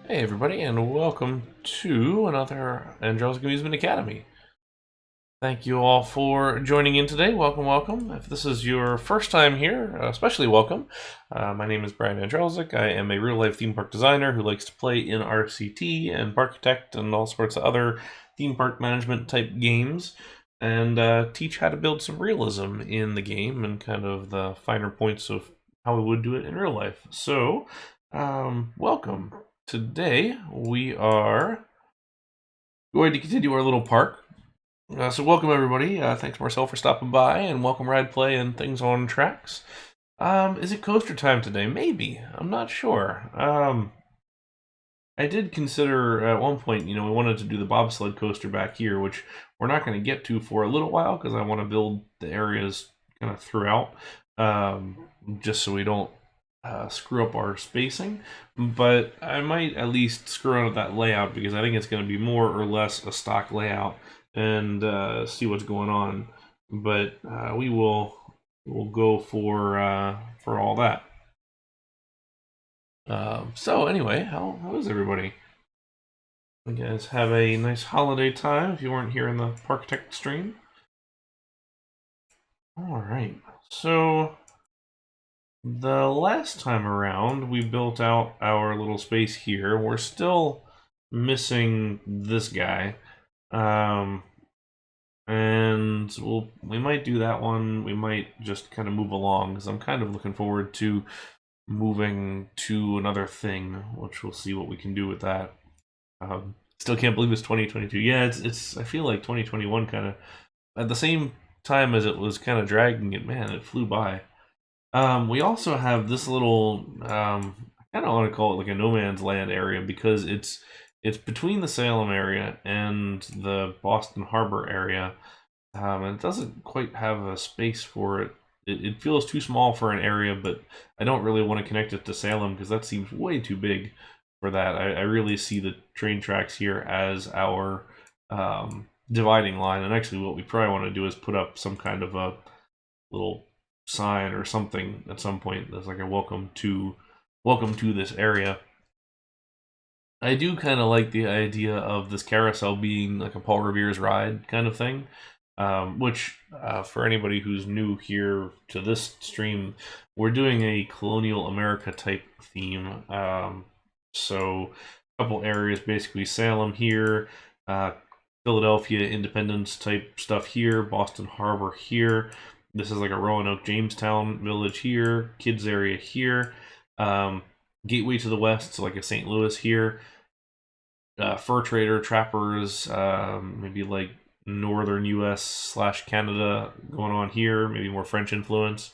Hey everybody, and welcome to another Andrelczyk Amusement Academy. Thank you all for joining in today. Welcome, welcome. If this is your first time here, especially welcome. My name is Brian Andrelczyk. I am a real-life theme park designer who likes to play in RCT and Parkitect and all sorts of other theme park management type games, and teach how to build some realism in the game and kind of the finer points of how we would do it in real life. So, welcome. Today we are going to continue our little park. So welcome everybody. Thanks Marcel for stopping by, and welcome Ride Play and Things on Tracks. Is it coaster time today? Maybe. I'm not sure. I did consider at one point, we wanted to do the bobsled coaster back here, which we're not going to get to for a little while because I want to build the areas kind of throughout, just so we don't screw up our spacing. But I might at least screw around with that layout because I think it's going to be more or less a stock layout, and see what's going on. But we'll go for all that. So anyway, how is everybody? You guys have a nice holiday time if you weren't here in the Parkitect stream. Alright, so the last time around we built out our little space here. We're still missing this guy. And we might do that one. We might just kind of move along because I'm kind of looking forward to moving to another thing, which we'll see what we can do with that. Still can't believe it's 2022. Yeah, it's. I feel like 2021 kind of at the same time as it was kind of dragging it. Man, it flew by. We also have this little. I kind of want to call it like a no man's land area because it's between the Salem area and the Boston Harbor area, and it doesn't quite have a space for it. It feels too small for an area, but I don't really want to connect it to Salem because that seems way too big for that. I really see the train tracks here as our dividing line, and actually what we probably want to do is put up some kind of a little sign or something at some point that's like a welcome to this area. I do kind of like the idea of this carousel being like a Paul Revere's ride kind of thing, which for anybody who's new here to this stream, we're doing a colonial America type theme. So a couple areas, basically Salem here, Philadelphia Independence type stuff here, Boston Harbor here. This is like a Roanoke Jamestown village here, kids area here. Gateway to the west, so like a St. Louis here. Fur trader, trappers, maybe like northern U.S. / Canada going on here, maybe more French influence.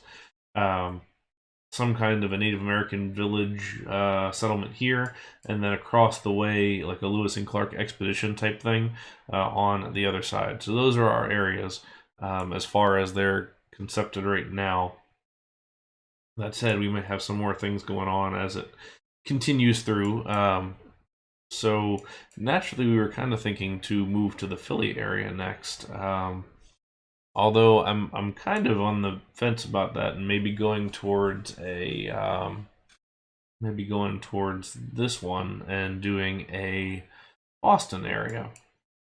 Some kind of a Native American village settlement here, and then across the way, like a Lewis and Clark expedition type thing on the other side. So those are our areas as far as they're concepted right now. That said, we might have some more things going on as it continues through. So naturally, we were kind of thinking to move to the Philly area next. Although I'm kind of on the fence about that, and maybe going towards this one and doing a Boston area.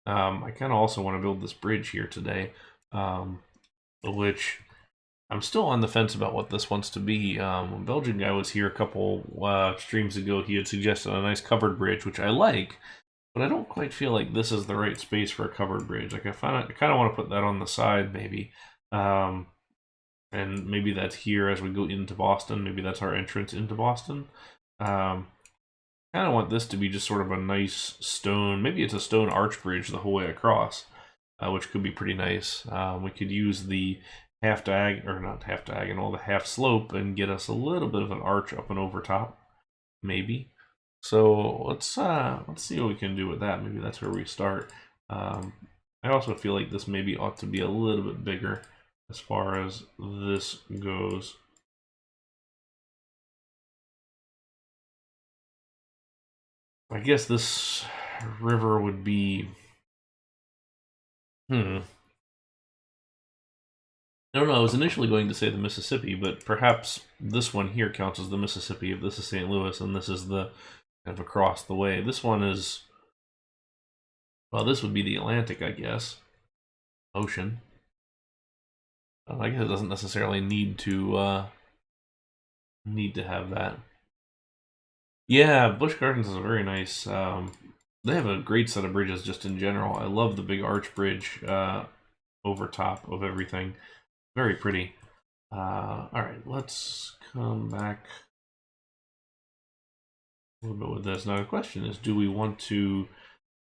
I kind of also want to build this bridge here today, which I'm still on the fence about what this wants to be. When Belgian guy was here a couple streams ago, he had suggested a nice covered bridge, which I like, but I don't quite feel like this is the right space for a covered bridge. Like I kind of want to put that on the side, maybe, and maybe that's here as we go into Boston. Maybe that's our entrance into Boston. Kind of want this to be just sort of a nice stone. Maybe it's a stone arch bridge the whole way across, which could be pretty nice. We could use the half diagonal, the half slope, and get us a little bit of an arch up and over top, maybe. So let's see what we can do with that. Maybe that's where we start. I also feel like this maybe ought to be a little bit bigger as far as this goes. I guess this river would be. I don't know, I was initially going to say the Mississippi, but perhaps this one here counts as the Mississippi if this is St. Louis and this is the kind of across the way. This one is, well, this would be the Atlantic, I guess. Ocean. I guess it doesn't necessarily need to have that. Yeah, Busch Gardens is a very nice. They have a great set of bridges just in general. I love the big arch bridge over top of everything. Very pretty. All right, let's come back a little bit with this. Now the question is, do we want to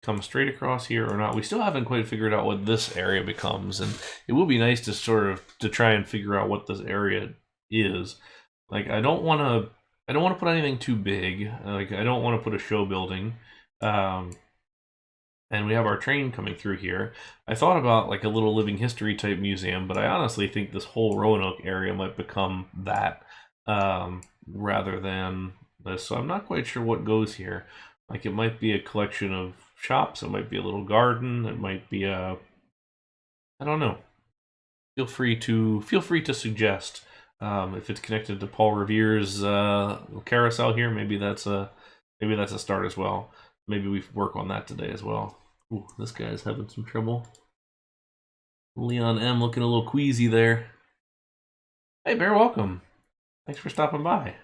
come straight across here or not? We still haven't quite figured out what this area becomes, and it will be nice to sort of to try and figure out what this area is. Like, I don't want to put anything too big. Like, I don't want to put a show building. And we have our train coming through here. I thought about like a little living history type museum, but I honestly think this whole Roanoke area might become that rather than this. So I'm not quite sure what goes here. Like, it might be a collection of shops. It might be a little garden. It might be a, I don't know. Feel free to suggest if it's connected to Paul Revere's carousel here. Maybe that's a start as well. Maybe we work on that today as well. Ooh, this guy's having some trouble. Leon M looking a little queasy there. Hey, Bear, welcome. Thanks for stopping by.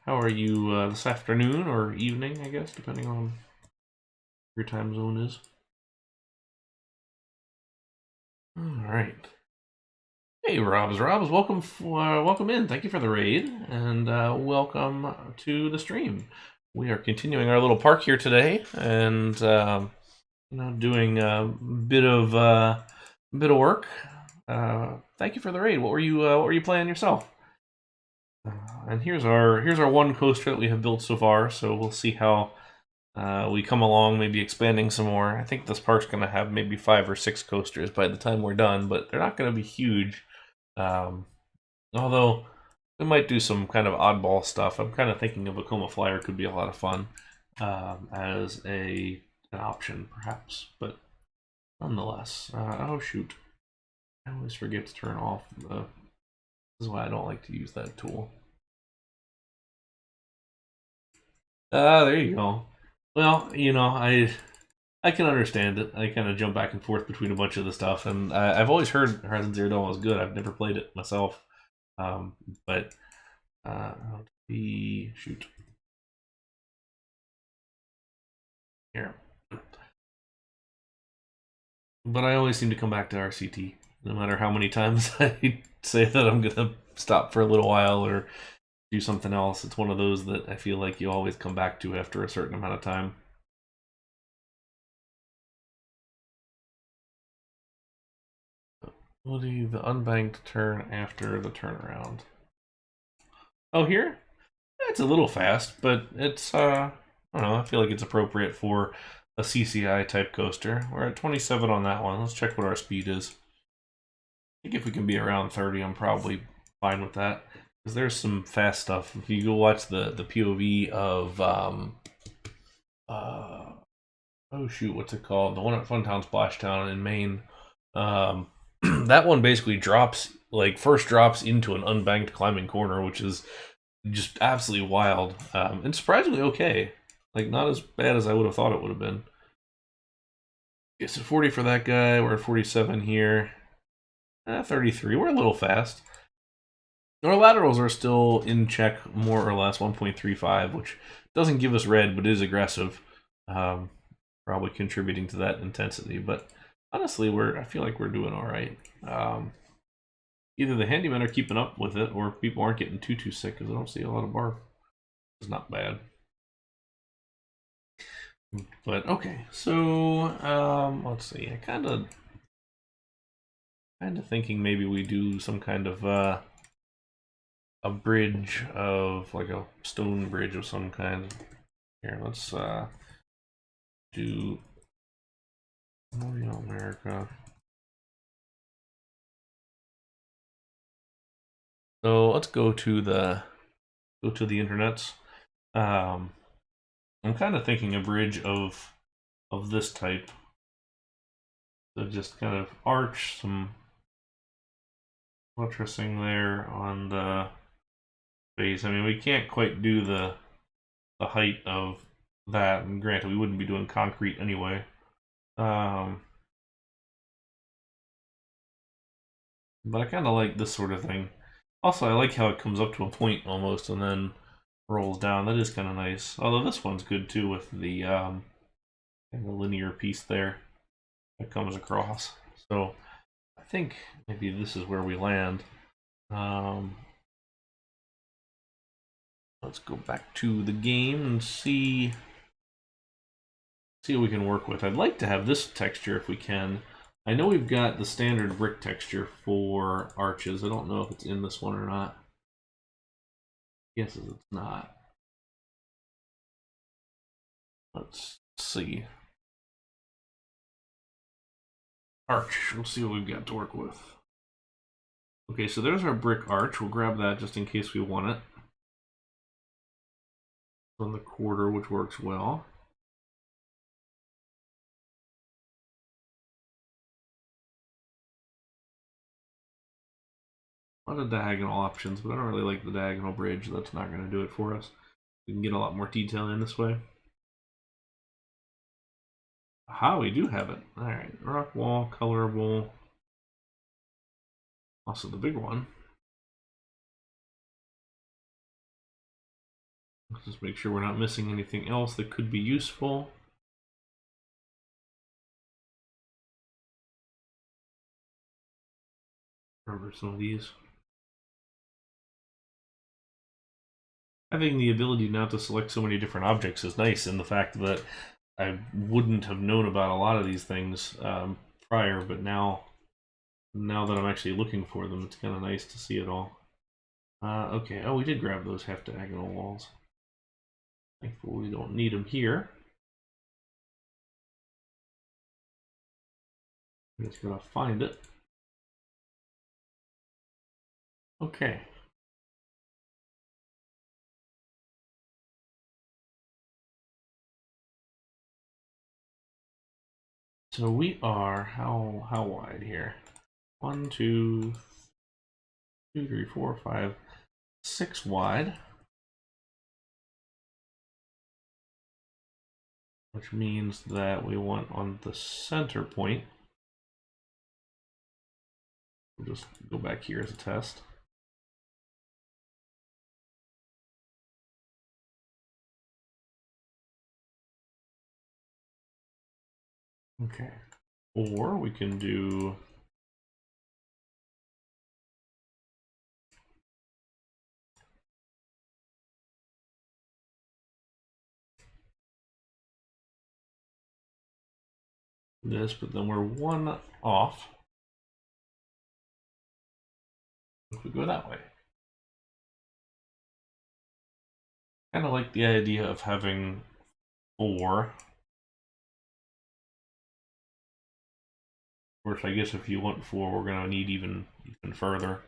How are you this afternoon or evening, I guess, depending on your time zone is. All right. Hey, Robs, welcome in. Thank you for the raid, and welcome to the stream. We are continuing our little park here today, and doing a bit of work. Thank you for the raid. What were you playing yourself? And here's our one coaster that we have built so far. So we'll see how we come along. Maybe expanding some more. I think this park's going to have maybe 5 or 6 coasters by the time we're done, but they're not going to be huge. Although we might do some kind of oddball stuff. I'm kind of thinking of a Coma Flyer could be a lot of fun as an option, perhaps. But nonetheless, oh shoot, I always forget to turn off the. This is why I don't like to use that tool. There you go. Well, I can understand it. I kind of jump back and forth between a bunch of the stuff, and I've always heard Horizon Zero Dawn was good. I've never played it myself. But shoot here. But I always seem to come back to RCT, no matter how many times I say that I'm gonna stop for a little while or do something else. It's one of those that I feel like you always come back to after a certain amount of time. We'll do the unbanked turn after the turnaround. Oh, here? It's a little fast, but it's, I don't know, I feel like it's appropriate for a CCI type coaster. We're at 27 on that one. Let's check what our speed is. I think if we can be around 30, I'm probably fine with that. Because there's some fast stuff. If you go watch the POV of, oh shoot, what's it called? The one at Funtown Splashtown in Maine. That one basically first drops into an unbanked climbing corner, which is just absolutely wild and surprisingly okay. Like, not as bad as I would have thought it would have been. Okay, so 40 for that guy. We're at 47 here. 33. We're a little fast. Our laterals are still in check, more or less, 1.35, which doesn't give us red, but is aggressive. Probably contributing to that intensity, but honestly, I feel like we're doing all right. Either the handymen are keeping up with it, or people aren't getting too sick, because I don't see a lot of barf. It's not bad. But okay, so let's see. I kind of thinking maybe we do some kind of a bridge of like a stone bridge of some kind. Here, let's do Memorial America. So let's go to the internets. I'm kind of thinking a bridge of this type. So just kind of arch some buttressing there on the base. I mean, we can't quite do the the height of that. And granted, we wouldn't be doing concrete anyway. But I kind of like this sort of thing. Also, I like how it comes up to a point almost and then rolls down. That is kind of nice. Although this one's good too with the linear piece there that comes across. So I think maybe this is where we land. Let's go back to the game and see what we can work with. I'd like to have this texture if we can. I know we've got the standard brick texture for arches. I don't know if it's in this one or not. Yes, it's not. Let's see. Arch. We'll see what we've got to work with. Okay, so there's our brick arch. We'll grab that just in case we want it. On the quarter, which works well. A lot of diagonal options, but I don't really like the diagonal bridge. That's not going to do it for us. We can get a lot more detail in this way. Aha, we do have it. Alright, rock wall, colorable. Also the big one. Let's just make sure we're not missing anything else that could be useful. Remember some of these. Having the ability now to select so many different objects is nice, in the fact that I wouldn't have known about a lot of these things prior, but now that I'm actually looking for them, it's kind of nice to see it all. Okay, oh, we did grab those half diagonal walls. Thankfully, we don't need them here. I'm just gonna find it. Okay. So we are how wide here? 1, 2, 3, 4, 5, 6 wide. Which means that we want on the center point. We'll just go back here as a test. Okay. Or we can do this, but then we're 1 off if we go that way. Kind of like the idea of having 4. Which I guess if you want 4, we're going to need even further.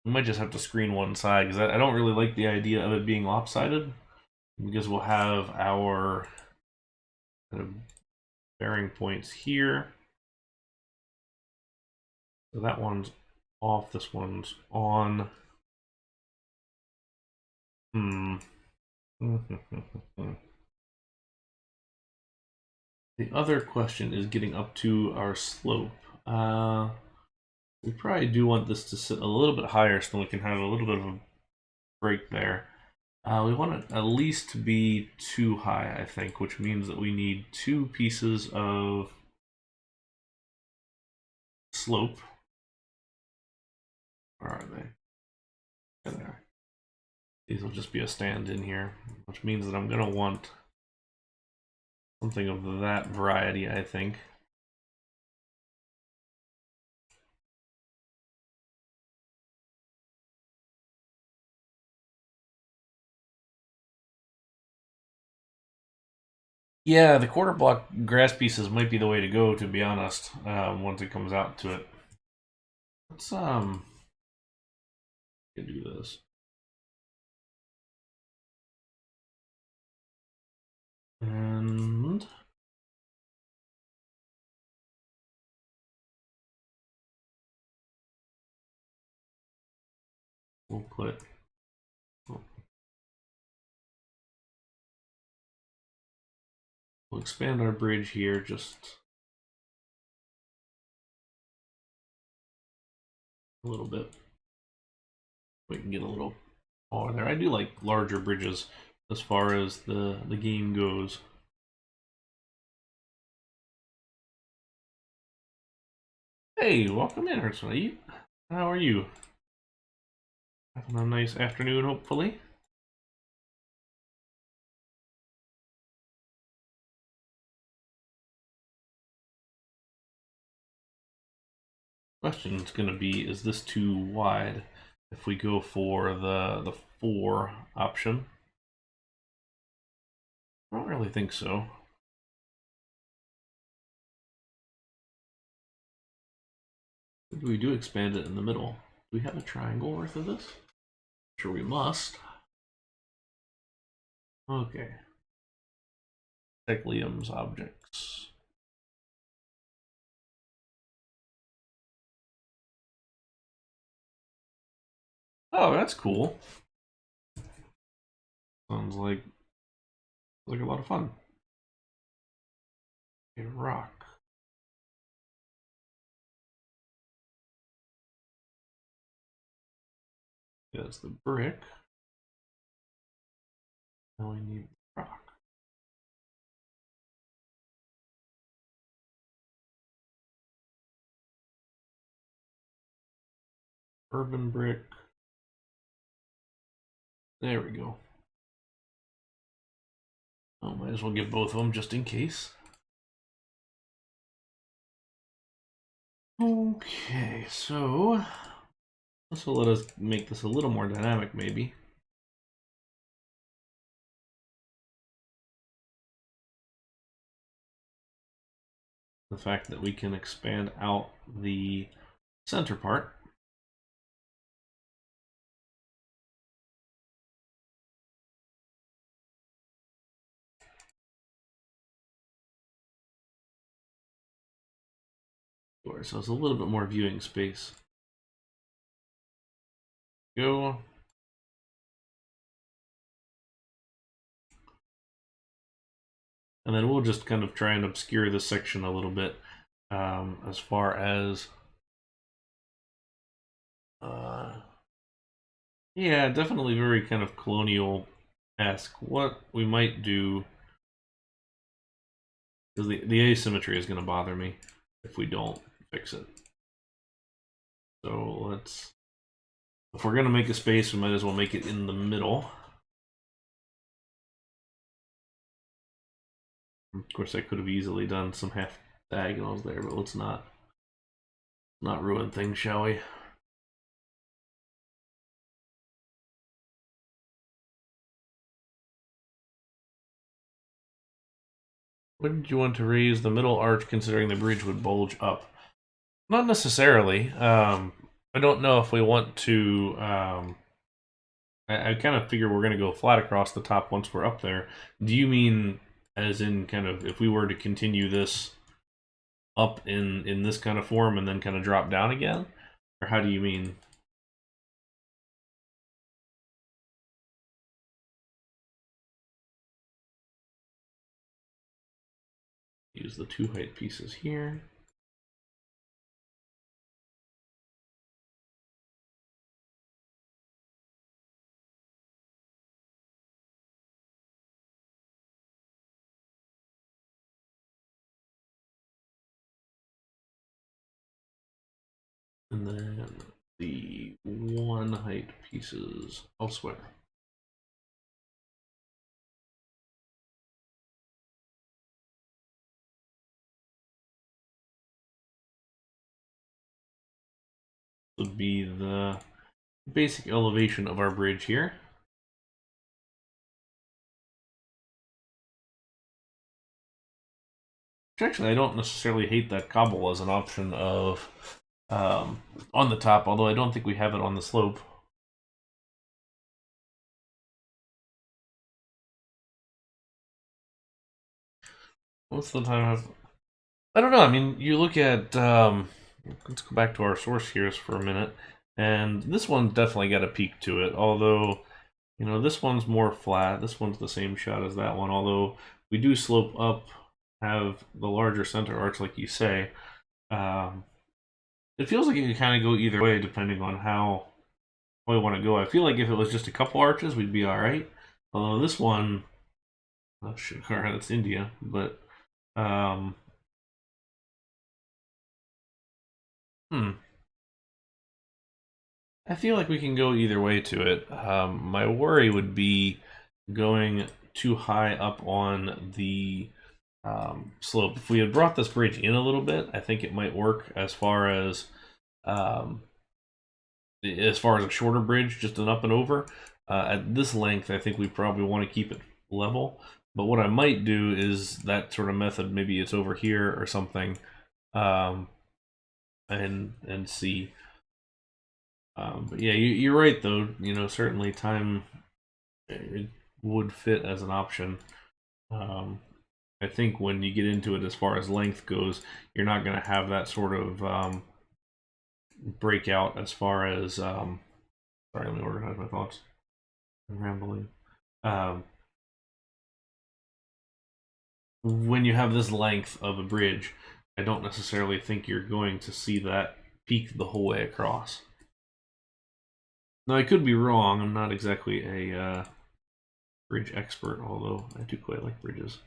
We might just have to screen one side, because I don't really like the idea of it being lopsided, because we'll have our kind of bearing points here. So that one's off, this one's on. The other question is getting up to our slope. We probably do want this to sit a little bit higher so we can have a little bit of a break there. We want it at least to be too high, I think, which means that we need 2 pieces of slope. Where are they? There. These will just be a stand in here, which means that I'm going to want something of that variety, I think. Yeah, the quarter block grass pieces might be the way to go, to be honest, once it comes out to it. Let's do this. And we'll put. We'll expand our bridge here just a little bit. We can get a little taller there. I do like larger bridges as far as the game goes. Hey, welcome in, Archways. How are you? Having a nice afternoon, hopefully. Question's going to be, is this too wide if we go for the 4 option? I don't really think so. Maybe we do expand it in the middle. Do we have a triangle worth of this? Sure we must. Okay. Liam's objects. Oh, that's cool. Sounds like a lot of fun. A rock. That's the brick. Now we need the rock. Urban brick. There we go. Oh, might as well get both of them just in case. Okay, so this will let us make this a little more dynamic, maybe. The fact that we can expand out the center part. So it's a little bit more viewing space. Go. And then we'll just kind of try and obscure this section a little bit as far as yeah, definitely very kind of colonial-esque. What we might do, because the asymmetry is going to bother me if we don't fix it. So let's, if we're going to make a space, we might as well make it in the middle. Of course, I could have easily done some half diagonals there, but let's not ruin things, shall we? What did you want to raise the middle arch, considering the bridge would bulge up? Not necessarily. I don't know if we want to. I kind of figure we're going to go flat across the top once we're up there. Do you mean as in kind of if we were to continue this up in this kind of form and then kind of drop down again? Or how do you mean? Use the 2 height pieces here. And then the 1 height pieces elsewhere. Would be the basic elevation of our bridge here. Actually, I don't necessarily hate that cobble as an option of on the top, although I don't think we have it on the slope. What's the time of? I don't know. I mean, you look at let's go back to our source here for a minute. And this one definitely got a peak to it, although, you know, this one's more flat. This one's the same shot as that one, although we do slope up, have the larger center arch, like you say. It feels like it could kind of go either way depending on how we want to go. I feel like if it was just a couple arches, we'd be all right. Although this one, oh shit, that's India, but hmm. I feel like we can go either way to it. My worry would be going too high up on the slope. If we had brought this bridge in a little bit, I think it might work um, as far as a shorter bridge, just an up and over. At this length, I think we probably want to keep it level. But what I might do is that sort of method. Maybe it's over here or something, um, and see. But yeah, you're right though. You know, certainly time it would fit as an option. Um, I think when you get into it, as far as length goes, you're not going to have that sort of breakout as far as. Sorry, let me organize my thoughts. I'm rambling. Um, when you have this length of a bridge, I don't necessarily think you're going to see that peak the whole way across. Now, I could be wrong. I'm not exactly a bridge expert, although I do quite like bridges.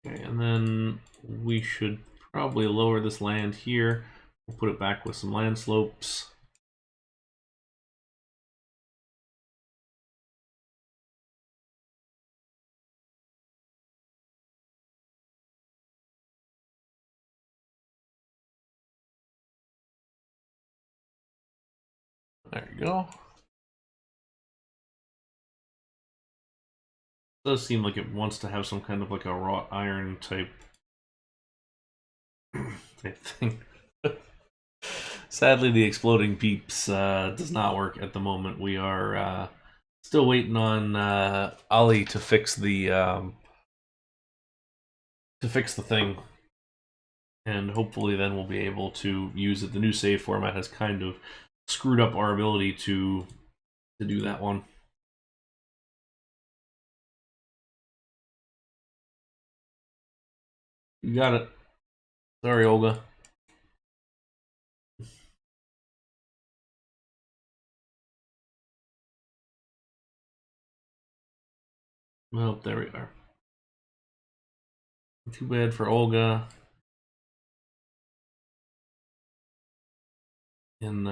Okay, and then we should probably lower this land here. We'll put it back with some land slopes. There you go. It does seem like it wants to have some kind of like a wrought iron type thing. Sadly, the exploding peeps does not work at the moment. We are still waiting on Ali to fix the thing, and hopefully then we'll be able to use it. The new save format has kind of screwed up our ability to do that one. You got it. Sorry, Olga. Well, there we are. Too bad for Olga. And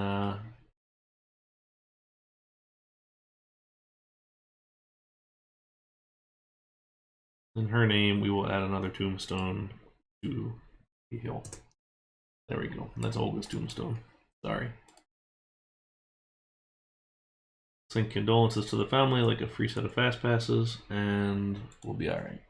in her name, we will add another tombstone to the hill. There we go. That's Olga's tombstone. Sorry. Send condolences to the family, like a free set of fast passes, and we'll be alright.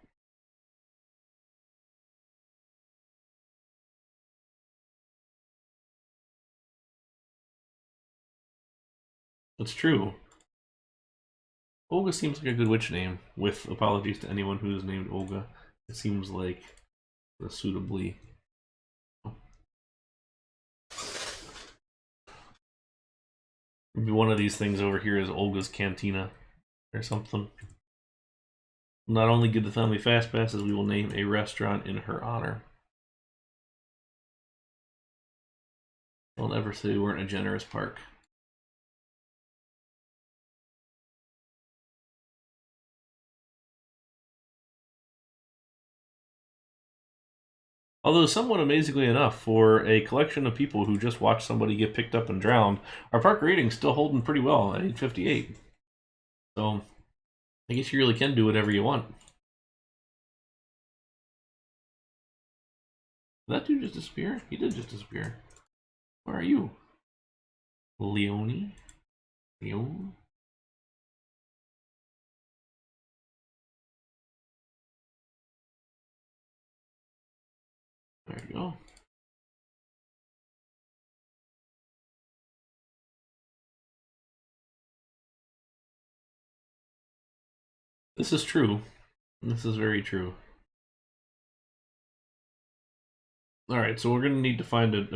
That's true. Olga seems like a good witch name, with apologies to anyone who is named Olga. It seems like a suitably. Maybe one of these things over here is Olga's Cantina or something. Not only give the family fast passes, we will name a restaurant in her honor. Don't ever say we weren't a generous park. Although somewhat amazingly enough, for a collection of people who just watched somebody get picked up and drowned, our park rating's still holding pretty well at 858. So I guess you really can do whatever you want. Did that dude just disappear? He did just disappear. Where are you? Leone? Leone? There you go. This is true. This is very true. Alright, so we're going to need to find an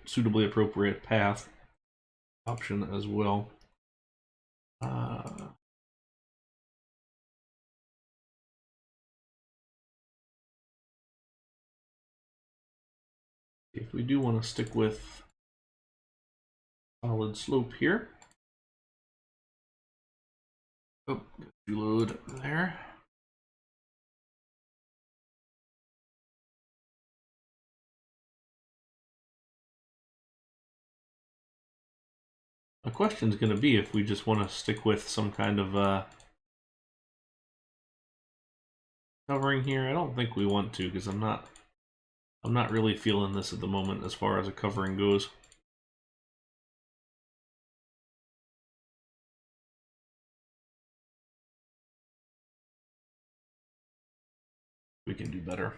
suitably appropriate path option as well. If we do want to stick with solid slope here. Oh, load there. The question is going to be if we just want to stick with some kind of covering here. I don't think we want to, because I'm not really feeling this at the moment as far as a covering goes. We can do better.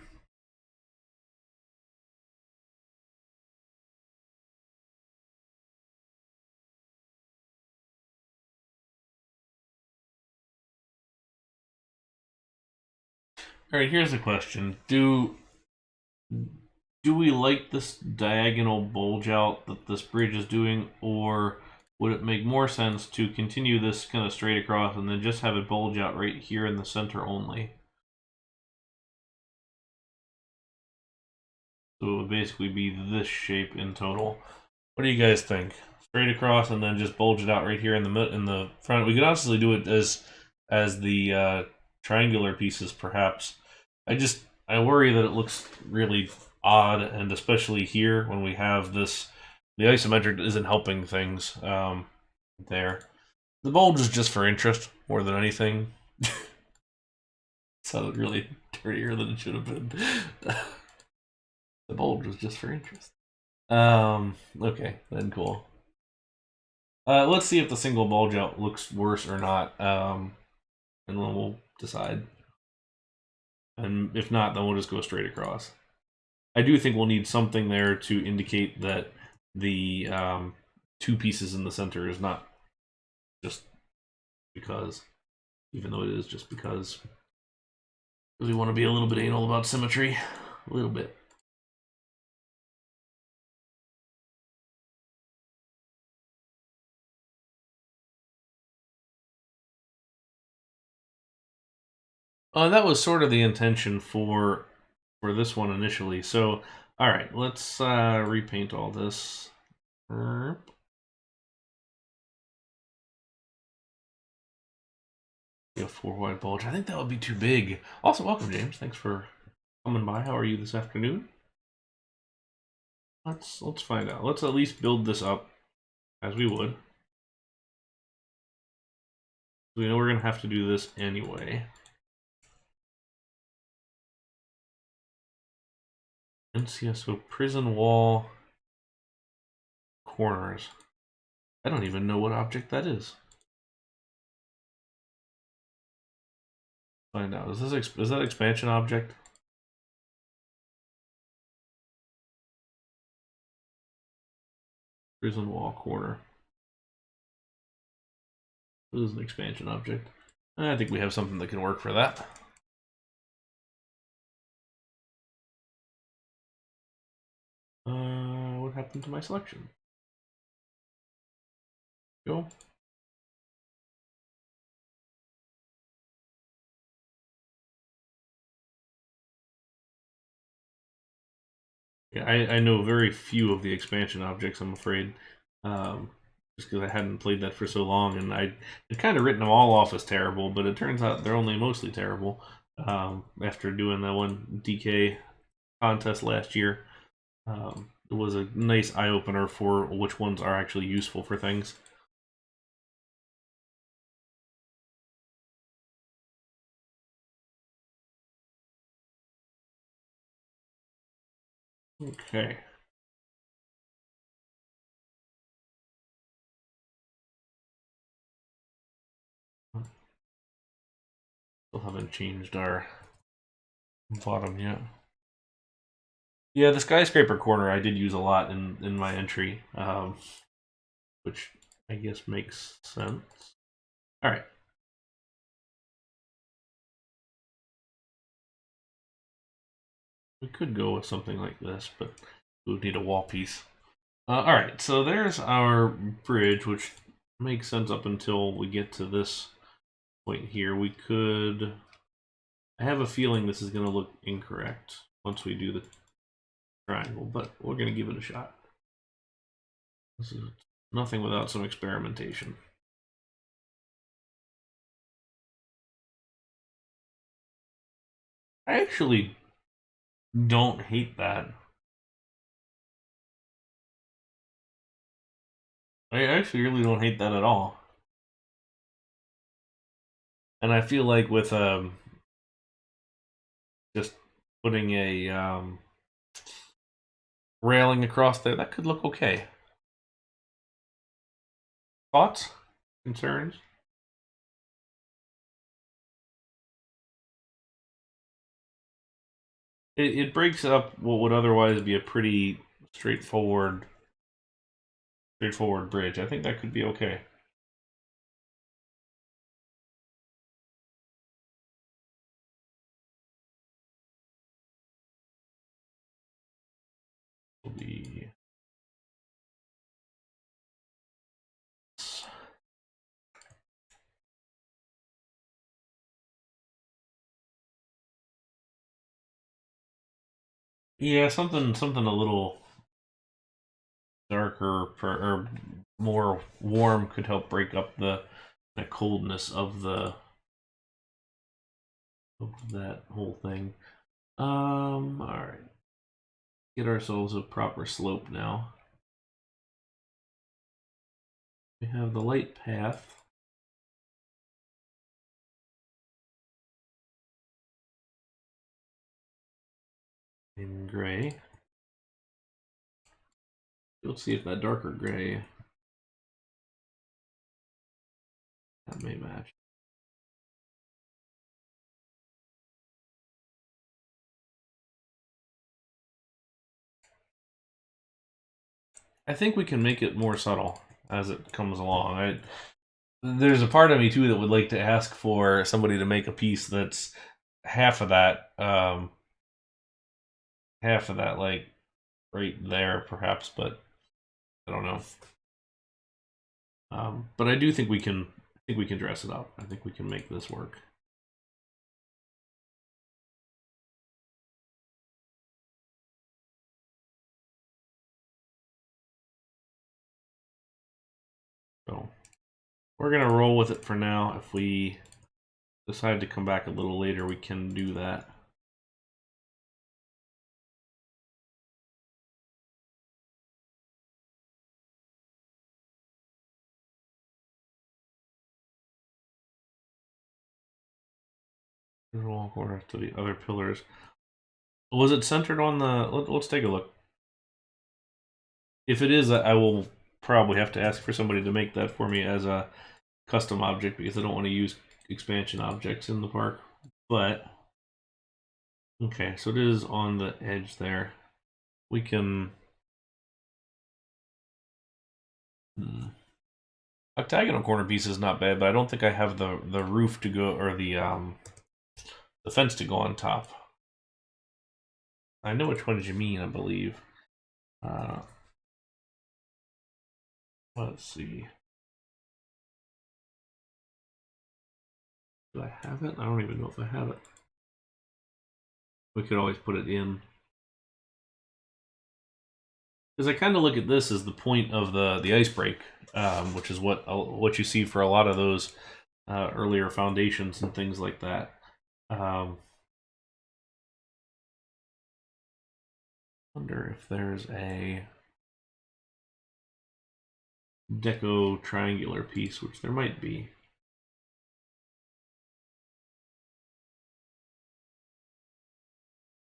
Alright, here's the question. Do we like this diagonal bulge out that this bridge is doing, or would it make more sense to continue this kind of straight across and then just have it bulge out right here in the center only? So it would basically be this shape in total. What do you guys think? Straight across and then just bulge it out right here in the front. We could honestly do it as the triangular pieces, perhaps. I worry that it looks really odd, and especially here when we have this, the isometric isn't helping things there. The bulge is just for interest more than anything. Sounded really dirtier than it should have been. The bulge was just for interest. Okay, then cool. Let's see if the single bulge out looks worse or not, and then we'll decide. And if not, then we'll just go straight across. I do think we'll need something there to indicate that the two pieces in the center is not just because, even though it is just because we want to be a little bit anal about symmetry, a little bit. That was sort of the intention for this one initially. So, all right, let's repaint all this. A 4 wide bulge. I think that would be too big. Also, welcome, James. Thanks for coming by. How are you this afternoon? Let's find out. Let's at least build this up as we would. We know we're gonna have to do this anyway. NCSO prison wall corners. I don't even know what object that is. Find out. Is that expansion object? Prison wall corner. This is an expansion object. I think we have something that can work for that. What happened to my selection? Go. Yeah, I know very few of the expansion objects, I'm afraid. Just because I hadn't played that for so long, and I'd kind of written them all off as terrible, but it turns out they're only mostly terrible. After doing that one DK contest last year, it was a nice eye-opener for which ones are actually useful for things. Okay. Still haven't changed our bottom yet. Yeah, the skyscraper corner I did use a lot in my entry, which I guess makes sense. All right. We could go with something like this, but we would need a wall piece. Alright, so there's our bridge, which makes sense up until we get to this point here. We could... I have a feeling this is going to look incorrect once we do the triangle, but we're going to give it a shot. This is nothing without some experimentation. I actually don't hate that. I actually really don't hate that at all. And I feel like with just putting a railing across there, that could look okay. Thoughts? Concerns? It breaks up what would otherwise be a pretty straightforward bridge. I think that could be okay. Yeah, something a little darker or more warm could help break up the coldness of that whole thing. All right, get ourselves a proper slope now. We have the light path. In gray. Let's see if that darker gray that may match. I think we can make it more subtle as it comes along. There's a part of me too that would like to ask for somebody to make a piece that's half of that, like right there, perhaps, but I don't know. But I do think we can. I think we can dress it up. I think we can make this work. So we're gonna roll with it for now. If we decide to come back a little later, we can do that. Roll corner to the other pillars. Was it centered on the? Let's take a look. If it is, I will probably have to ask for somebody to make that for me as a custom object because I don't want to use expansion objects in the park. But okay, so it is on the edge there. We can. Octagonal corner piece is not bad, but I don't think I have the roof to go or the fence to go on top. I know which one you mean, I believe. Let's see. Do I have it? I don't even know if I have it. We could always put it in. Because I kind of look at this as the point of the ice break, which is what you see for a lot of those earlier foundations and things like that. Wonder if there's a deco triangular piece, which there might be.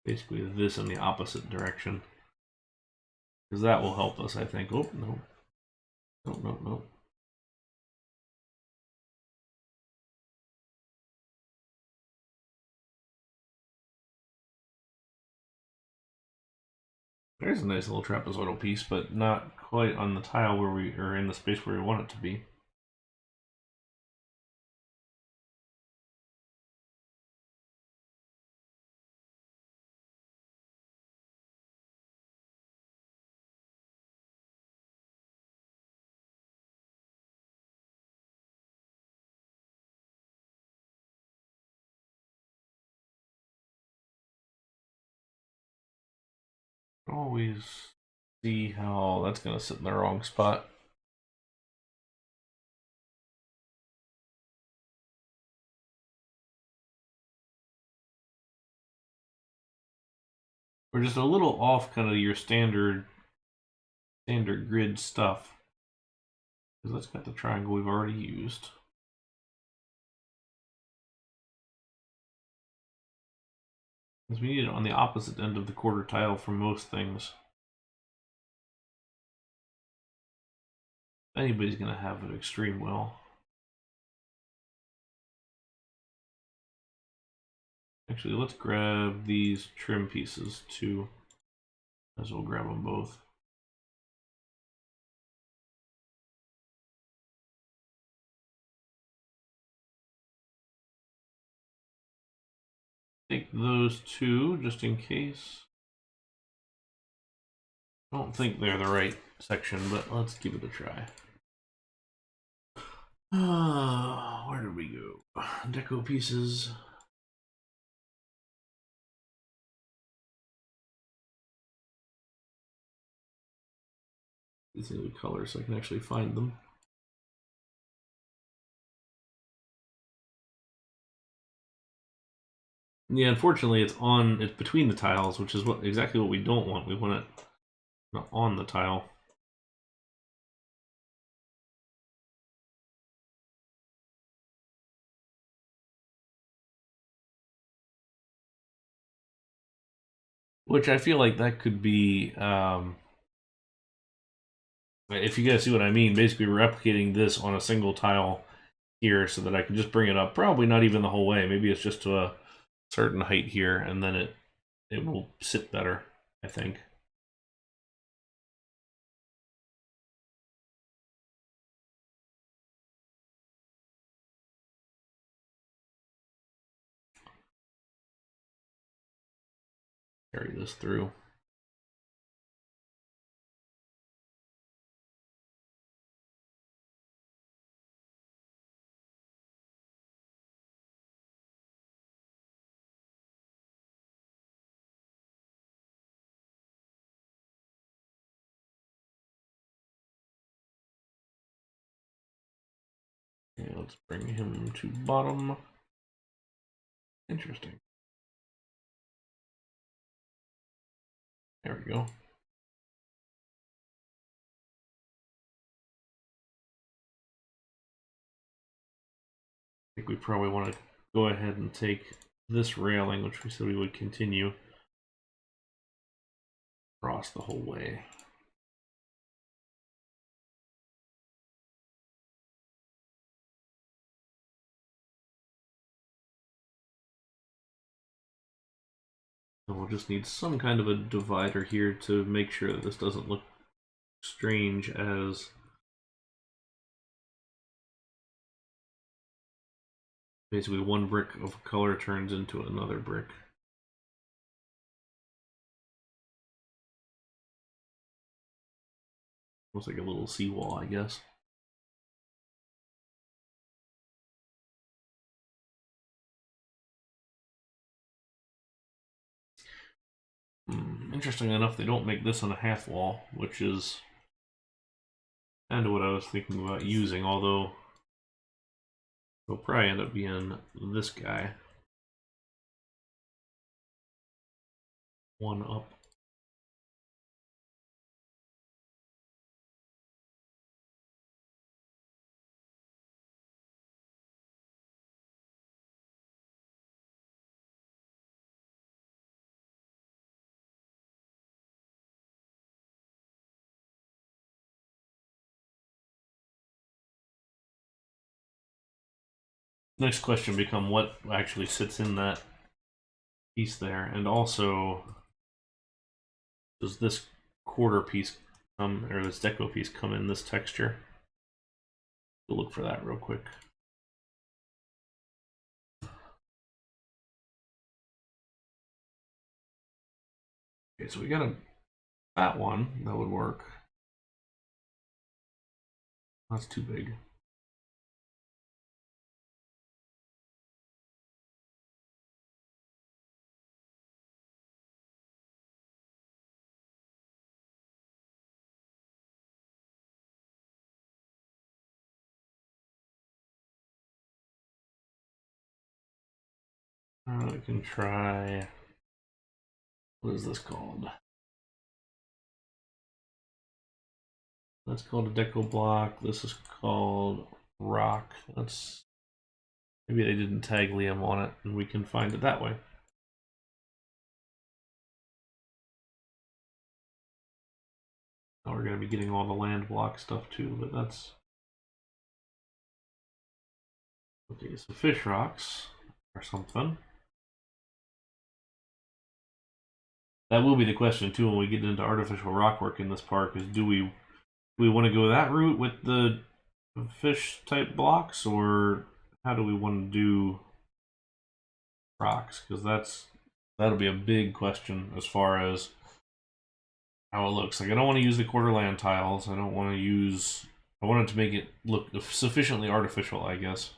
Basically this in the opposite direction. Because that will help us, I think. Oh, no. No. There's a nice little trapezoidal piece, but not quite on the tile where we are in the space where we want it to be. Always see how that's going to sit in the wrong spot. We're just a little off kind of your standard grid stuff. Because that's got the triangle we've already used. Because we need it on the opposite end of the quarter tile for most things. Anybody's going to have an extreme well. Actually, let's grab these trim pieces too. As we'll grab them both. Take those two just in case. I don't think they're the right section, but let's give it a try. Where did we go? Deco pieces. These are the colors so I can actually find them. Yeah, unfortunately, it's between the tiles, which is exactly what we don't want. We want it not on the tile. Which I feel like that could be, if you guys see what I mean, basically replicating this on a single tile here so that I can just bring it up. Probably not even the whole way. Maybe it's just to a certain height here, and then it will sit better, I think. Carry this through. Okay, let's bring him to bottom. Interesting. There we go. I think we probably want to go ahead and take this railing, which we said we would continue, across the whole way. So we'll just need some kind of a divider here to make sure that this doesn't look strange as basically one brick of color turns into another brick. Looks like a little seawall, I guess. Interesting enough, they don't make this on a half wall, which is kind of what I was thinking about using, although it'll probably end up being this guy. One up. Next question become what actually sits in that piece there, and also does this quarter piece come, or this deco piece come in this texture? We'll look for that real quick. Okay, so we got that one that would work. That's too big. I can try. What is this called? That's called a deco block. This is called rock. Let's. Maybe they didn't tag Liam on it, and we can find it that way. Now we're going to be getting all the land block stuff too, but that's. Okay, so fish rocks or something. That will be the question too when we get into artificial rockwork in this park: is do we want to go that route with the fish type blocks, or how do we want to do rocks? Because that'll be a big question as far as how it looks. Like I don't want to use the quarter land tiles. I don't want to use. I want it to make it look sufficiently artificial, I guess.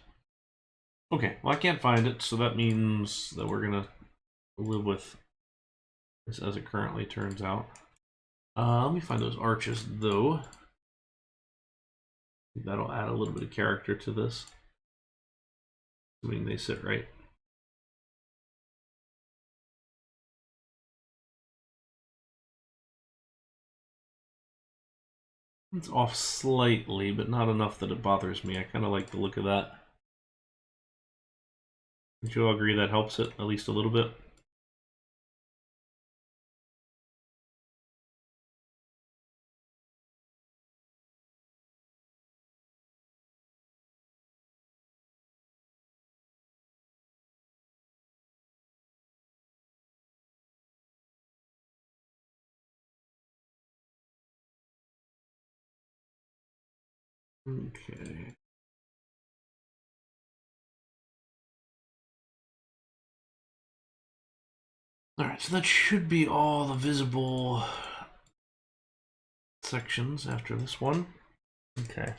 Okay, well I can't find it, so that means that we're gonna live with this as it currently turns out. Let me find those arches though. That'll add a little bit of character to this. Assuming they sit right. It's off slightly, but not enough that it bothers me. I kind of like the look of that. Would you all agree that helps it at least a little bit? Okay. Alright, so that should be all the visible sections after this one. Okay.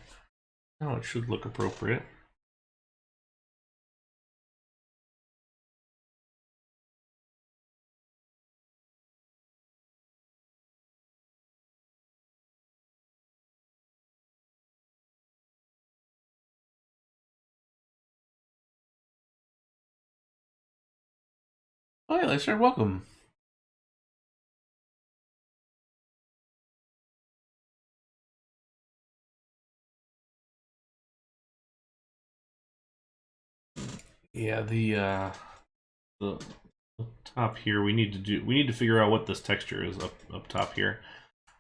Now it should look appropriate. Oh yeah, sir, welcome. Yeah, the top here we need to figure out what this texture is up top here.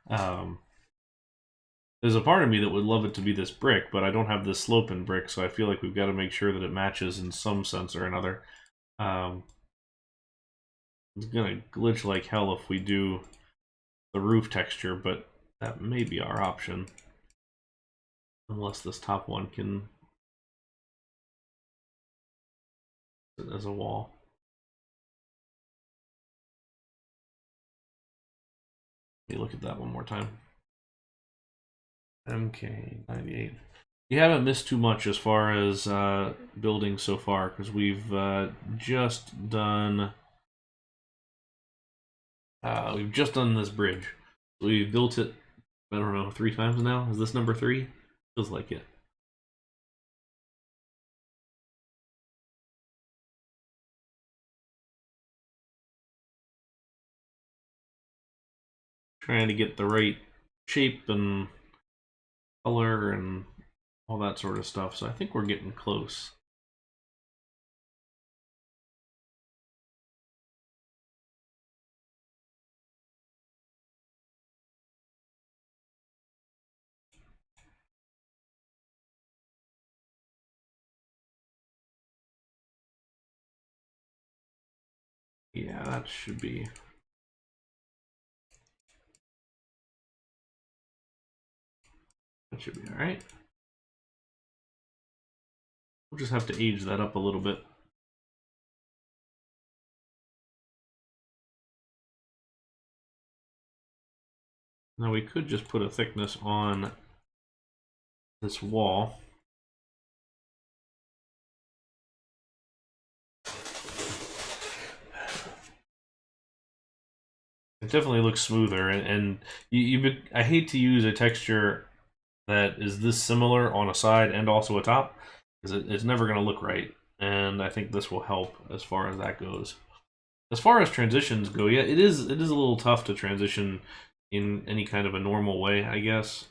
There's a part of me that would love it to be this brick, but I don't have this slope in brick, so I feel like we've got to make sure that it matches in some sense or another. It's gonna glitch like hell if we do the roof texture, but that may be our option. Unless this top one can sit as a wall. Let me look at that one more time. MK98. You haven't missed too much as far as building so far, because we've just done this bridge. We've built it, I don't know, 3 times now. Is this number 3? Feels like it. Trying to get the right shape and color and all that sort of stuff, so I think we're getting close. Yeah, that should be. That should be alright. We'll just have to age that up a little bit. Now we could just put a thickness on this wall. It definitely looks smoother, and I hate to use a texture that is this similar on a side and also a top, because it's never going to look right. and I think this will help as far as that goes. As far as transitions go, yeah, it is a little tough to transition in any kind of a normal way, I guess.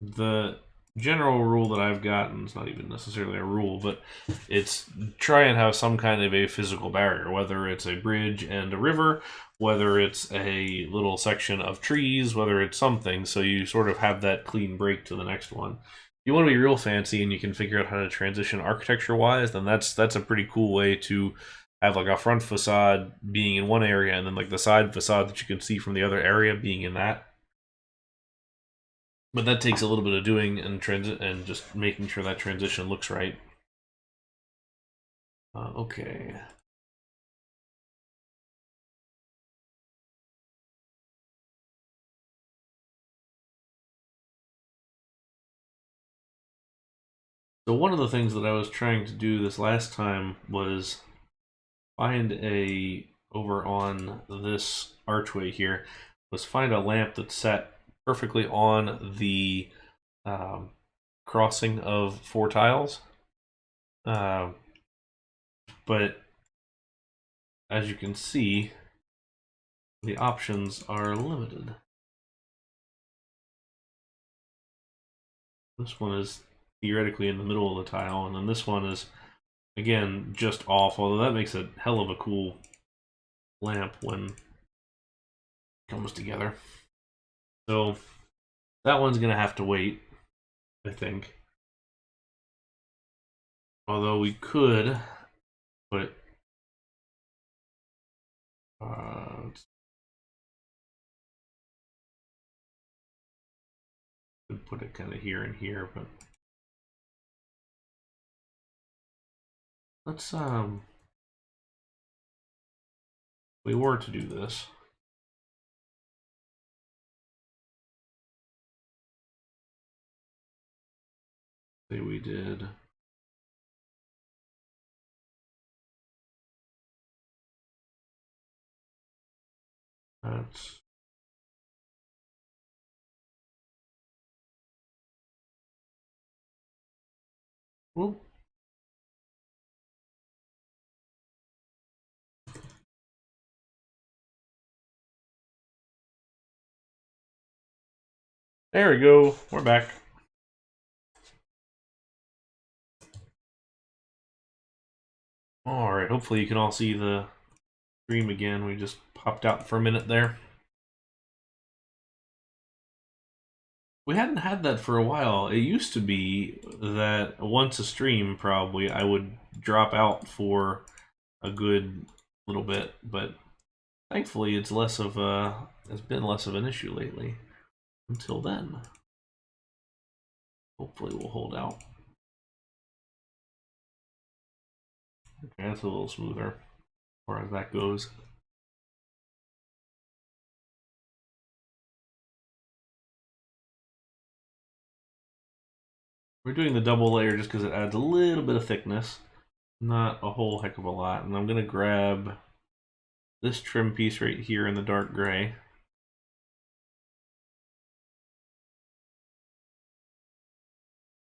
The general rule that I've gotten, it's not even necessarily a rule, but it's try and have some kind of a physical barrier, whether it's a bridge and a river, whether it's a little section of trees, whether it's something, so you sort of have that clean break to the next one. If you want to be real fancy and you can figure out how to transition architecture wise, then that's a pretty cool way to have like a front facade being in one area and then like the side facade that you can see from the other area being in that. But that takes a little bit of doing and and just making sure that transition looks right. Okay. So one of the things that I was trying to do this last time was find over on this archway here, was find a lamp that sat perfectly on the crossing of 4 tiles. But as you can see, the options are limited. This one is theoretically in the middle of the tile, and then this one is, again, just off, although that makes a hell of a cool lamp when it comes together. So that one's going to have to wait, I think. Although we could put put it kind of here and here, but let's we were to do this. Say we did that's well. There we go. We're back. All right. Hopefully you can all see the stream again. We just popped out for a minute there. We hadn't had that for a while. It used to be that once a stream, probably, I would drop out for a good little bit, but thankfully it's been less of an issue lately. Until then, hopefully we'll hold out. Okay, that's a little smoother as far as that goes. We're doing the double layer just because it adds a little bit of thickness, not a whole heck of a lot. And I'm going to grab this trim piece right here in the dark gray.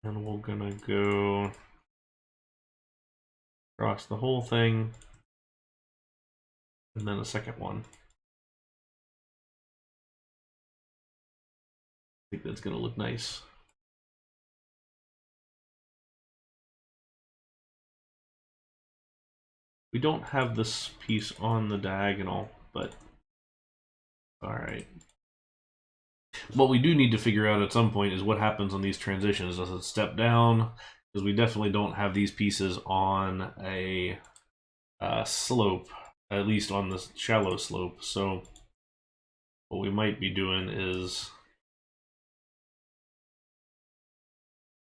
And we're going to go across the whole thing. And then a second one. I think that's going to look nice. We don't have this piece on the diagonal, but alright. What we do need to figure out at some point is what happens on these transitions. Does it step down? Because we definitely don't have these pieces on a slope, at least on the shallow slope. So what we might be doing is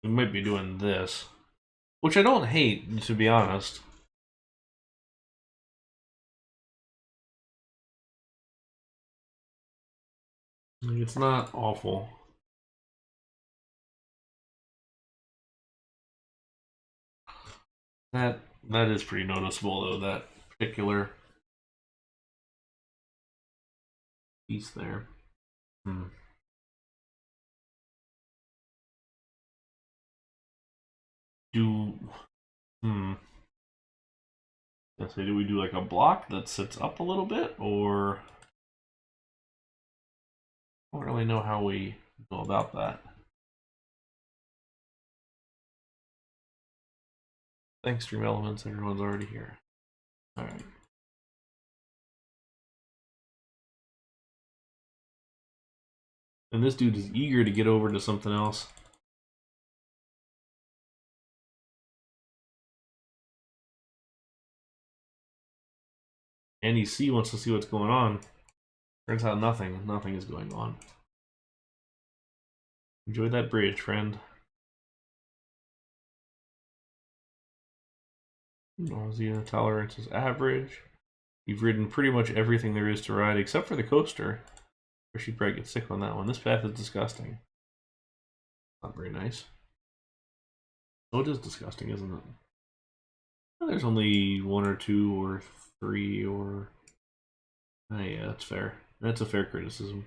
we might be doing this, which I don't hate, to be honest. It's not awful. That is pretty noticeable though, that particular piece there. Do Let's say, do we do like a block that sits up a little bit, or I don't really know how we go about that. Thanks, Stream Elements. Everyone's already here. All right. And this dude is eager to get over to something else. And EC wants to see what's going on. Turns out nothing is going on. Enjoy that bridge, friend. Nausea tolerance is average. You've ridden pretty much everything there is to ride except for the coaster. Or she'd probably get sick on that one. This path is disgusting. Not very nice. Oh, it is disgusting, isn't it? Well, there's only 1 or 2 or 3 or... Oh, yeah, that's fair. That's a fair criticism.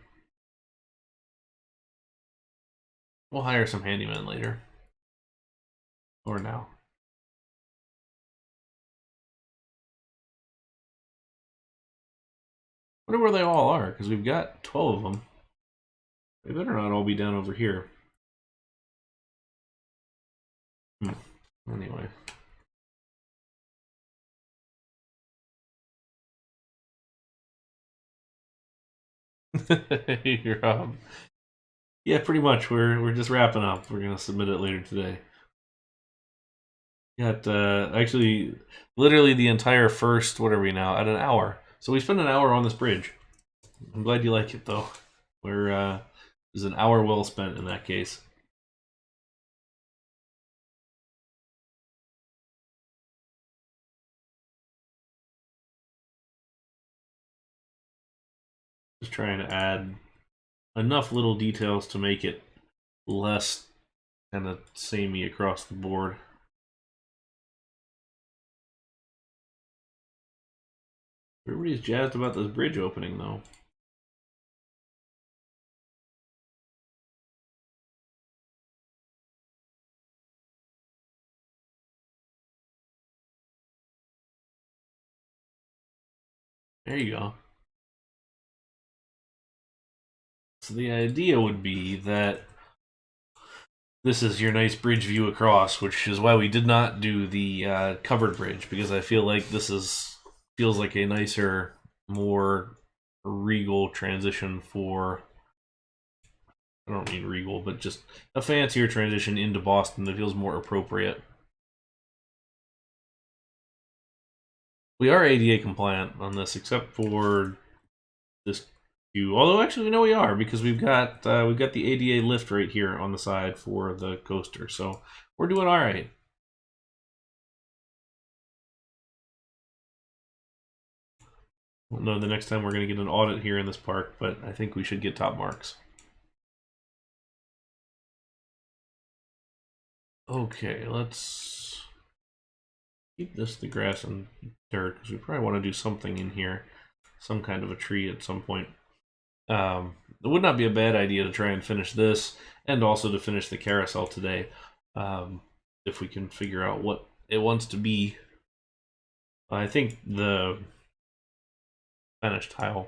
We'll hire some handymen later. Or now. I wonder where they all are, because we've got 12 of them. They better not all be down over here. Anyway. Yeah, pretty much. We're just wrapping up. We're gonna submit it later today. Got actually literally the entire first, what are we now, at an hour. So we spent an hour on this bridge. I'm glad you like it though. We're is an hour well spent in that case. Just trying to add enough little details to make it less kind of samey across the board. Everybody's jazzed about this bridge opening though. There you go. So the idea would be that this is your nice bridge view across, which is why we did not do the covered bridge, because I feel like this feels like a nicer, more regal transition for... I don't mean regal, but just a fancier transition into Boston that feels more appropriate. We are ADA compliant on this, except for this queue. Although actually, no, we are, because we've got the ADA lift right here on the side for the coaster, so we're doing all right. I don't know the next time we're going to get an audit here in this park, but I think we should get top marks. Okay, let's keep this the grass and dirt, because we probably want to do something in here, some kind of a tree at some point. It would not be a bad idea to try and finish this, and also to finish the carousel today, if we can figure out what it wants to be. I think the Spanish tile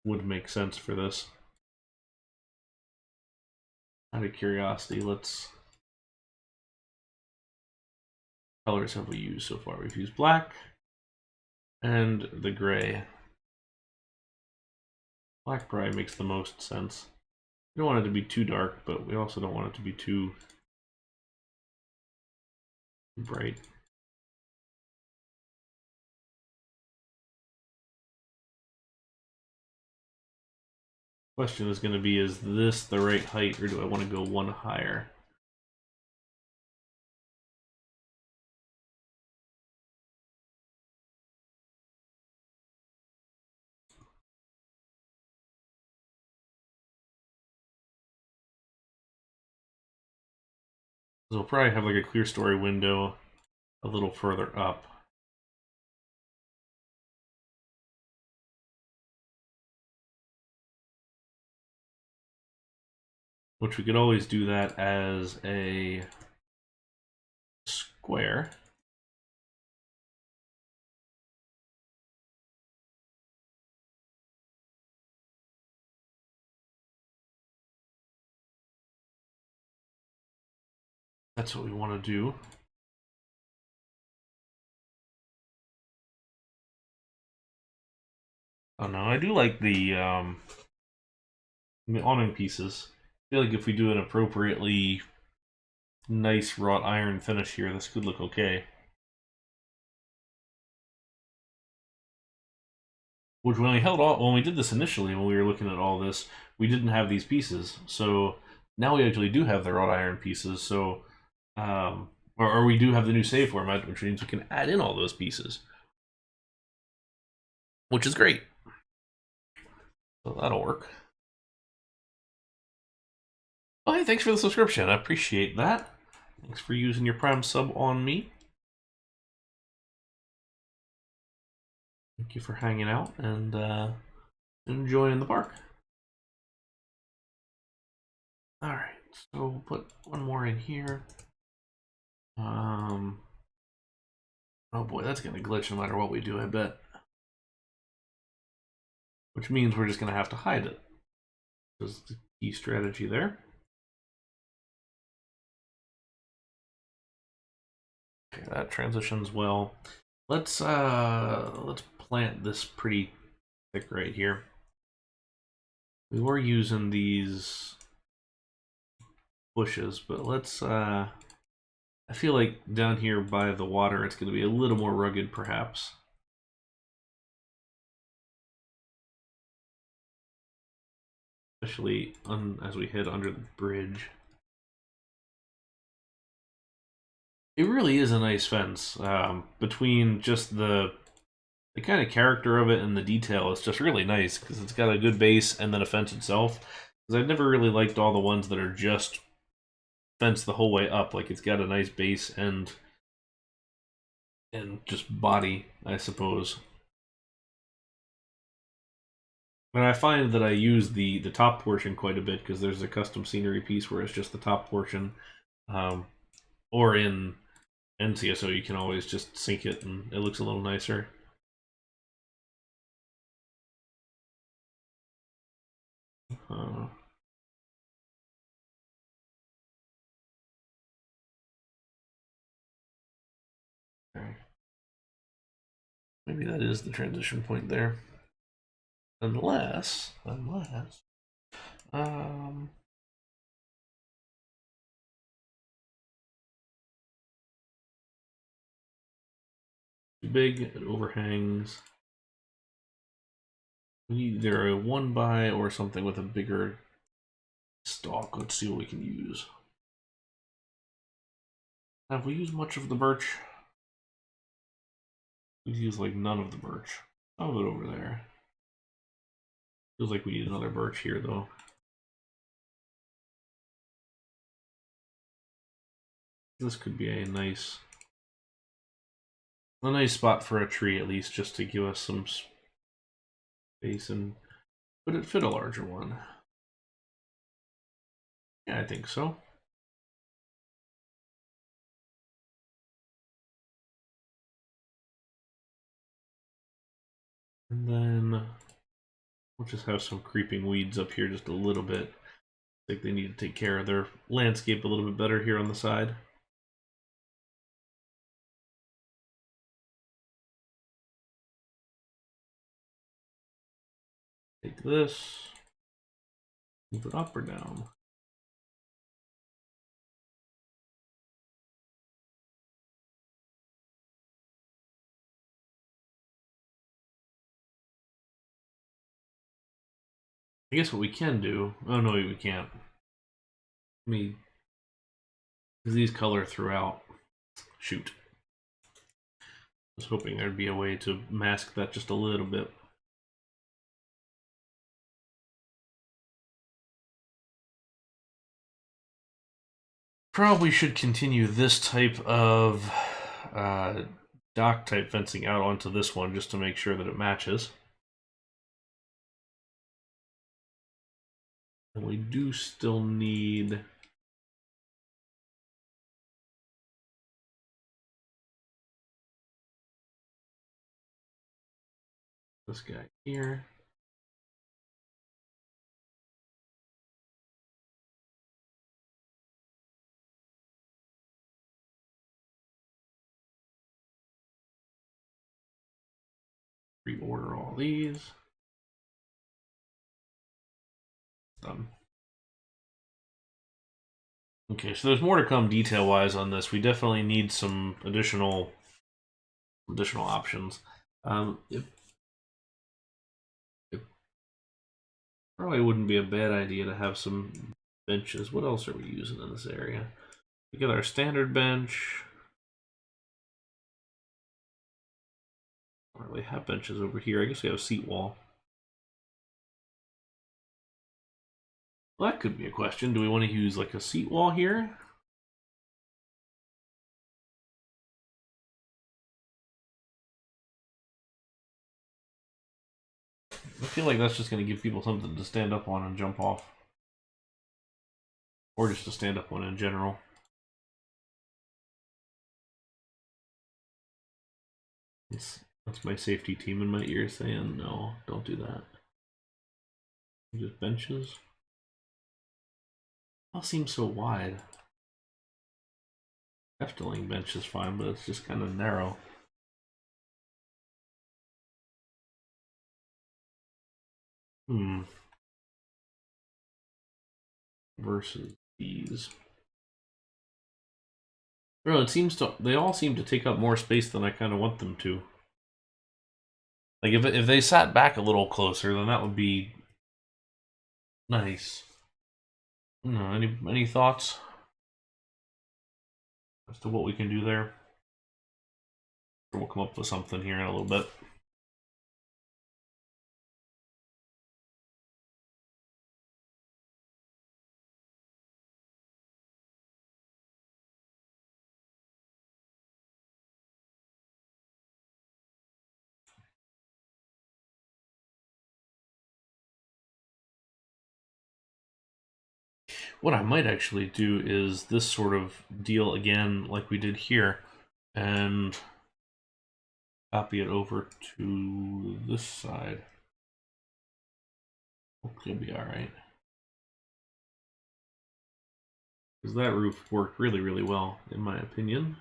would make sense for this. Out of curiosity, let's... colors have we used so far? We've used black and the gray. Black probably makes the most sense. We don't want it to be too dark, but we also don't want it to be too bright. Question is going to be, is this the right height, or do I want to go one higher? We'll probably have like a clear story window a little further up. Which we could always do that as a square. That's what we want to do. Oh no, I do like the awning pieces. I feel like if we do an appropriately nice wrought iron finish here, this could look okay. Which when we did this initially, when we were looking at all this, we didn't have these pieces. So now we actually do have the wrought iron pieces. So, or we do have the new save format, which means we can add in all those pieces, which is great. So that'll work. Oh, hey, thanks for the subscription. I appreciate that. Thanks for using your Prime sub on me. Thank you for hanging out and enjoying the park. All right, so we'll put one more in here. Oh boy, that's gonna glitch no matter what we do, I bet. Which means we're just gonna have to hide it. That's the key strategy there. Okay, that transitions well. Let's plant this pretty thick right here. We were using these bushes, but let's I feel like down here by the water it's going to be a little more rugged perhaps. Especially as we head under the bridge. It really is a nice fence. Between just the kind of character of it and the detail, it's just really nice because it's got a good base and then a fence itself. Because I've never really liked all the ones that are just fence the whole way up. Like it's got a nice base and just body, I suppose. And I find that I use the top portion quite a bit because there's a custom scenery piece where it's just the top portion, or in NCSO you can always just sync it and it looks a little nicer. Uh, okay. Maybe that is the transition point there. Unless, um, too big, it overhangs. Either a 1x or something with a bigger stalk. Let's see what we can use. Have we used much of the birch? We've used like none of the birch. Some of it over there. Feels like we need another birch here though. This could be a nice spot for a tree at least, just to give us some space. And would it fit a larger one? Yeah, I think so. And then we'll just have some creeping weeds up here just a little bit. I think they need to take care of their landscape a little bit better here on the side. Take this, move it up or down. I guess what we can do, oh no, we can't. Because these color throughout. Shoot. I was hoping there'd be a way to mask that just a little bit. Probably should continue this type of dock type fencing out onto this one just to make sure that it matches. And we do still need this guy here. reorder all these. Done. Okay, so there's more to come detail-wise on this. We definitely need some additional options. It probably wouldn't be a bad idea to have some benches. What else are we using in this area? We got our standard bench. I don't really have benches over here. I guess we have a seat wall. Well, that could be a question. Do we want to use like a seat wall here? I feel like that's just going to give people something to stand up on and jump off. Or just to stand up on in general. That's my safety team in my ear saying, no, don't do that. Just benches. All seems so wide. Efteling bench is fine, but it's just kind of narrow. Versus these. Bro, it seems to, they all seem to take up more space than I kind of want them to. Like if they sat back a little closer, then that would be nice. No, any thoughts as to what we can do there? We'll come up with something here in a little bit. What I might actually do is this sort of deal again, like we did here, and copy it over to this side. Hopefully it'll be alright. Because that roof worked really, really well, in my opinion.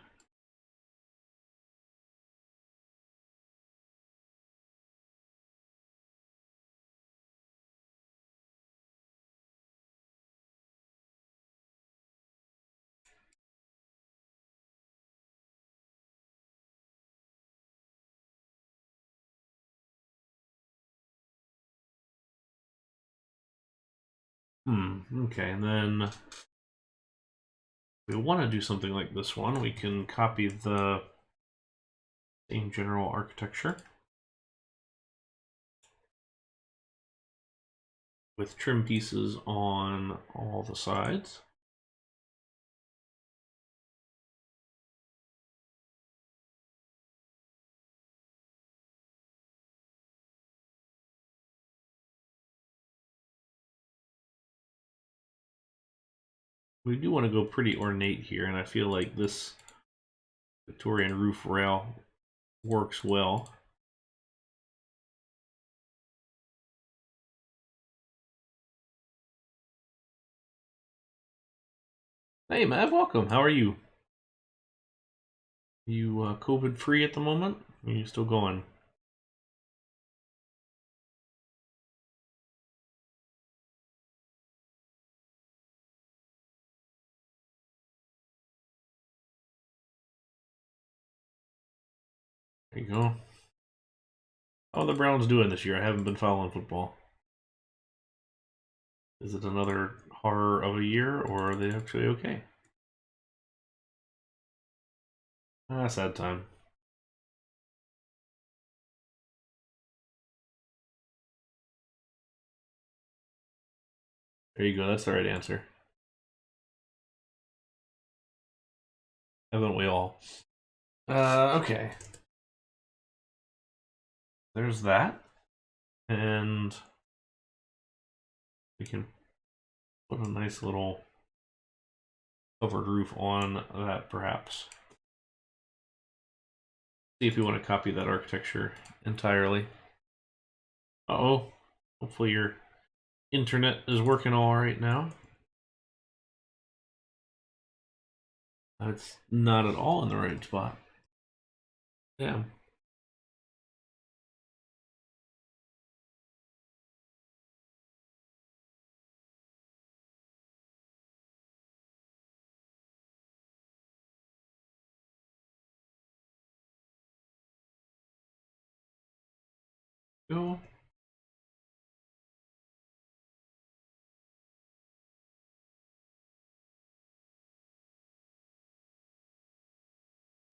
Okay, and then if we want to do something like this one, we can copy the same general architecture with trim pieces on all the sides. We do want to go pretty ornate here, and I feel like this Victorian roof rail works well. Hey Mav, welcome. How are you? You COVID free at the moment? Or are you still going? There you go. How are the Browns doing this year? I haven't been following football. Is it another horror of a year, or are they actually okay? Ah, sad time. There you go, that's the right answer. Haven't we all? Okay. There's that. And we can put a nice little covered roof on that, perhaps. See if you want to copy that architecture entirely. Uh-oh. Hopefully your internet is working all right now. It's not at all in the right spot. Damn. Go.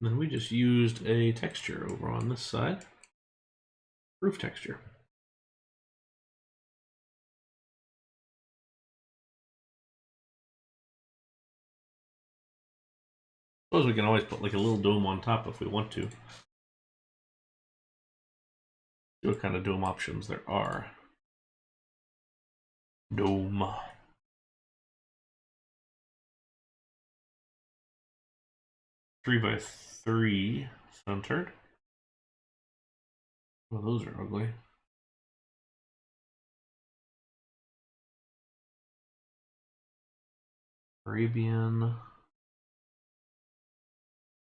Then we just used a texture over on this side. Roof texture. Suppose we can always put like a little dome on top if we want to. See what kind of dome options there are. Dome. Three by three centered. Well, those are ugly. Arabian.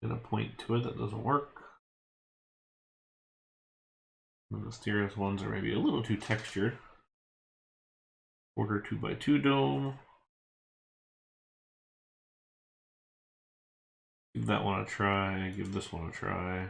Gonna point to it, that doesn't work. And the mysterious ones are maybe a little too textured. Quarter 2x2 dome. Give that one a try, give this one a try.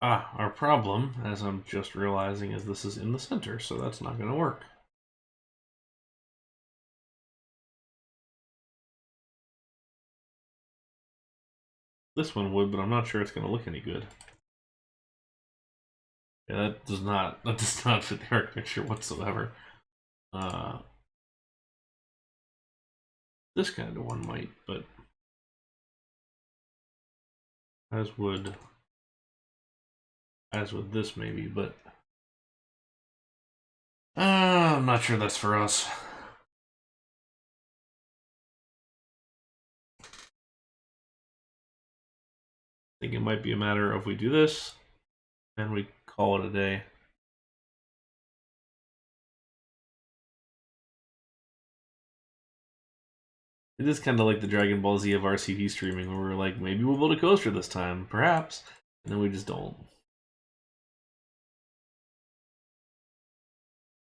Our problem, as I'm just realizing, is this is in the center, so that's not going to work. This one would, but I'm not sure it's going to look any good. Yeah, that does not fit the architecture whatsoever. This kind of one might, but as would this maybe, but I'm not sure that's for us. I think it might be a matter of we do this and we call it a day. It is kind of like the Dragon Ball Z of RCT streaming, where we're like, maybe we'll build a coaster this time, perhaps, and then we just don't.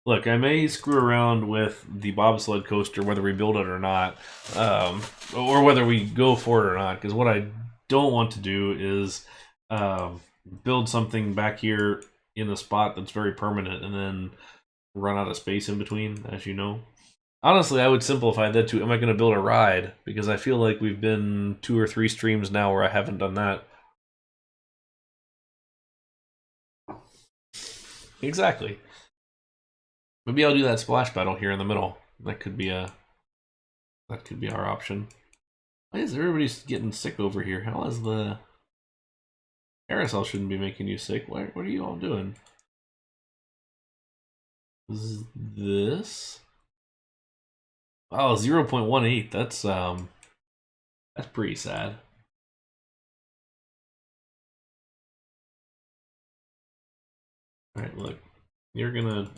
Look, I may screw around with the bobsled coaster, whether we build it or not, or whether we go for it or not, because what I don't want to do is build something back here in a spot that's very permanent and then run out of space in between, as you know. Honestly, I would simplify that to, am I going to build a ride? Because I feel like we've been 2 or 3 streams now where I haven't done that. Exactly. Maybe I'll do that splash battle here in the middle. That could be our option. Why is everybody getting sick over here? How is the carousel shouldn't be making you sick? What are you all doing? This? Oh, 0.18. That's pretty sad. All right, look. You're gonna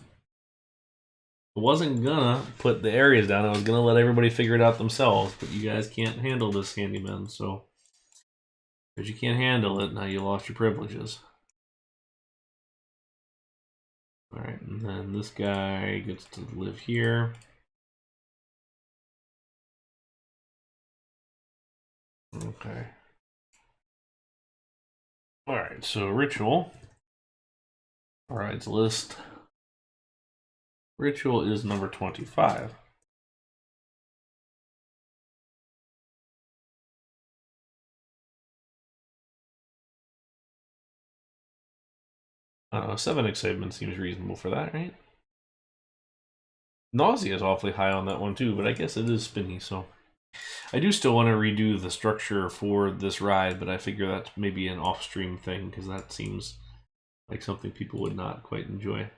I wasn't gonna put the areas down. I was gonna let everybody figure it out themselves, but you guys can't handle this, handyman, so because you can't handle it, now you lost your privileges. Alright, and then this guy gets to live here. Okay. Alright, so ritual. Alright, list. Ritual is number 25. I don't know, 7 excitement seems reasonable for that, right? Nausea is awfully high on that one too, but I guess it is spinny, so. I do still want to redo the structure for this ride, but I figure that's maybe an off-stream thing, because that seems like something people would not quite enjoy.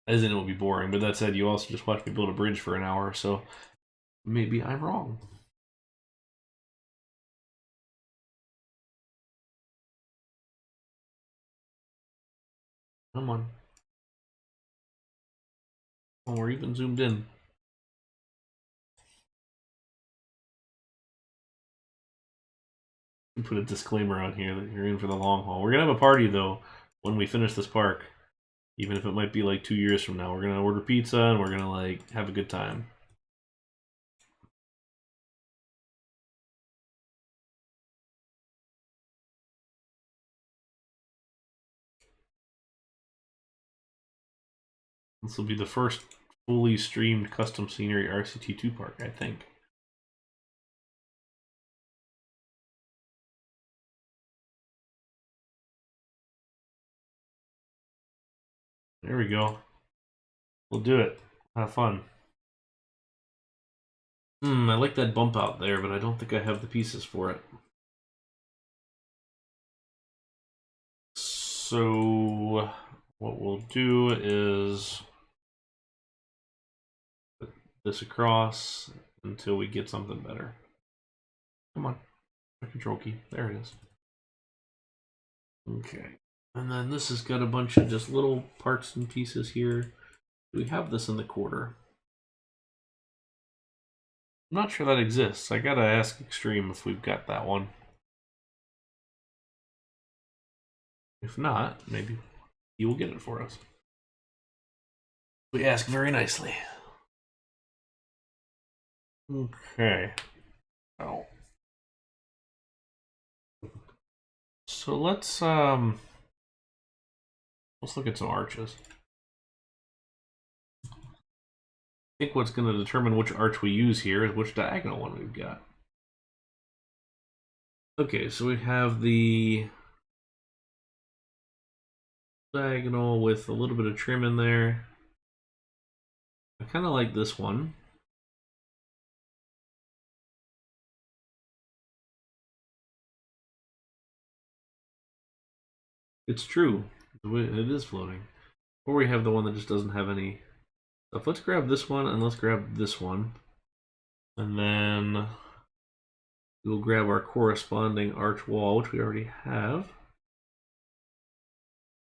As in, it would be boring, but that said, you also just watched me build a bridge for an hour, so maybe I'm wrong. Come on. Oh, we're even zoomed in. Put a disclaimer on here that you're in for the long haul. We're gonna have a party though when we finish this park, even if it might be like 2 years from now. We're gonna order pizza and we're gonna like have a good time. This will be the first fully streamed custom scenery RCT2 park, I think. There we go. We'll do it. Have fun. I like that bump out there, but I don't think I have the pieces for it. So what we'll do is put this across until we get something better. Come on, my control key. There it is. Okay, and then this has got a bunch of just little parts and pieces here. Do we have this in the quarter? I'm not sure that exists. I gotta ask Extreme if we've got that one. If not, maybe he will get it for us. We ask very nicely. Okay. Oh. So let's look at some arches. I think what's going to determine which arch we use here is which diagonal one we've got. Okay, so we have the diagonal with a little bit of trim in there. I kind of like this one. It's true. It is floating. Or we have the one that just doesn't have any stuff. Let's grab this one and let's grab this one. And then we'll grab our corresponding arch wall, which we already have.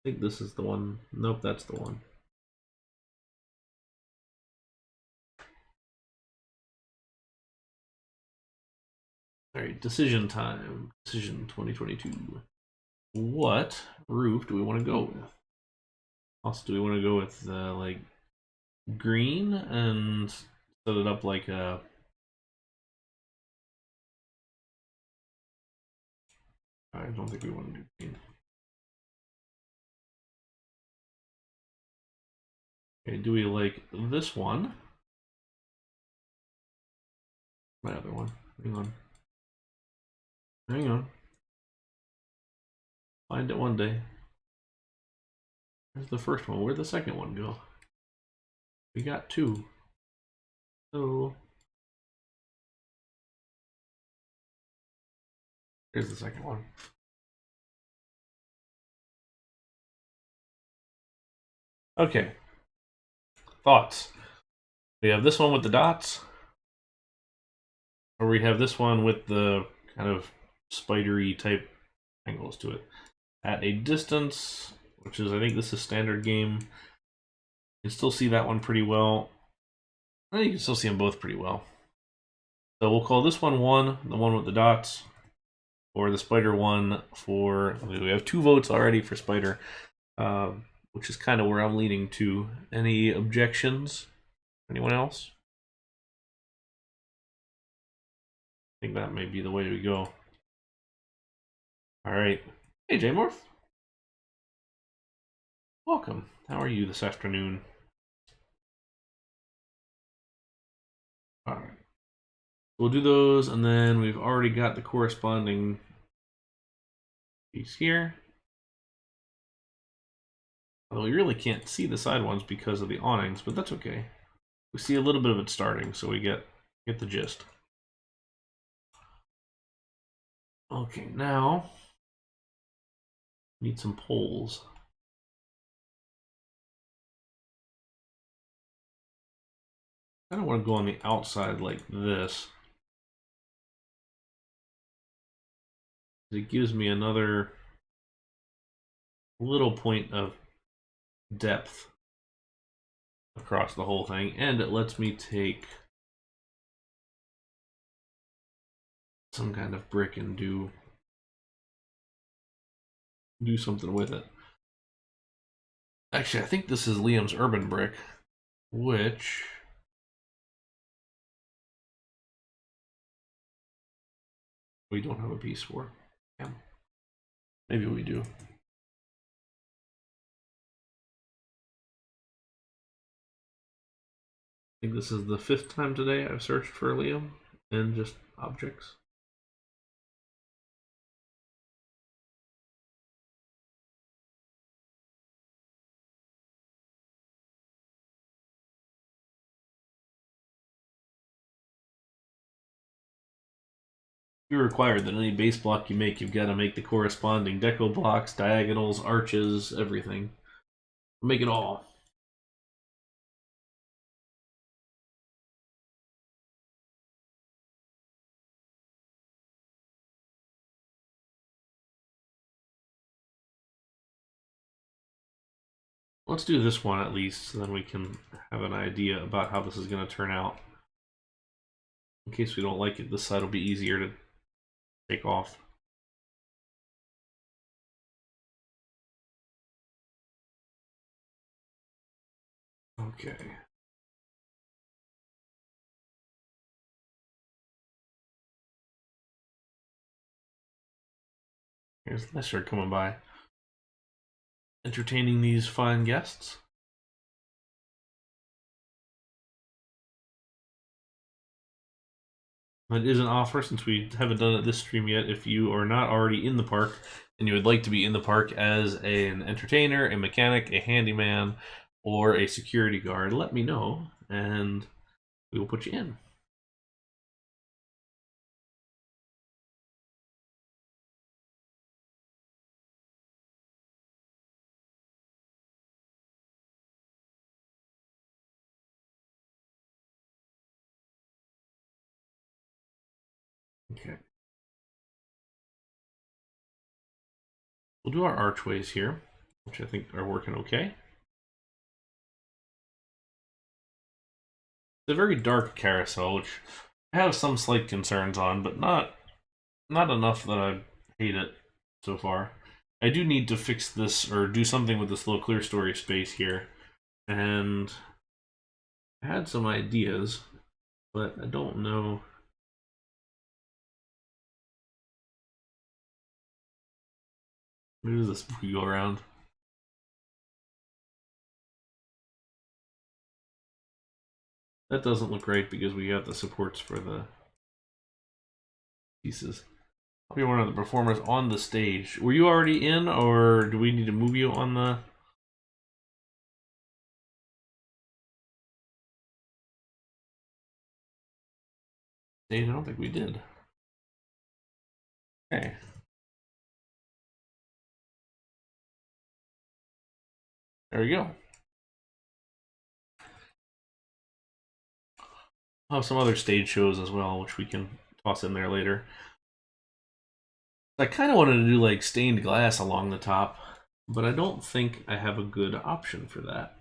I think this is the one. Nope, that's the one. All right, decision time. Decision 2022. What roof do we want to go with? Also, do we want to go with like green and set it up like a... I don't think we want to do green. Okay, do we like this one? My other one. Hang on. Hang on. Find it one day. Where's the first one? Where'd the second one go? We got two. So here's the second one. Okay. Thoughts? We have this one with the dots, or we have this one with the kind of spidery type angles to it. At a distance, which is, I think this is standard game, you can still see that one pretty well. I think you can still see them both pretty well. So we'll call this one 1, the one with the dots, or the spider one for... We have 2 votes already for spider, which is kind of where I'm leaning to. Any objections? Anyone else? I think that may be the way we go. All right. Hey, J-Morph. Welcome. How are you this afternoon? All right. We'll do those, and then we've already got the corresponding piece here. Although we really can't see the side ones because of the awnings, but that's okay. We see a little bit of it starting, so we get the gist. Okay, now need some poles. I don't want to go on the outside like this. It gives me another little point of depth across the whole thing, and it lets me take some kind of brick and do do something with it. Actually, I think this is Liam's urban brick, which we don't have a piece for. Yeah. Maybe we do. I think this is the 5th time today I've searched for Liam and just objects. You're required that any base block you make, you've got to make the corresponding deco blocks, diagonals, arches, everything. Make it all. Let's do this one at least, so then we can have an idea about how this is going to turn out. In case we don't like it, this side will be easier to take off. Okay. Here's Lesser coming by, entertaining these fine guests. That is an offer, since we haven't done it this stream yet. If you are not already in the park and you would like to be in the park as an entertainer, a mechanic, a handyman, or a security guard, let me know and we will put you in. Okay. We'll do our archways here, which I think are working okay. It's a very dark carousel, which I have some slight concerns on, but not enough that I hate it so far. I do need to fix this or do something with this little clear story space here, and I had some ideas, but I don't know. Where does this go around? That doesn't look right because we have the supports for the pieces. I'll be one of the performers on the stage. Were you already in, or do we need to move you on the stage? I don't think we did. Okay. There we go. I'll have some other stage shows as well, which we can toss in there later. I kind of wanted to do like stained glass along the top, but I don't think I have a good option for that.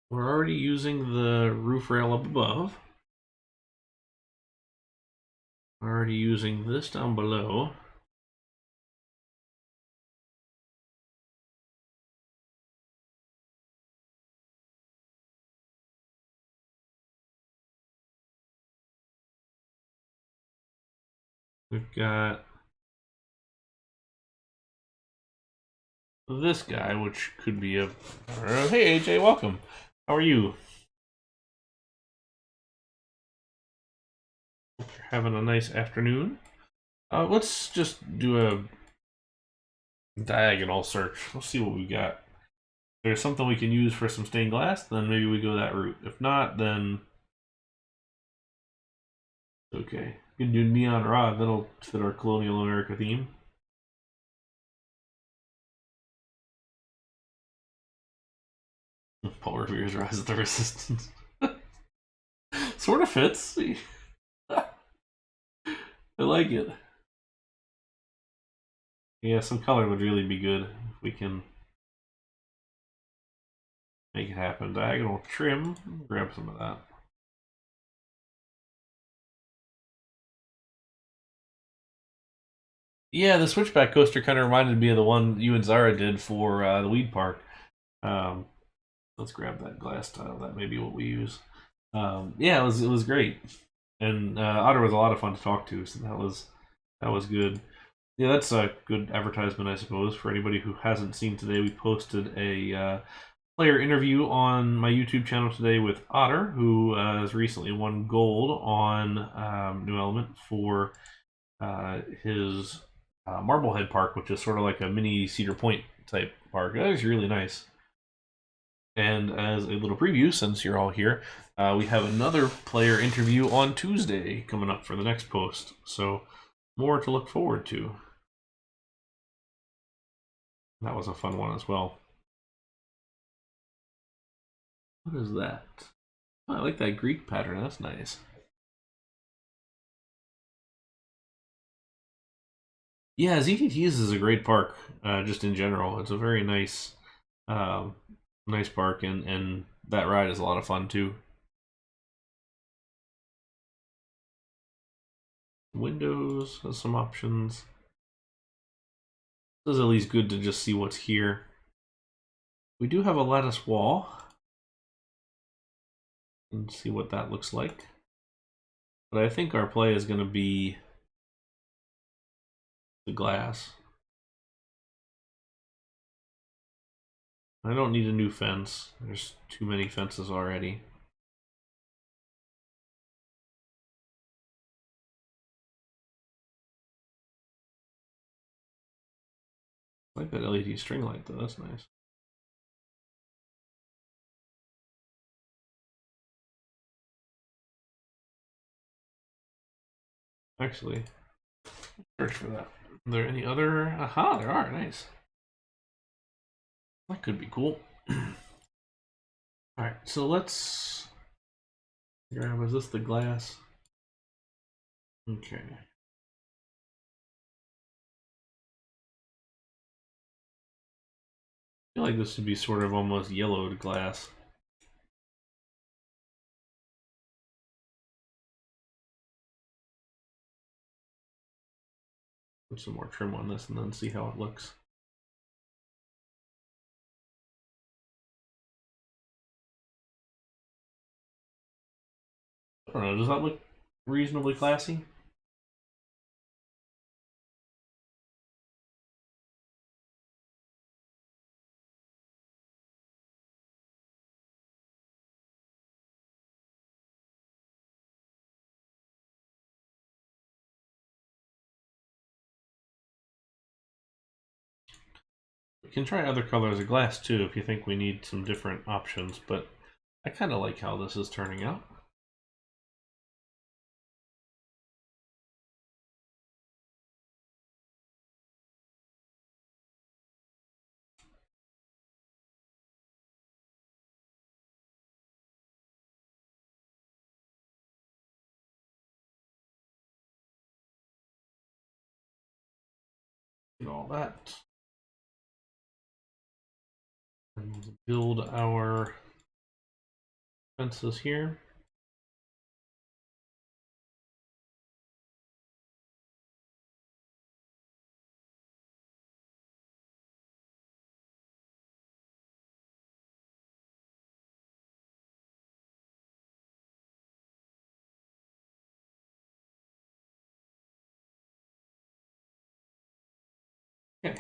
We're already using the roof rail up above. We're already using this down below. We've got this guy, which could be a... Hey AJ, welcome. How are you? Hope you're having a nice afternoon. Let's just do a diagonal search. Let's see what we got. If there's something we can use for some stained glass, then maybe we go that route. If not, then okay. We can do neon rod. That'll fit our colonial America theme. Paul Revere's Rise of the Resistance. Sort of fits. I like it. Yeah, some color would really be good if we can Make it happen. Diagonal trim. Grab some of that. Yeah, the switchback coaster kind of reminded me of the one you and Zara did for the Weed Park. Um, let's grab that glass tile. That may be what we use. Yeah, it was great, and Otter was a lot of fun to talk to. So that was good. Yeah, that's a good advertisement, I suppose, for anybody who hasn't seen today. We posted a player interview on my YouTube channel today with Otter, who has recently won gold on New Element for his Marblehead Park, which is sort of like a mini Cedar Point type park. That is really nice. And as a little preview, since you're all here, we have another player interview on Tuesday coming up for the next post. So more to look forward to. That was a fun one as well. What is that? Oh, I like that Greek pattern. That's nice. Yeah, ZTTs is a great park, just in general. It's a very um, nice park, and that ride is a lot of fun too. Windows has some options. This is at least good to just see what's here. We do have a lattice wall. And see what that looks like. But I think our play is going to be the glass. I don't need a new fence. There's too many fences already. I like that LED string light though, that's nice. Actually, search for that. Are there any other? Aha, there are, nice. That could be cool. Alright, so let's grab, is this the glass? Okay. I feel like this would be sort of almost yellowed glass. Put some more trim on this and then see how it looks. I don't know, does that look reasonably classy? We can try other colors of glass too if you think we need some different options, but I kind of like how this is turning out. And all that. And build our fences here. Okay.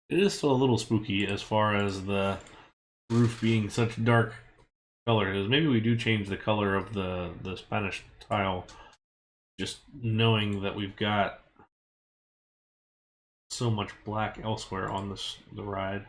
It is still a little spooky as far as the roof being such dark colors. Maybe we do change the color of the Spanish tile, just knowing that we've got so much black elsewhere on the ride.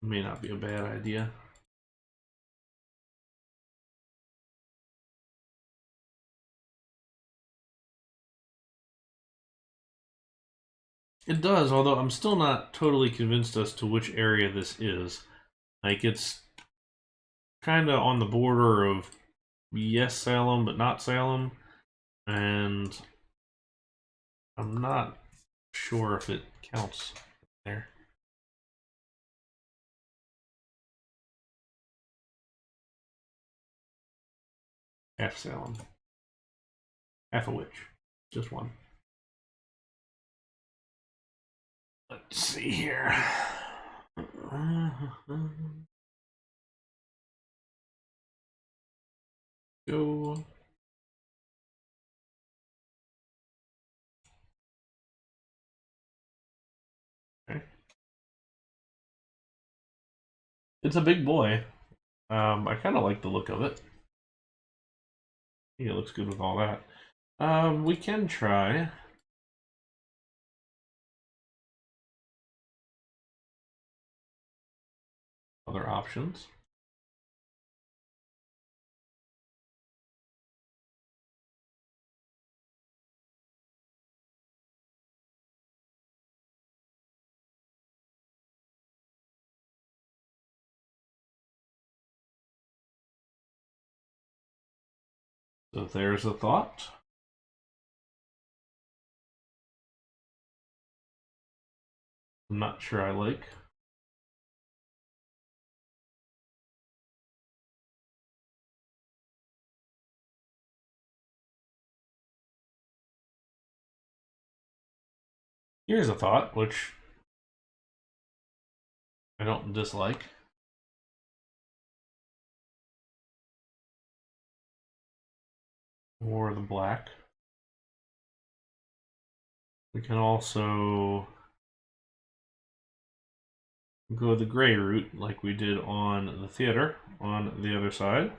May not be a bad idea. It does, although I'm still not totally convinced as to which area this is. Like, it's kind of on the border of yes, Salem, but not Salem. And I'm not sure if it counts there. Half Salem. Half a witch. Just one. Let's see here. Go. Okay. It's a big boy. I kind of like the look of it. I think it looks good with all that. We can try. Other options. So there's a thought. I'm not sure I like. Here's a thought, which I don't dislike. Or the black. We can also go the gray route like we did on the theater on the other side.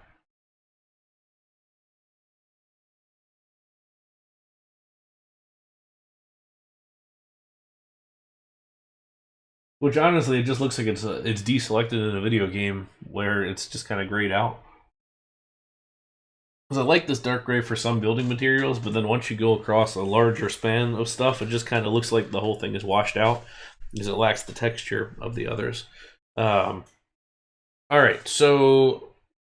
Which honestly, it just looks like it's deselected in a video game where it's just kind of grayed out. Because I like this dark gray for some building materials, but then once you go across a larger span of stuff, it just kind of looks like the whole thing is washed out because it lacks the texture of the others. All right, so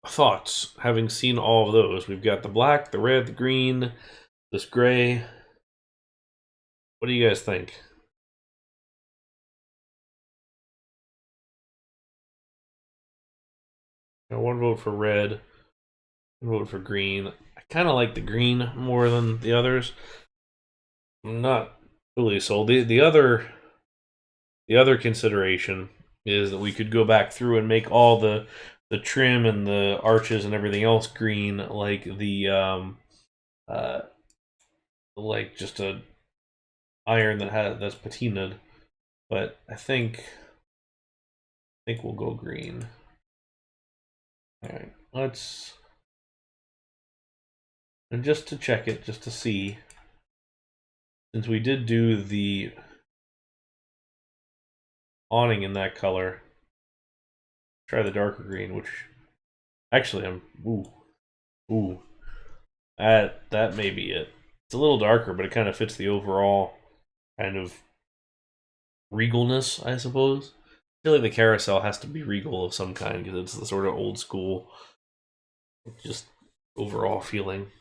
thoughts. Having seen all of those, we've got the black, the red, the green, this gray. What do you guys think? One vote for red, one vote for green. I kind of like the green more than the others. I'm not really sold. The other consideration is that we could go back through and make all the trim and the arches and everything else green, like the uh like just a iron that's patinaed. But I think we'll go green. All right, let's, and just to check it, just to see, since we did do the awning in that color, try the darker green, which actually I'm ooh that may be it. It's a little darker, but it kind of fits the overall kind of regalness, I suppose. I feel like the carousel has to be regal of some kind because it's the sort of old school, just overall feeling.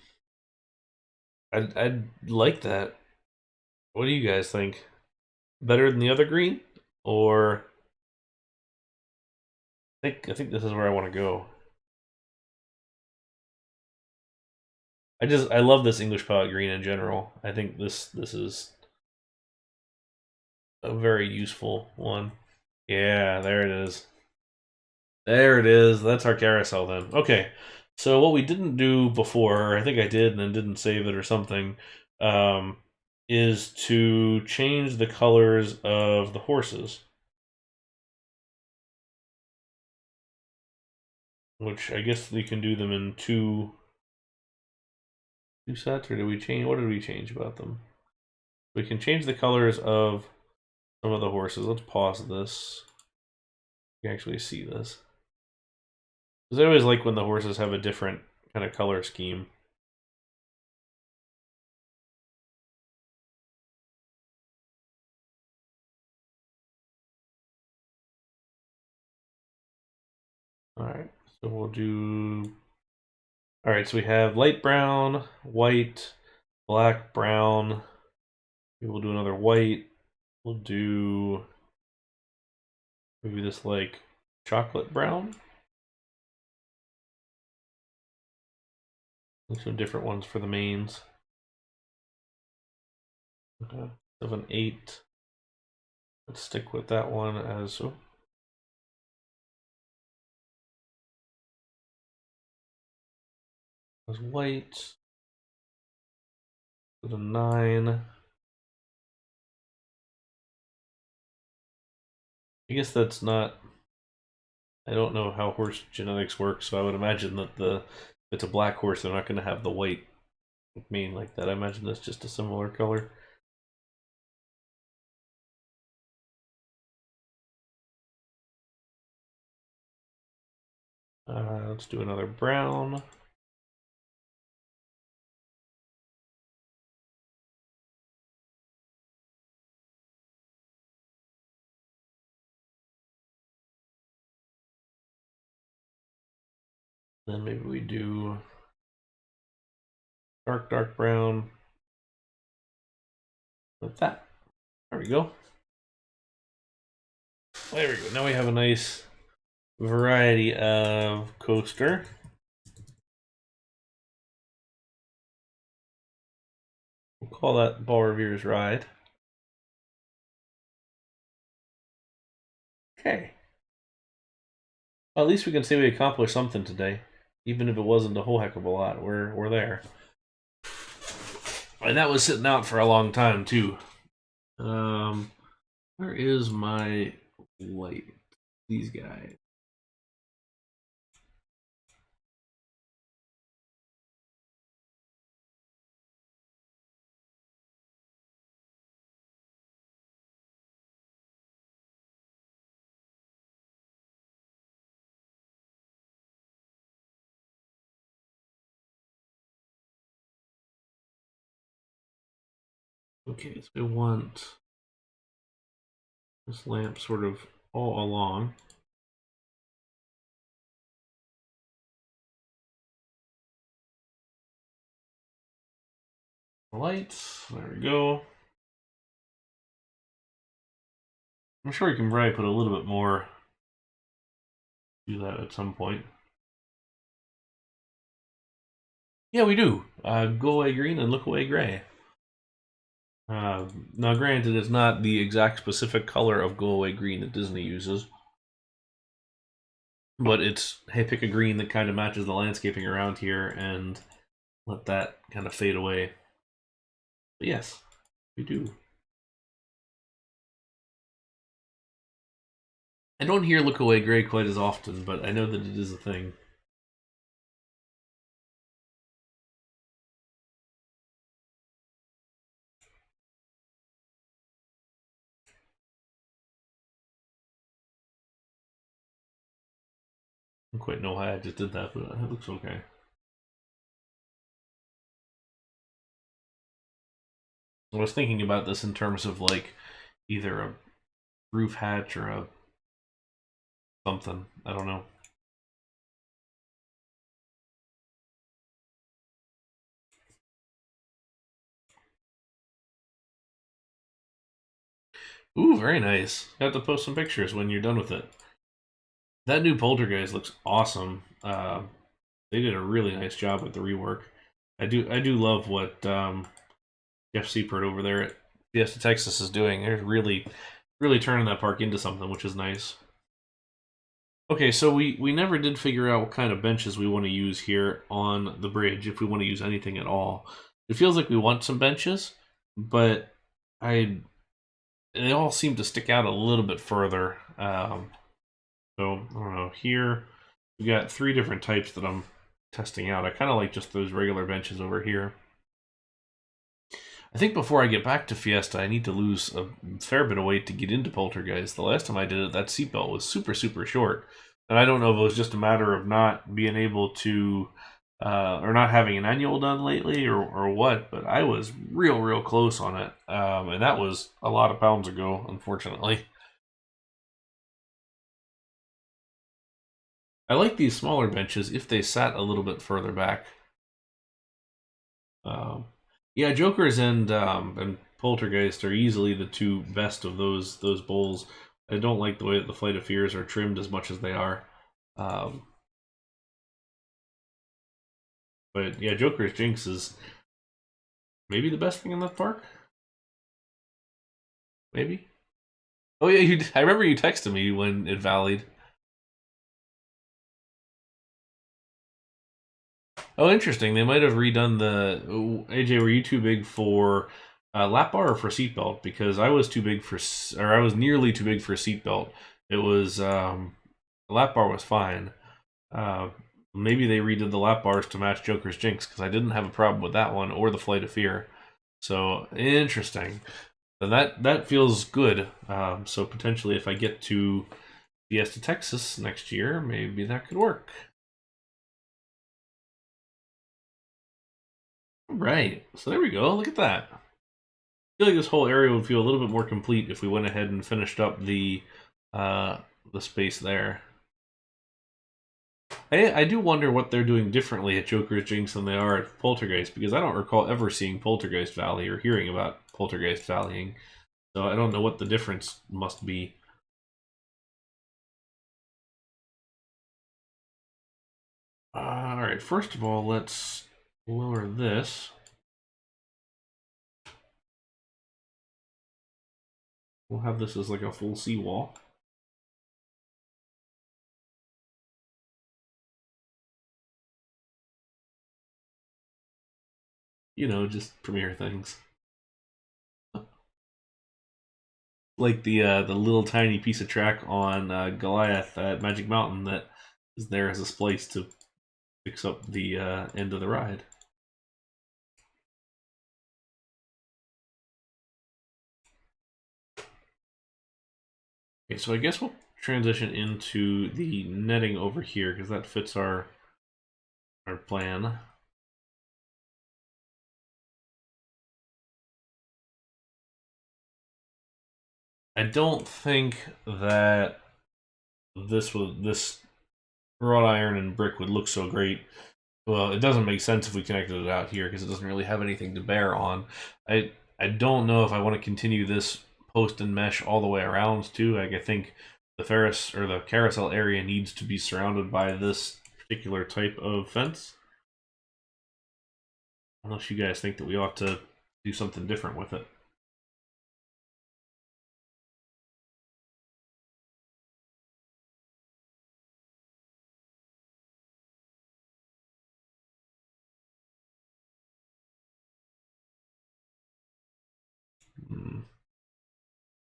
I'd like that. What do you guys think? Better than the other green, or I think this is where I want to go. I love this English palette green in general. I think this is a very useful one. Yeah, there it is. There it is. That's our carousel then. Okay. So what we didn't do before, I think I did and then didn't save it or something, um, is to change the colors of the horses. Which I guess we can do them in two sets, or did we change? What did we change about them? We can change the colors of some of the horses. Let's pause this. You can actually see this. Because I always like when the horses have a different kind of color scheme. Alright, so we'll do... Alright, so we have light brown, white, black, brown. Maybe we'll do another white. We'll do maybe this like chocolate brown. And some different ones for the mains. 7, 8. Let's stick with that one as white. With a 9. I guess that's not. I don't know how horse genetics work, so I would imagine that if it's a black horse, they're not going to have the white mane like that. I imagine that's just a similar color. Let's do another brown. Then maybe we do dark brown with that. There we go. There we go. Now we have a nice variety of coaster. We'll call that Ball Revere's Ride. Okay. Well, at least we can say we accomplished something today. Even if it wasn't a whole heck of a lot, we're there. And that was sitting out for a long time too. Where is my light? These guys. Okay, so we want this lamp sort of all along. Lights, there we go. I'm sure we can probably put a little bit more. Do that at some point. Yeah, we do. Go away green and look away gray. Now, granted, it's not the exact specific color of go away green that Disney uses, but it's, hey, pick a green that kind of matches the landscaping around here and let that kind of fade away. But yes, we do. I don't hear look away gray quite as often, but I know that it is a thing. I don't quite know why I just did that, but it looks okay. I was thinking about this in terms of like either a roof hatch or a something. I don't know. Ooh, very nice. You have to post some pictures when you're done with it. That new Poltergeist looks awesome. They did a really nice job with the rework. I do love what Jeff Seipert over there at Fiesta Texas is doing. They're really turning that park into something, which is nice. Okay, so we never did figure out what kind of benches we want to use here on the bridge, if we want to use anything at all. It feels like we want some benches, but they all seem to stick out a little bit further. So, I don't know, here we got 3 different types that I'm testing out. I kind of like just those regular benches over here. I think before I get back to Fiesta, I need to lose a fair bit of weight to get into Poltergeist. The last time I did it, that seatbelt was super short. And I don't know if it was just a matter of not being able to, or not having an annual done lately or what, but I was real close on it. And that was a lot of pounds ago, unfortunately. I like these smaller benches if they sat a little bit further back. Yeah, Jokers and Poltergeist are easily the two best of those bowls. I don't like the way that the Flight of Fears are trimmed as much as they are. But yeah, Joker's Jinx is maybe the best thing in that park. Maybe. Oh yeah, I remember you texted me when it valleyed. Oh, interesting. They might have redone the. AJ, were you too big for lap bar or for seatbelt? Because I was too big for, or I was nearly too big for seatbelt. It was the lap bar was fine. Uh, Maybe they redid the lap bars to match Joker's Jinx because I didn't have a problem with that one or the Flight of Fear. So interesting. And that feels good. So potentially, if I get to Fiesta Texas next year, maybe that could work. Right. So there we go. Look at that. I feel like this whole area would feel a little bit more complete if we went ahead and finished up the space there. I do wonder what they're doing differently at Joker's Jinx than they are at Poltergeist, because I don't recall ever seeing Poltergeist Valley or hearing about Poltergeist Valleying. So I don't know what the difference must be. Alright, first of all, let's lower this. We'll have this as like a full seawall. You know, just premiere things. Like the little tiny piece of track on Goliath at Magic Mountain that is there as a splice to fix up the end of the ride. Okay, so I guess we'll transition into the netting over here because that fits our plan. I don't think that this wrought iron and brick would look so great. Well, it doesn't make sense if we connected it out here because it doesn't really have anything to bear on. I don't know if I want to continue this post and mesh all the way around too. Like I think the Ferris or the carousel area needs to be surrounded by this particular type of fence. Unless you guys think that we ought to do something different with it.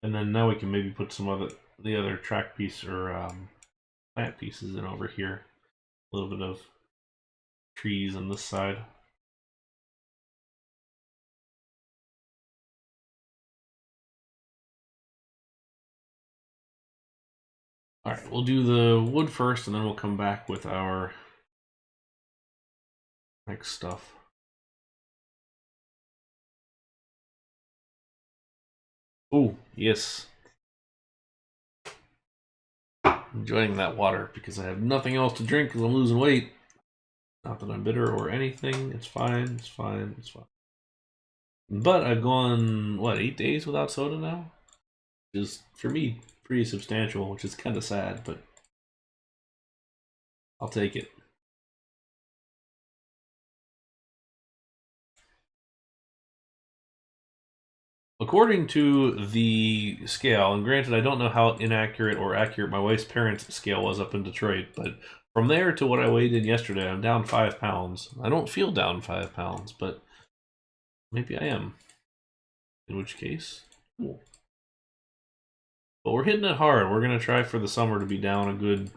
And then now we can maybe put some of the other track piece or plant pieces in over here. A little bit of trees on this side. All right, we'll do the wood first, and then we'll come back with our next stuff. Oh, yes. Enjoying that water because I have nothing else to drink because I'm losing weight. Not that I'm bitter or anything. It's fine. It's fine. It's fine. But I've gone, what, 8 days without soda now? Which is, for me, pretty substantial, which is kind of sad, but I'll take it. According to the scale, and granted, I don't know how inaccurate or accurate my wife's parents' scale was up in Detroit, but from there to what I weighed in yesterday, I'm down 5 pounds. I don't feel down 5 pounds, but maybe I am. In which case, cool. But we're hitting it hard. We're going to try for the summer to be down a good,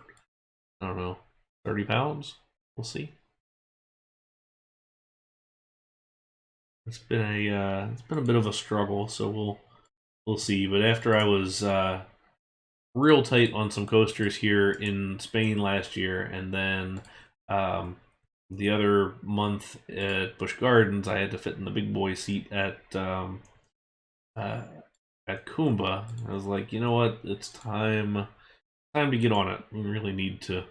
I don't know, 30 pounds. We'll see. It's been a bit of a struggle, so we'll see. But after I was real tight on some coasters here in Spain last year, and then the other month at Busch Gardens, I had to fit in the big boy seat at Kumba. I was like, you know what? It's time to get on it. We really need to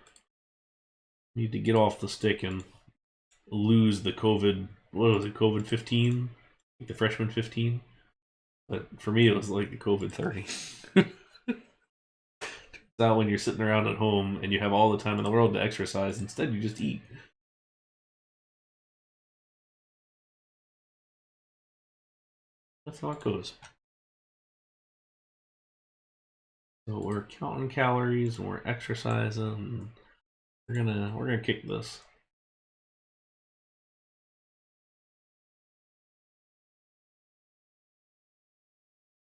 Need to get off the stick and lose the COVID. What was it? COVID 15, like the freshman 15. But for me, it was like the COVID 30. Turns out when you're sitting around at home and you have all the time in the world to exercise, instead you just eat. That's how it goes. So we're counting calories and we're exercising. We're gonna kick this.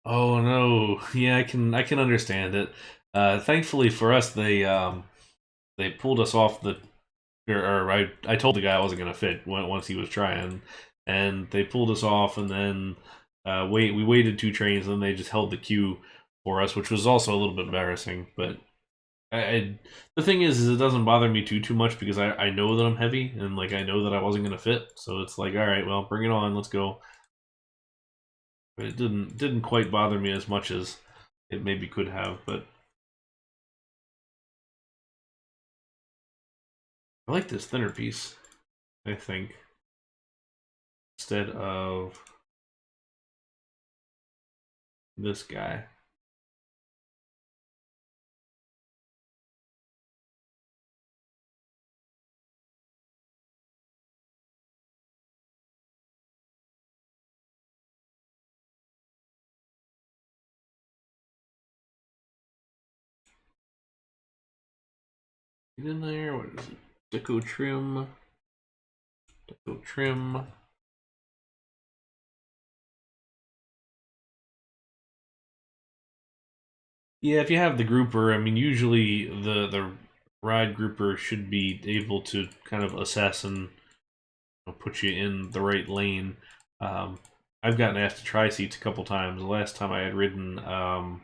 Oh no, yeah, I can understand it. Thankfully for us, they pulled us off the or I told the guy I wasn't gonna fit once he was trying, and they pulled us off, and then we waited two trains, and then they just held the queue for us, which was also a little bit embarrassing. But the thing is it doesn't bother me too much because I know that I'm heavy and like I know that I wasn't gonna fit, so it's like all right, well, bring it on, let's go. But it didn't quite bother me as much as it maybe could have. But I like this thinner piece, I think, instead of this guy. Get in there. What is it? Deco trim. Deco trim. Yeah, if you have the grouper, I mean, usually the ride grouper should be able to kind of assess and put you in the right lane. I've gotten asked to try seats a couple times. The last time I had ridden uh,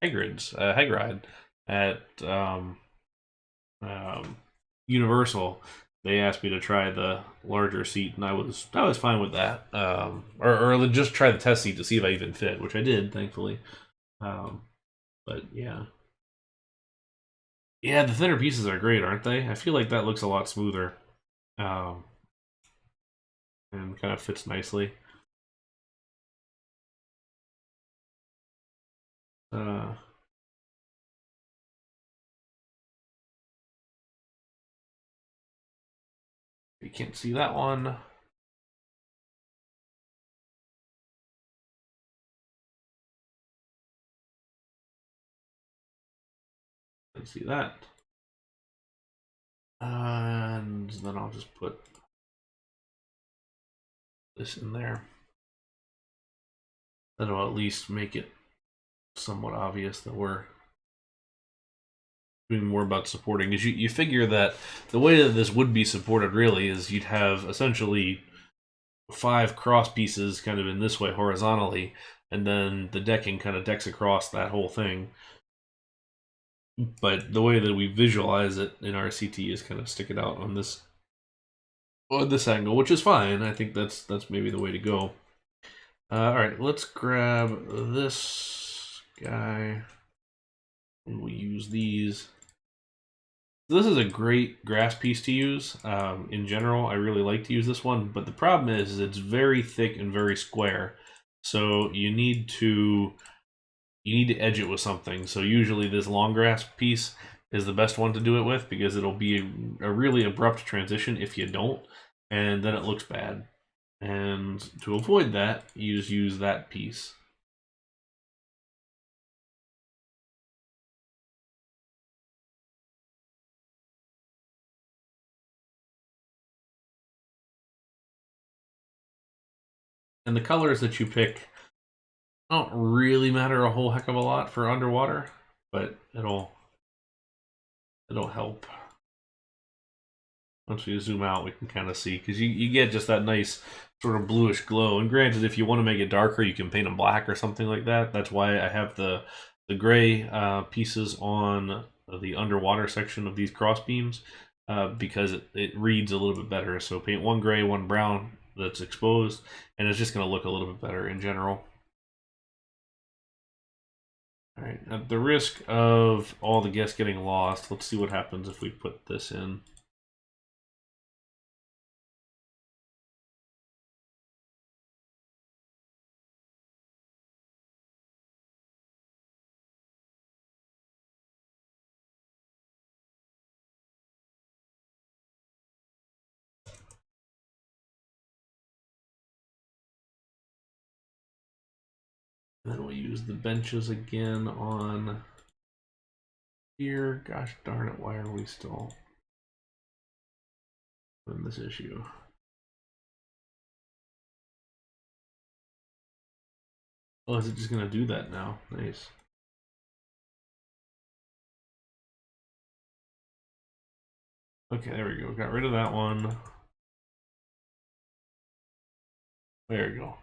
Hagrid at um, Universal, they asked me to try the larger seat, and I was fine with that. Or just try the test seat to see if I even fit, which I did, thankfully. Um, but yeah, yeah, the thinner pieces are great, aren't they? I feel like that looks a lot smoother, um, and kind of fits nicely. Uh, you can't see that one. Let's see that. And then I'll just put this in there. That'll at least make it somewhat obvious that we're doing more about supporting. Because you figure that the way that this would be supported really is you'd have essentially 5 cross pieces kind of in this way horizontally, and then the decking kind of decks across that whole thing. But the way that we visualize it in our CT is kind of stick it out on this angle, which is fine. I think that's maybe the way to go. All right, let's grab this guy, and we use these. This is a great grass piece to use. In general, I really like to use this one, but the problem is it's very thick and very square. So you need to edge it with something. So usually this long grass piece is the best one to do it with because it'll be a really abrupt transition if you don't, and then it looks bad. And to avoid that, you just use that piece. And the colors that you pick don't really matter a whole heck of a lot for underwater, but it'll help. Once we zoom out, we can kind of see, because you get just that nice sort of bluish glow. And granted, if you want to make it darker, you can paint them black or something like that. That's why I have the gray pieces on the underwater section of these cross beams, because it reads a little bit better. So paint one gray, one brown that's exposed, and it's just going to look a little bit better in general. All right, at the risk of all the guests getting lost, let's see what happens if we put this in. And then we'll use the benches again on here. Gosh darn it, why are we still in this issue? Oh, is it just gonna do that now? Nice. Okay, there we go. Got rid of that one. There we go.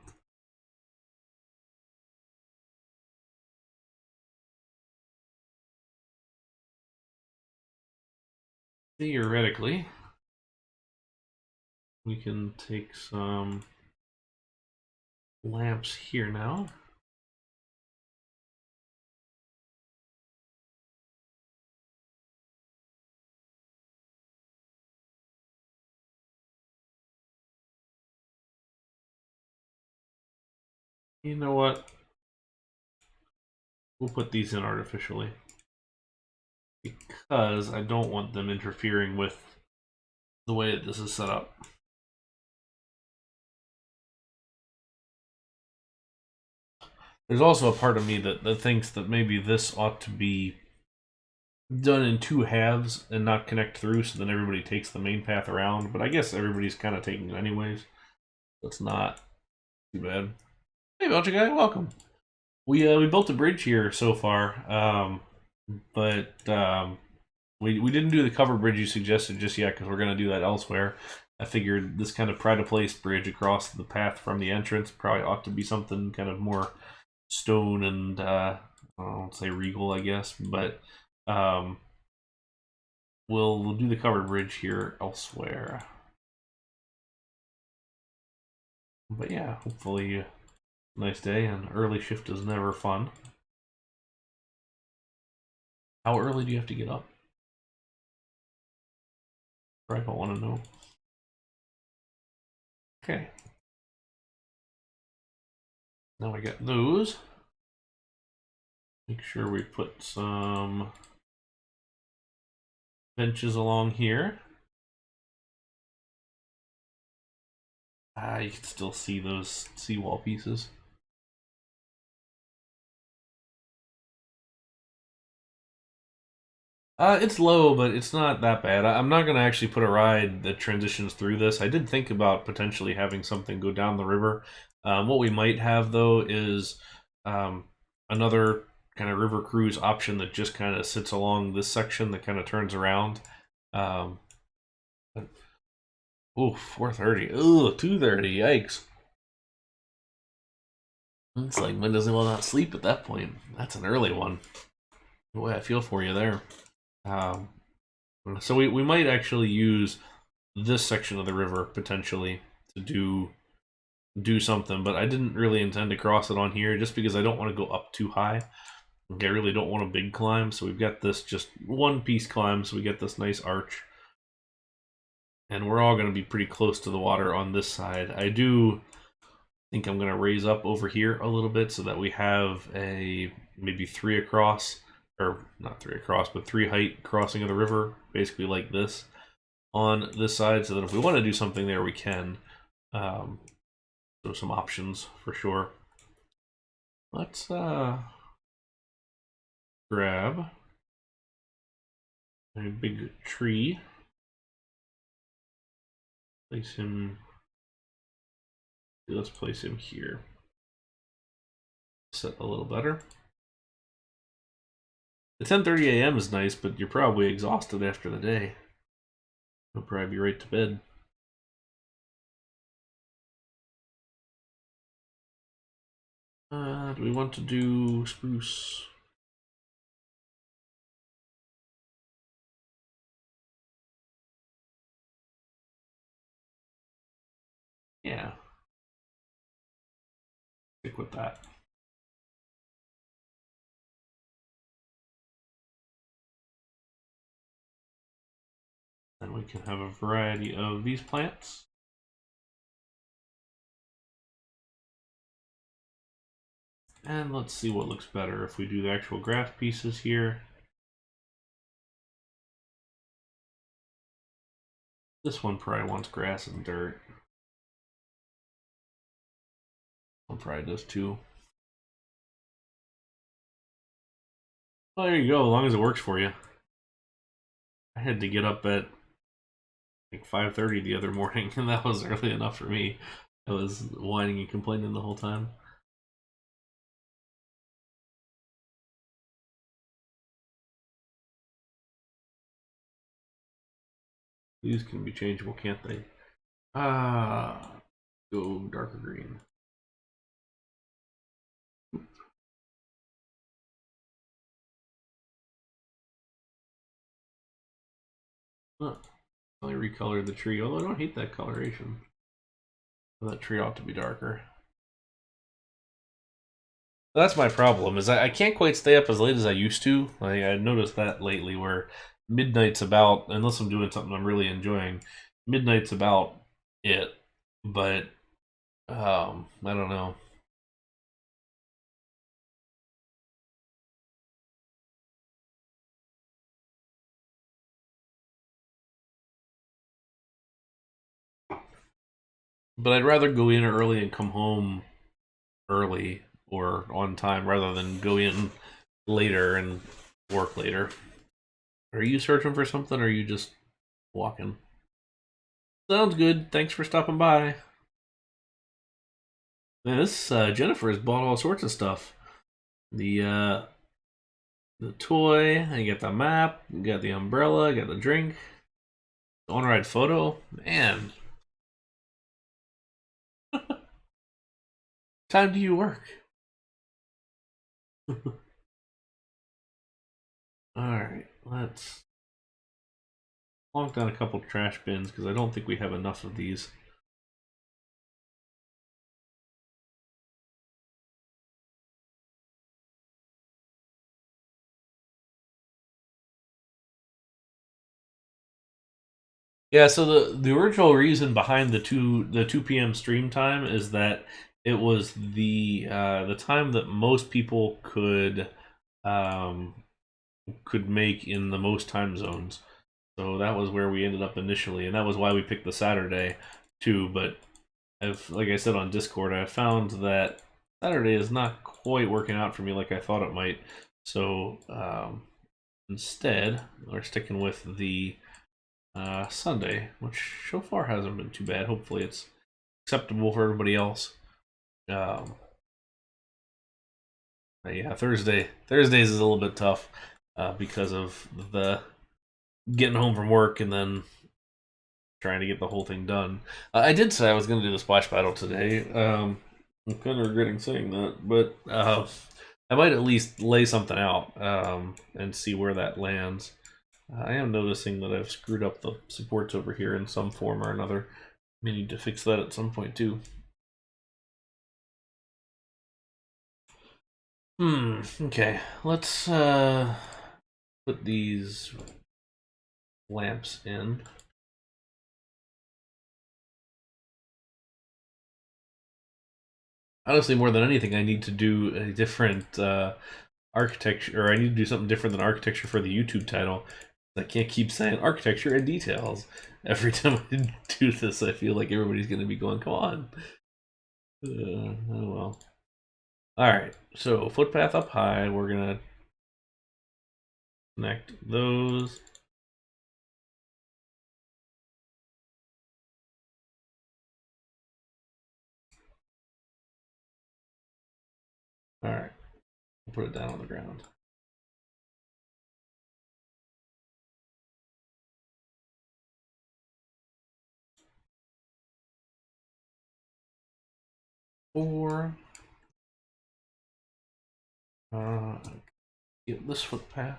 Theoretically, we can take some lamps here now. You know what? We'll put these in artificially. Because I don't want them interfering with the way that this is set up. There's also a part of me that thinks that maybe this ought to be done in two halves and not connect through, so then everybody takes the main path around. But I guess everybody's kind of taking it anyways. That's not too bad. Hey, Belgian guy, welcome. We built a bridge here so far, but we didn't do the cover bridge you suggested just yet because we're gonna do that elsewhere. I figured this kind of pride of place bridge across the path from the entrance probably ought to be something kind of more stone and I don't say regal, I guess, but we'll do the covered bridge here elsewhere. But yeah, hopefully nice day, and early shift is never fun. How early do you have to get up? I don't want to know. Okay. Now I got those. Make sure we put some benches along here. You can still see those seawall pieces. It's low, but it's not that bad. I'm not going to actually put a ride that transitions through this. I did think about potentially having something go down the river. What we might have, though, is another kind of river cruise option that just kind of sits along this section that kind of turns around. Oh, 4:30. Ugh, 2:30. Yikes. It's like, when does anyone not sleep at that point? That's an early one. Boy, I feel for you there. Um, so we might actually use this section of the river potentially to do something, but I didn't really intend to cross it on here just because I don't want to go up too high. I really don't want a big climb, so we've got this just one piece climb, so we get this nice arch. And we're all going to be pretty close to the water on this side. I do think I'm going to raise up over here a little bit so that we have a maybe 3 across, or not 3 across, but 3 height crossing of the river, basically like this on this side, so that if we want to do something there, we can. So some options for sure. Let's grab a big tree, place him. Let's place him here. Set a little better. The 10:30 a.m. is nice, but you're probably exhausted after the day. You'll probably be right to bed. Do we want to do spruce? Yeah. Stick with that. And we can have a variety of these plants. And let's see what looks better if we do the actual grass pieces here. This one probably wants grass and dirt. One probably does too. Well, there you go, as long as it works for you. I had to get up at like 5:30 the other morning, and that was early enough for me. I was whining and complaining the whole time. These can be changeable, can't they? Go darker green. Huh. Only recolored the tree, although I don't hate that coloration. That tree ought to be darker. That's my problem, is I can't quite stay up as late as I used to. Like, I noticed that lately, where midnight's about, unless I'm doing something I'm really enjoying, midnight's about it. But, I don't know. But I'd rather go in early and come home early or on time rather than go in later and work later. Are you searching for something or are you just walking? Sounds good. Thanks for stopping by. Man, this Jennifer has bought all sorts of stuff. The toy, I get the map, you got the umbrella, you got the drink, the on-ride photo. Man. Time do you work? Alright, let's plonk down a couple trash bins because I don't think we have enough of these. Yeah, so the original reason behind the 2 p.m. stream time is that it was the time that most people could make in the most time zones. So that was where we ended up initially, and that was why we picked the Saturday too. But like I said on Discord, I found that Saturday is not quite working out for me like I thought it might. So instead, we're sticking with the Sunday, which so far hasn't been too bad. Hopefully, it's acceptable for everybody else. Yeah, Thursdays is a little bit tough because of the getting home from work and then trying to get the whole thing done. I did say I was going to do the splash battle today. I'm kind of regretting saying that, but I might at least lay something out and see where that lands. I am noticing that I've screwed up the supports over here in some form or another. May need to fix that at some point too. Okay. Let's put these lamps in. Honestly, more than anything, I need to do a different architecture, or I need to do something different than architecture for the YouTube title. I can't keep saying architecture and details every time I do this. I feel like everybody's going to be going, "Come on." Oh well. All right. So footpath up high. We're gonna connect those. All right. We'll put it down on the ground. Four. Get this footpath.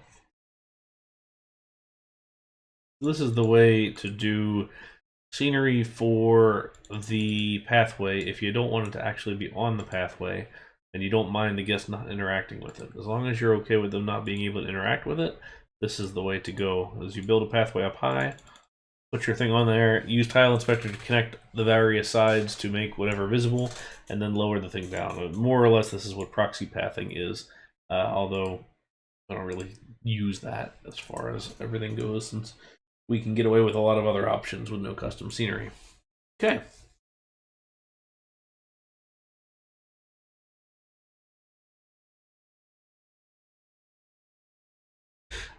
This is the way to do scenery for the pathway if you don't want it to actually be on the pathway and you don't mind the guests not interacting with it. As long as you're okay with them not being able to interact with it, this is the way to go. As you build a pathway up high, Put your thing on there, use Tile Inspector to connect the various sides to make whatever visible, and then lower the thing down. More or less, this is what proxy pathing is, although I don't really use that as far as everything goes, since we can get away with a lot of other options with no custom scenery. Okay.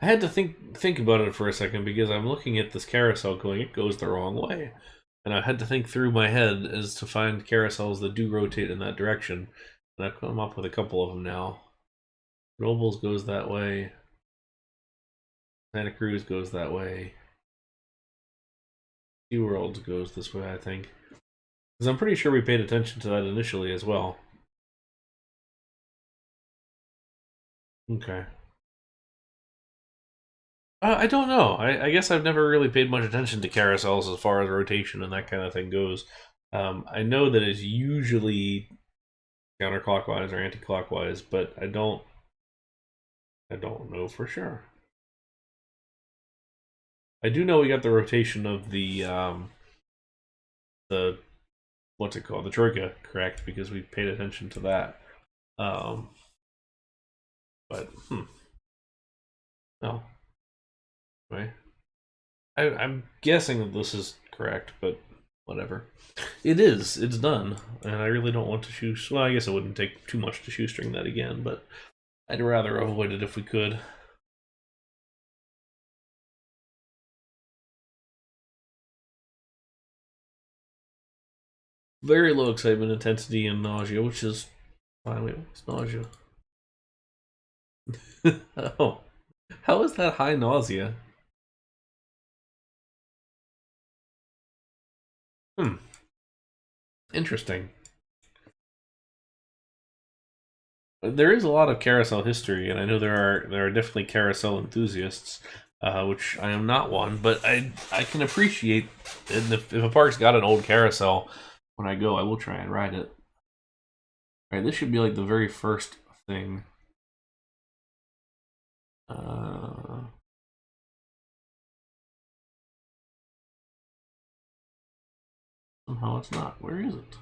I had to think about it for a second because I'm looking at this carousel going, it goes the wrong way. And I had to think through my head as to find carousels that do rotate in that direction. And I've come up with a couple of them now. Nobles goes that way. Santa Cruz goes that way. SeaWorld goes this way, I think. Because I'm pretty sure we paid attention to that initially as well. Okay. I don't know. I guess I've never really paid much attention to carousels as far as rotation and that kind of thing goes. I know that it's usually counterclockwise or anti-clockwise, but I don't know for sure. I do know we got the rotation of the what's it called, the troika, correct, because we paid attention to that. But no. Anyway, I'm guessing that this is correct, but whatever. It is. It's done, and I really don't want to shoe. Well, I guess it wouldn't take too much to shoestring that again, but I'd rather avoid it if we could. Very low excitement, intensity, and nausea, which is fine. Wait, what's nausea? Oh, how is that high nausea? Interesting. There is a lot of carousel history, and I know there are definitely carousel enthusiasts, which I am not one, but I can appreciate it. If a park's got an old carousel, when I go, I will try and ride it. All right, this should be like the very first thing. Somehow it's not. Where is it?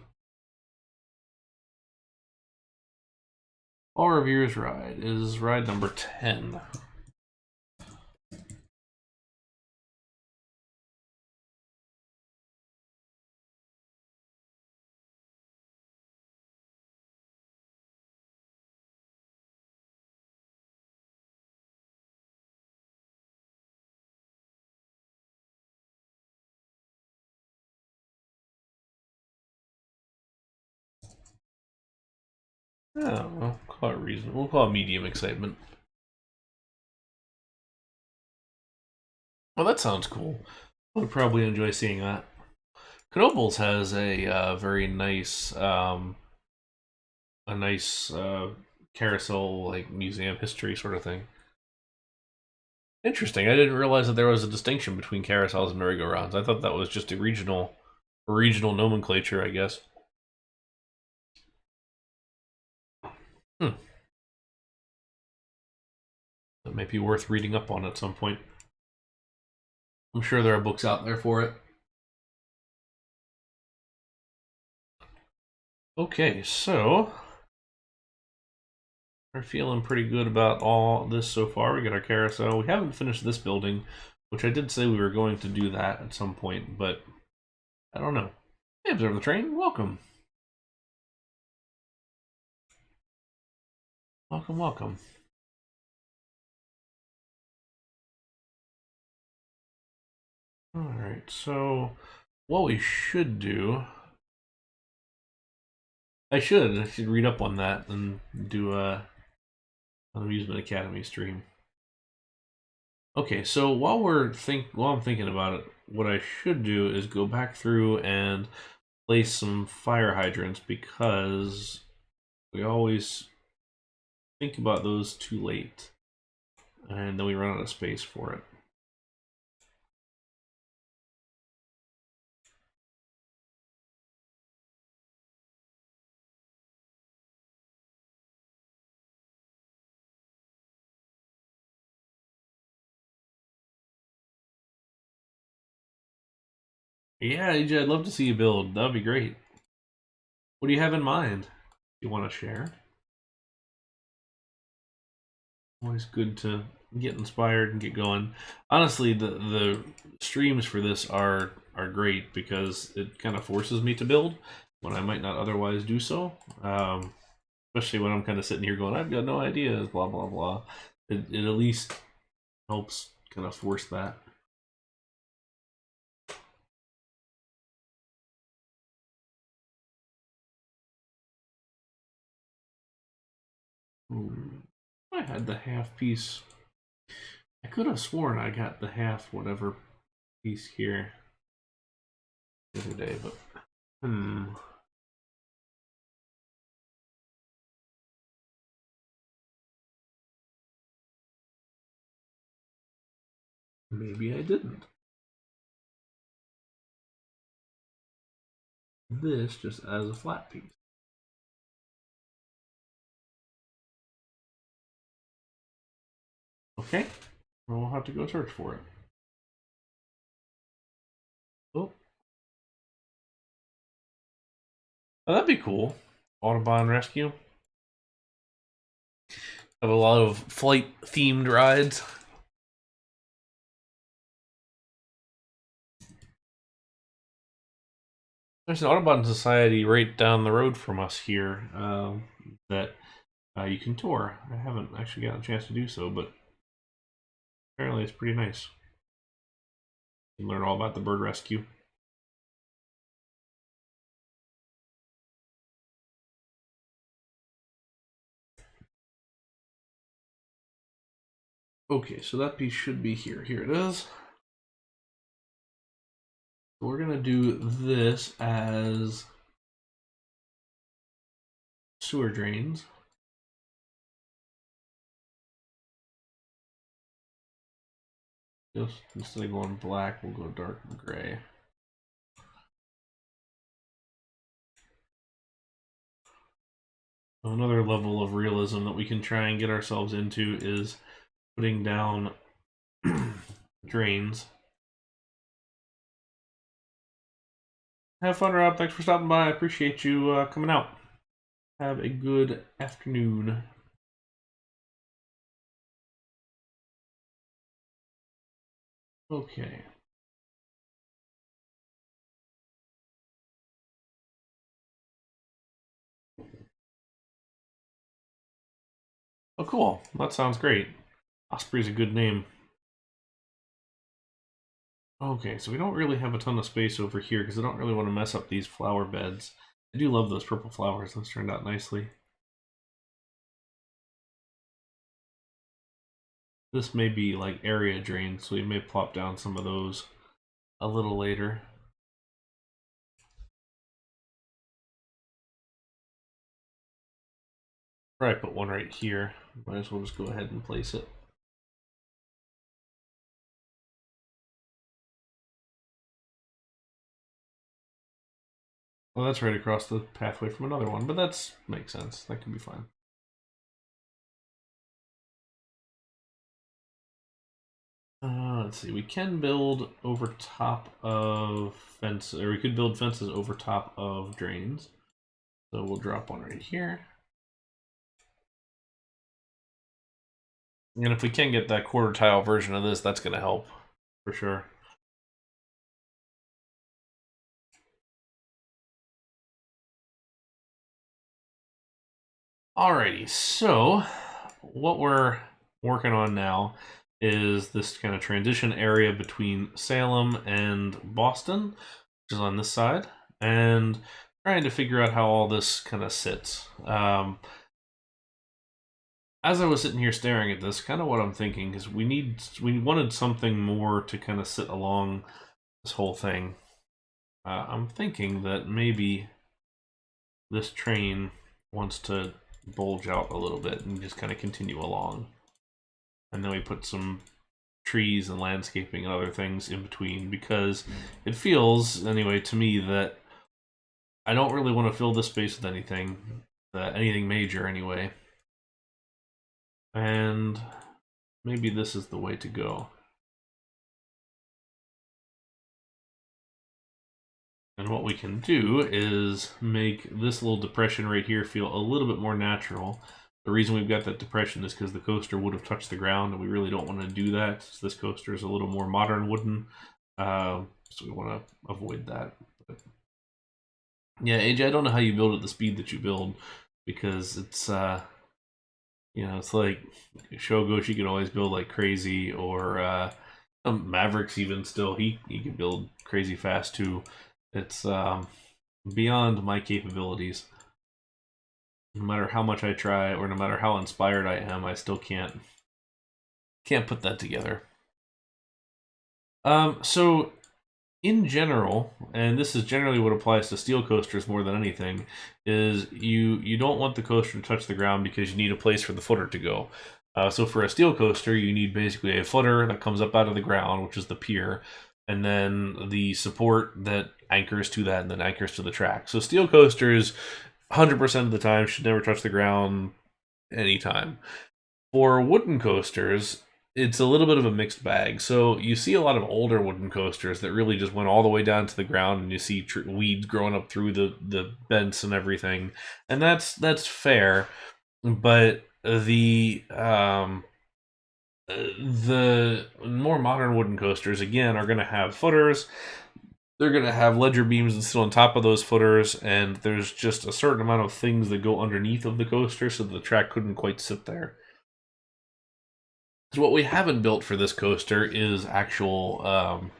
All Revere's ride is ride number 10. Oh, we'll call it reasonable. We'll call it medium excitement. Well, that sounds cool. I would probably enjoy seeing that. Knoebels has a very nice, carousel like museum history sort of thing. Interesting. I didn't realize that there was a distinction between carousels and merry-go-rounds. I thought that was just a regional nomenclature, I guess. That might be worth reading up on at some point. I'm sure there are books out there for it. Okay, so we're feeling pretty good about all this so far. We got our carousel. We haven't finished this building, which I did say we were going to do that at some point, but I don't know. Hey, Observe the Train, welcome. Welcome, welcome. Alright, so what we should do... I should read up on that and do an Amusement Academy stream. Okay, so while I'm thinking about it, what I should do is go back through and place some fire hydrants, because we always think about those too late, and then we run out of space for it. Yeah, AJ, I'd love to see you build. That would be great. What do you have in mind? You want to share? Always good to get inspired and get going. Honestly, the streams for this are great because it kind of forces me to build when I might not otherwise do so. Especially when I'm kind of sitting here going, I've got no ideas, blah blah blah. It at least helps kind of force that. Ooh, I had the half piece. I could have sworn I got the half whatever piece here the other day, but maybe I didn't. This just as a flat piece. Okay, well, we'll have to go search for it. Oh, that'd be cool. Audubon Rescue. Have a lot of flight themed rides. There's an Audubon Society right down the road from us here that you can tour. I haven't actually gotten a chance to do so, but apparently it's pretty nice. You can learn all about the bird rescue. Okay, so that piece should be here. Here it is. We're gonna do this as sewer drains. Just instead of going black, we'll go dark and gray. Another level of realism that we can try and get ourselves into is putting down drains. Have fun, Rob. Thanks for stopping by. I appreciate you coming out. Have a good afternoon. Okay. Oh, cool. That sounds great. Osprey's a good name. Okay, so we don't really have a ton of space over here because I don't really want to mess up these flower beds. I do love those purple flowers. Those turned out nicely. This may be like area drains, so we may plop down some of those a little later. Probably put one right here. Might as well just go ahead and place it. Well, that's right across the pathway from another one, but that makes sense. That can be fine. Let's see. We can build over top of fences, or we could build fences over top of drains. So we'll drop one right here. And if we can get that quarter tile version of this, that's going to help for sure. Alrighty, so what we're working on now is this kind of transition area between Salem and Boston, which is on this side, and trying to figure out how all this kind of sits. As I was sitting here staring at this, kind of what I'm thinking is we wanted something more to kind of sit along this whole thing. I'm thinking that maybe this train wants to bulge out a little bit and just kind of continue along. And then we put some trees and landscaping and other things in between because it feels, anyway, to me that I don't really want to fill this space with anything major anyway. And maybe this is the way to go. And what we can do is make this little depression right here feel a little bit more natural. The reason we've got that depression is because the coaster would have touched the ground, and we really don't want to do that. So this coaster is a little more modern wooden, so we want to avoid that. But yeah, AJ, I don't know how you build at the speed that you build, because it's it's like Shogoshi can always build like crazy, or Mavericks even still he can build crazy fast too. It's beyond my capabilities. No matter how much I try, or no matter how inspired I am, I still can't put that together. So in general, and this is generally what applies to steel coasters more than anything, is you don't want the coaster to touch the ground because you need a place for the footer to go. So for a steel coaster, you need basically a footer that comes up out of the ground, which is the pier, and then the support that anchors to that and then anchors to the track. So steel coasters, 100% of the time, should never touch the ground anytime. For wooden coasters, it's a little bit of a mixed bag. So you see a lot of older wooden coasters that really just went all the way down to the ground, and you see weeds growing up through the vents and everything, and that's fair. But the more modern wooden coasters again are going to have footers. They're going to have ledger beams and still on top of those footers, and there's just a certain amount of things that go underneath of the coaster, so the track couldn't quite sit there. So what we haven't built for this coaster is actual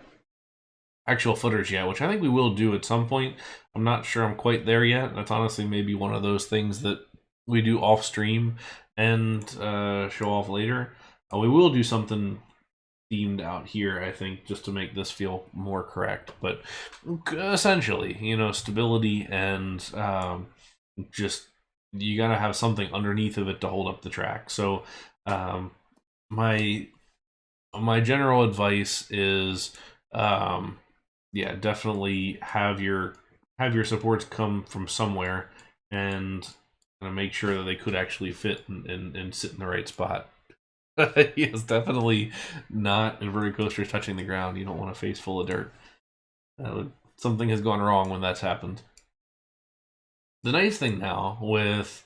footers yet, which I think we will do at some point. I'm not sure I'm quite there yet. That's honestly maybe one of those things that we do off stream and show off later. We will do something themed out here, I think, just to make this feel more correct. But essentially, stability and just you gotta have something underneath of it to hold up the track. So my general advice is yeah, definitely have your supports come from somewhere, and make sure that they could actually fit and sit in the right spot. Yes, definitely not inverted coasters touching the ground. You don't want a face full of dirt. Something has gone wrong when that's happened. The nice thing now with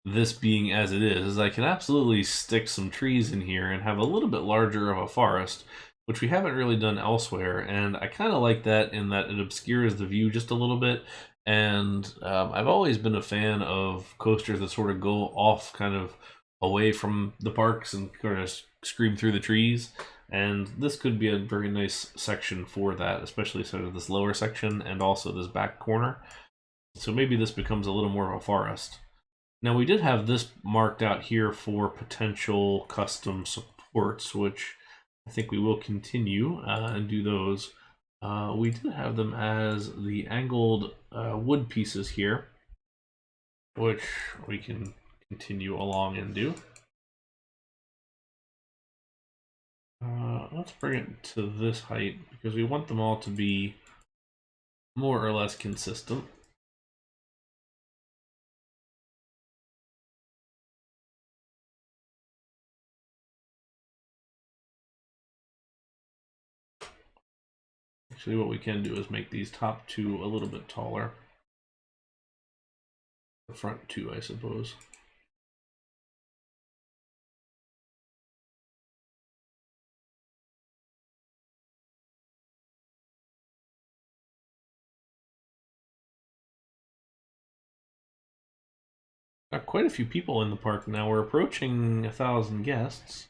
this being as it is I can absolutely stick some trees in here and have a little bit larger of a forest, which we haven't really done elsewhere, and I kind of like that in that it obscures the view just a little bit. And I've always been a fan of coasters that sort of go off kind of away from the parks and kind of scream through the trees, and this could be a very nice section for that, especially sort of this lower section and also this back corner. So maybe this becomes a little more of a forest. Now we did have this marked out here for potential custom supports, which I think we will continue and do those. We did have them as the angled wood pieces here, which we can continue along and do. Let's bring it to this height because we want them all to be more or less consistent. Actually, what we can do is make these top two a little bit taller. The front two, I suppose. Got quite a few people in the park now. We're approaching 1,000 guests,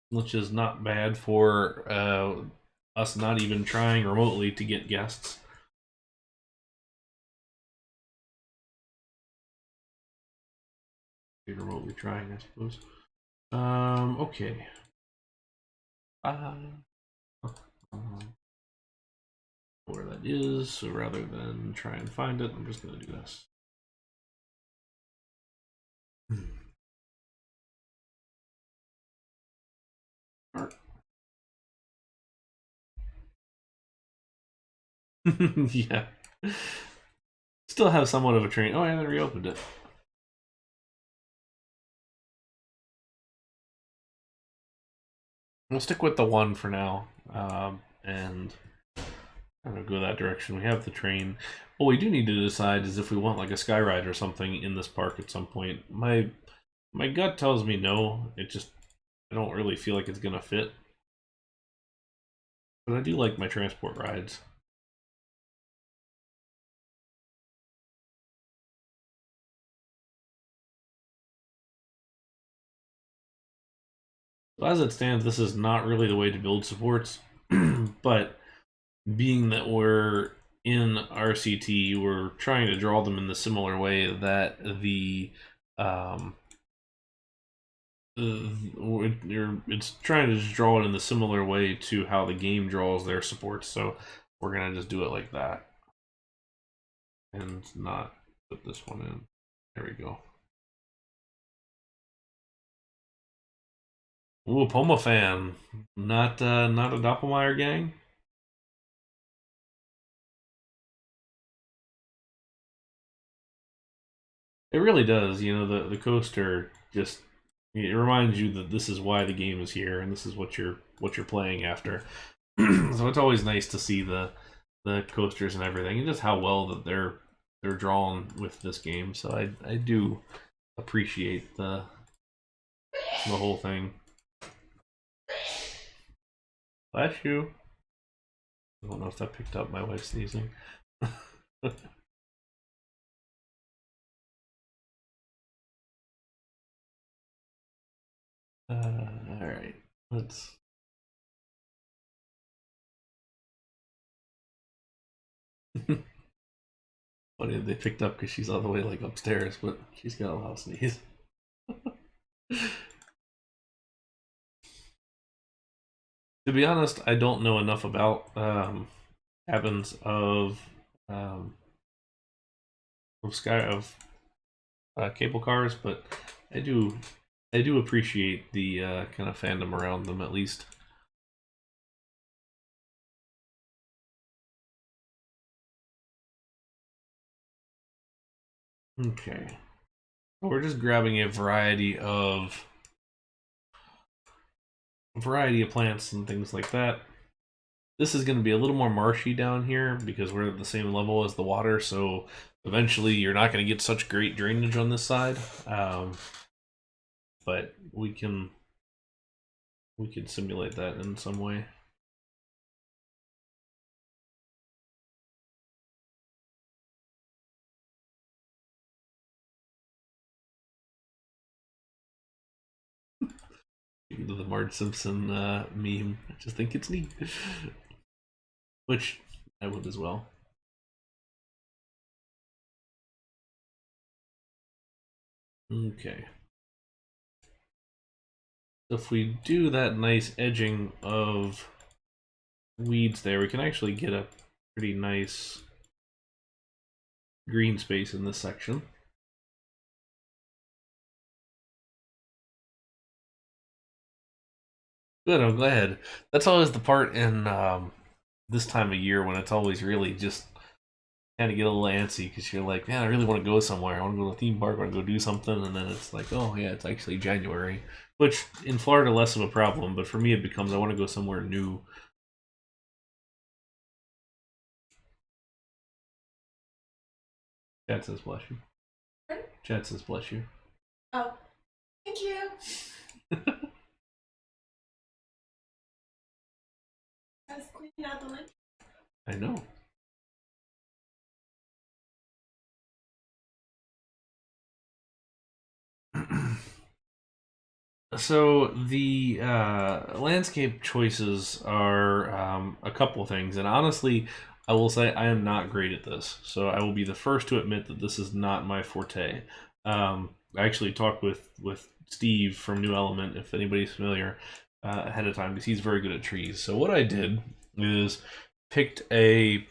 which is not bad for us not even trying remotely to get guests. Be remotely trying, I suppose. Okay. Where that is, so rather than try and find it, I'm just going to do this. Yeah. Still have somewhat of a train. Oh, yeah, they reopened it. We'll stick with the one for now, and I'm gonna go that direction. We have the train. What we do need to decide is if we want like a sky ride or something in this park at some point. My gut tells me no. I don't really feel like it's gonna fit. But I do like my transport rides. So as it stands, this is not really the way to build supports, but being that we're in RCT, we're trying to draw them in the similar way that it's trying to just draw it in the similar way to how the game draws their supports. So we're gonna just do it like that, and not put this one in. There we go. Ooh, a Poma fan, not a Doppelmayr gang. It really does. You know, the coaster just it reminds you that this is why the game is here and this is what you're playing after. So it's always nice to see the coasters and everything, and just how well that they're drawn with this game. So I do appreciate the whole thing. Bless you. I don't know if that picked up my wife sneezing. All right, let's. Funny they picked up because she's all the way like upstairs, but she's got a loud sneeze. To be honest, I don't know enough about cabins of cable cars, but I do appreciate the kind of fandom around them at least. Okay, we're just grabbing a variety of plants and things like that. This is going to be a little more marshy down here because we're at the same level as the water, so eventually you're not going to get such great drainage on this side. But we can simulate that in some way. The Marge Simpson meme. I just think it's neat. Which I would as well. Okay. So if we do that nice edging of weeds there, we can actually get a pretty nice green space in this section. Good, I'm glad. That's always the part in this time of year when it's always really just kind of get a little antsy because you're like, man, I really want to go somewhere. I want to go to a theme park. I want to go do something. And then it's like, oh, yeah, it's actually January. Which in Florida, less of a problem. But for me, it becomes I want to go somewhere new. Chad says, bless you. Pardon? Chad says, bless you. Oh, thank you. I was cleaning out the lunch. I know. So the landscape choices are a couple things, and honestly, I will say I am not great at this. So I will be the first to admit that this is not my forte. I actually talked with Steve from New Element, if anybody's familiar, ahead of time because he's very good at trees. So what I did is picked a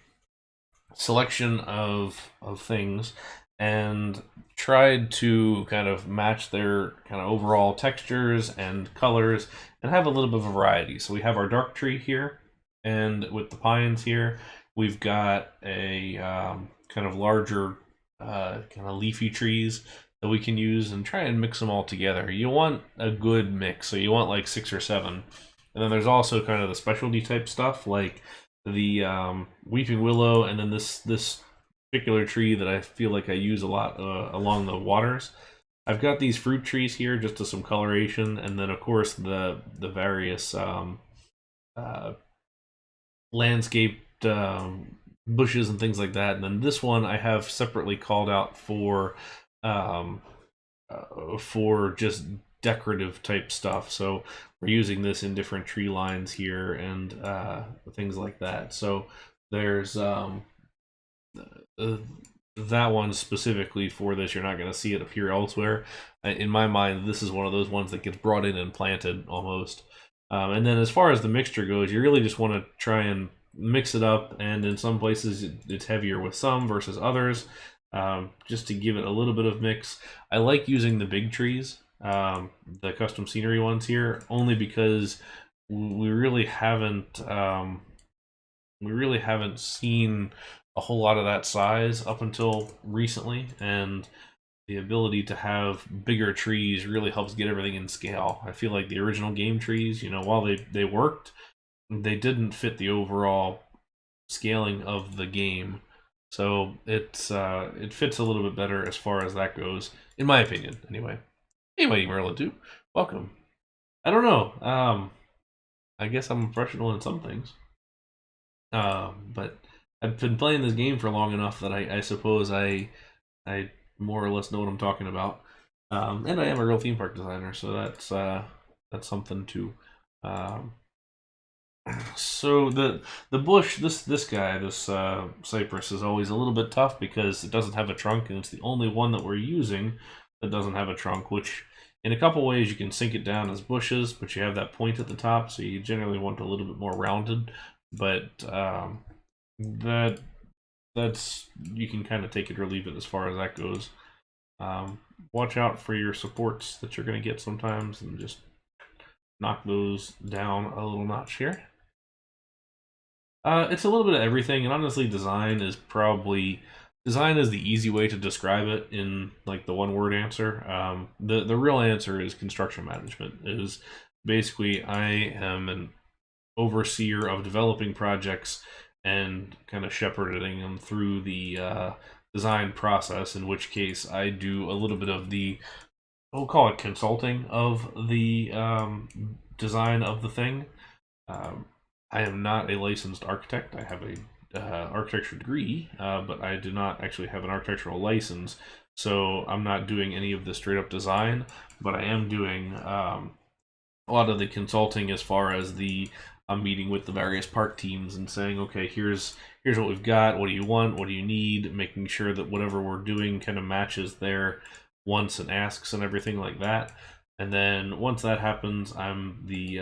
selection of things and tried to kind of match their kind of overall textures and colors and have a little bit of variety. So we have our dark tree here, and with the pines here, we've got a kind of larger kind of leafy trees that we can use and try and mix them all together. You want a good mix, so you want like 6 or 7. And then there's also kind of the specialty type stuff like the weeping willow, and then this particular tree that I feel like I use a lot along the waters. I've got these fruit trees here just to some coloration, and then of course the various uh, landscaped bushes and things like that. And then this one I have separately called out for just decorative type stuff. So we're using this in different tree lines here and things like that. So there's that one specifically for this. You're not going to see it appear elsewhere. In my mind, this is one of those ones that gets brought in and planted almost. And then as far as the mixture goes, you really just want to try and mix it up. And in some places, it's heavier with some versus others, just to give it a little bit of mix. I like using the big trees, the custom scenery ones here, only because we really haven't seen a whole lot of that size up until recently, and the ability to have bigger trees really helps get everything in scale. I feel like the original game trees, while they worked, they didn't fit the overall scaling of the game. So it fits a little bit better as far as that goes, in my opinion, anyway. Anyway, Merlin, too, welcome. I don't know. I guess I'm a professional in some things, but I've been playing this game for long enough that I suppose I more or less know what I'm talking about. And I am a real theme park designer, so that's something too. So the bush, this guy, this cypress, is always a little bit tough because it doesn't have a trunk, and it's the only one that we're using that doesn't have a trunk. Which, in a couple ways, you can sink it down as bushes, but you have that point at the top, so you generally want it a little bit more rounded. But that's you can kind of take it or leave it as far as that goes. Watch out for your supports that you're going to get sometimes, and just knock those down a little notch here. It's a little bit of everything, and honestly, design is the easy way to describe it in like the one word answer. The real answer is construction management. It is basically, I am an overseer of developing projects and kind of shepherding them through the design process, in which case I do a little bit of we'll call it consulting of the design of the thing. I am not a licensed architect. I have a architecture degree, but I do not actually have an architectural license, so I'm not doing any of the straight up design, but I am doing a lot of the consulting as far as I'm meeting with the various park teams and saying, okay, here's what we've got, what do you want, what do you need, making sure that whatever we're doing kind of matches their wants and asks and everything like that. And then once that happens, I'm the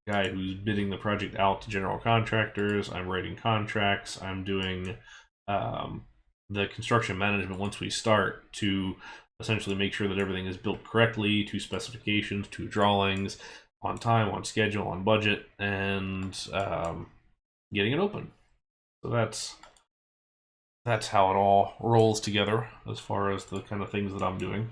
guy who's bidding the project out to general contractors. I'm writing contracts. I'm doing the construction management once we start, to essentially make sure that everything is built correctly, to specifications, to drawings, on time, on schedule, on budget, and getting it open. So that's how it all rolls together as far as the kind of things that I'm doing.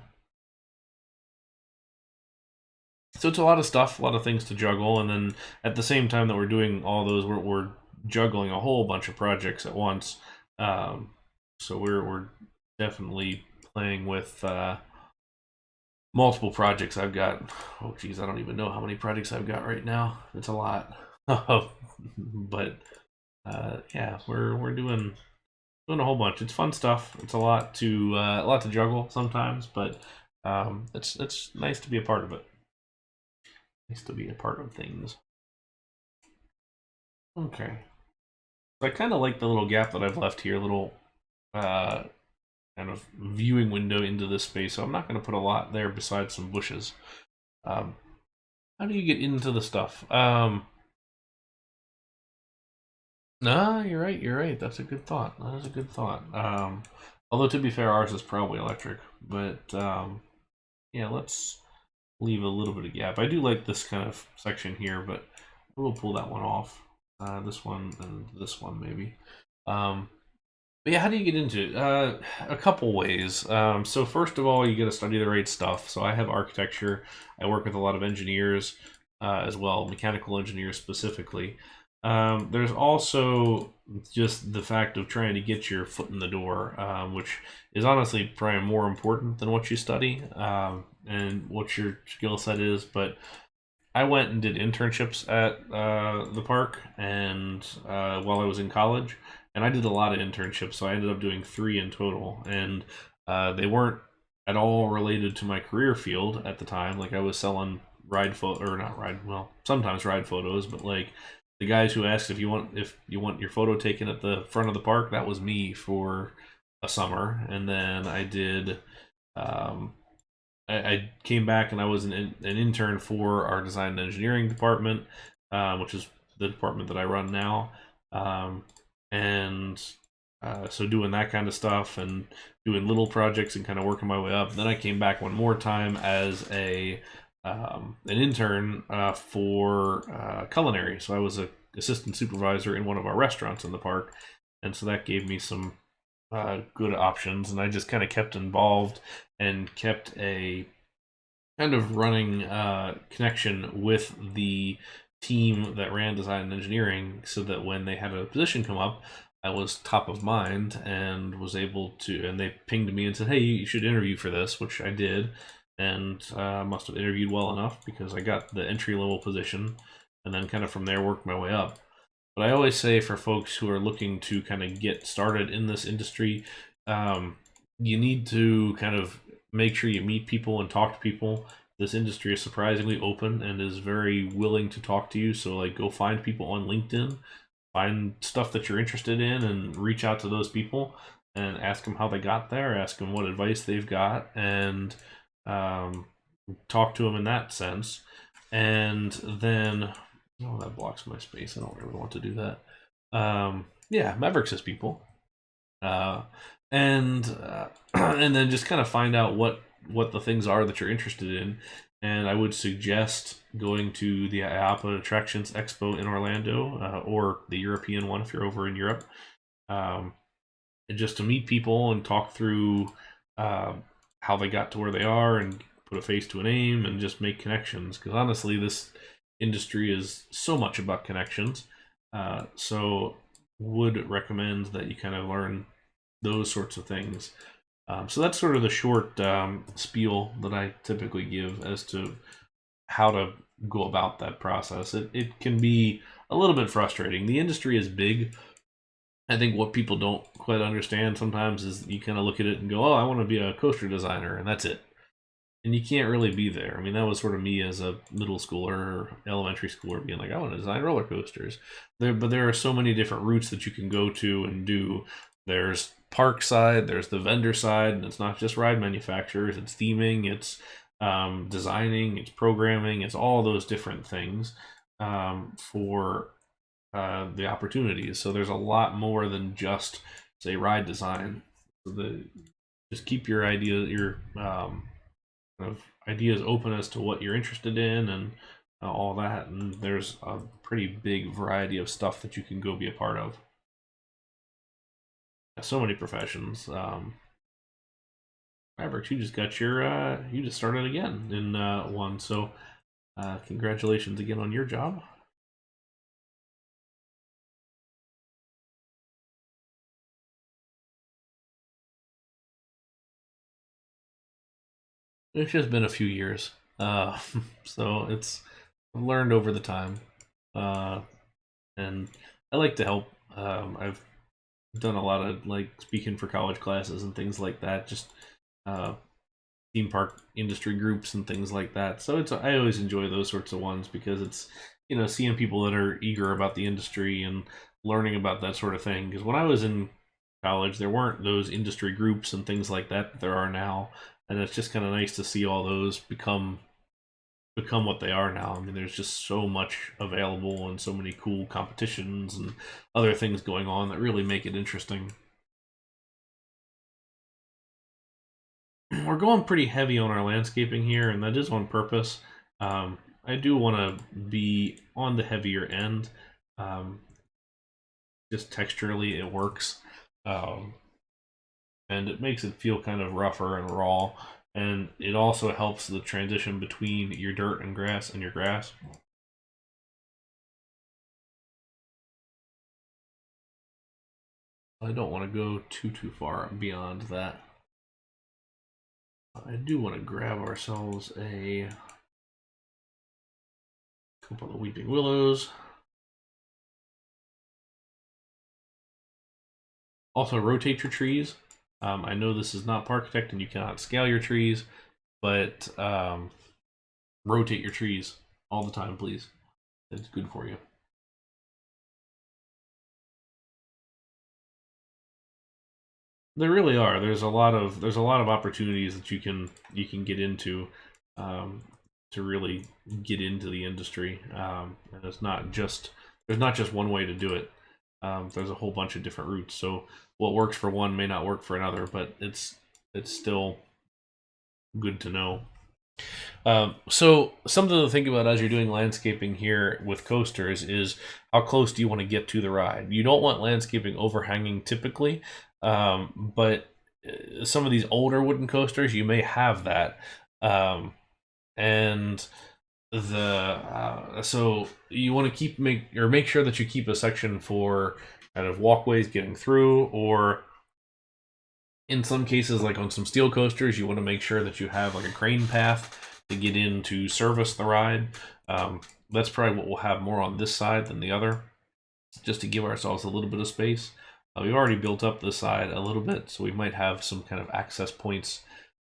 So it's a lot of stuff, a lot of things to juggle, and then at the same time that we're doing all those, we're juggling a whole bunch of projects at once. So we're definitely playing with multiple projects. I've got, oh geez, I don't even know how many projects I've got right now. It's a lot. But yeah, we're doing a whole bunch. It's fun stuff. It's a lot to juggle sometimes, but it's nice to be a part of it. Nice to be a part of things. Okay. So I kind of like the little gap that I've left here, little kind of viewing window into this space, so I'm not going to put a lot there besides some bushes. How do you get into the stuff? Nah, you're right. That's a good thought. That is a good thought. Although, to be fair, ours is probably electric. But yeah, let's leave a little bit of gap. I do like this kind of section here, but we'll pull that one off. This one and this one maybe. But yeah, how do you get into it? A couple ways. So first of all, you got to study the right stuff. So I have architecture. I work with a lot of engineers as well, mechanical engineers specifically. There's also just the fact of trying to get your foot in the door, which is honestly probably more important than what you study and what your skill set is. But I went and did internships at the park, and while I was in college, and I did a lot of internships, so I ended up doing 3 in total, and they weren't at all related to my career field at the time. Like I was selling ride photo or not ride, well, sometimes ride photos, but like the guys who asked if you want your photo taken at the front of the park, that was me for a summer, and then I did. Um, I came back and I was an intern for our design and engineering department, which is the department that I run now. Um, and so doing that kind of stuff and doing little projects and kind of working my way up. Then I came back one more time as an intern for culinary. So I was a assistant supervisor in one of our restaurants in the park, and so that gave me some good options. And I just kind of kept involved and kept a kind of running connection with the team that ran design and engineering, so that when they had a position come up, I was top of mind and was able to. And they pinged me and said, "Hey, you should interview for this," which I did, and must have interviewed well enough because I got the entry level position, and then kind of from there worked my way up. But I always say for folks who are looking to kind of get started in this industry, you need to kind of make sure you meet people and talk to people. This industry is surprisingly open and is very willing to talk to you. So like go find people on LinkedIn, find stuff that you're interested in and reach out to those people and ask them how they got there, ask them what advice they've got, and talk to them in that sense. And then, oh, that blocks my space. I don't really want to do that. Yeah, Mavericks is people. Uh, and and then just kind of find out what the things are that you're interested in. And I would suggest going to the IAAPA Attractions Expo in Orlando, or the European one if you're over in Europe, and just to meet people and talk through how they got to where they are and put a face to a name and just make connections. Because honestly, this industry is so much about connections. So would recommend that you kind of learn those sorts of things. So that's sort of the short spiel that I typically give as to how to go about that process. It can be a little bit frustrating. The industry is big. I think what people don't quite understand sometimes is you kind of look at it and go, "Oh, I want to be a coaster designer," and that's it. And you can't really be there. I mean, that was sort of me as a middle schooler or elementary schooler being like, "I want to design roller coasters." But there are so many different routes that you can go to and do. There's park side, there's the vendor side, and it's not just ride manufacturers. It's theming, it's designing, it's programming, it's all those different things for the opportunities. So there's a lot more than just say ride design. Just keep your kind of ideas open as to what you're interested in and all that. And there's a pretty big variety of stuff that you can go be a part of. So many professions. Mavericks, you just got you just started again in one. So congratulations again on your job. It's just been a few years, so I've learned over the time, uh, and I like to help. I've done a lot of like speaking for college classes and things like that. Just uh, theme park industry groups and things like that. So I always enjoy those sorts of ones because it's seeing people that are eager about the industry and learning about that sort of thing. Because when I was in college, there weren't those industry groups and things like that there are now, and it's just kind of nice to see all those become what they are now. I mean, there's just so much available and so many cool competitions and other things going on that really make it interesting. We're going pretty heavy on our landscaping here, and that is on purpose. I do want to be on the heavier end. Um, just texturally, it works. Um, and it makes it feel kind of rougher and raw. And it also helps the transition between your dirt and your grass. I don't want to go too far beyond that. I do want to grab ourselves a couple of weeping willows. Also, rotate your trees. I know this is not Parkitect and you cannot scale your trees, but rotate your trees all the time, please. It's good for you. There really are. There's a lot of opportunities that you can get into to really get into the industry, and there's not just one way to do it. There's a whole bunch of different routes. So what works for one may not work for another, but it's still good to know. So something to think about as you're doing landscaping here with coasters is how close do you want to get to the ride. You don't want landscaping overhanging typically, but some of these older wooden coasters, you may have that. And so you want to make sure that you keep a section for kind of walkways getting through, or in some cases, like on some steel coasters, you want to make sure that you have like a crane path to get in to service the ride. That's probably what we'll have more on this side than the other, just to give ourselves a little bit of space. We've already built up this side a little bit, so we might have some kind of access points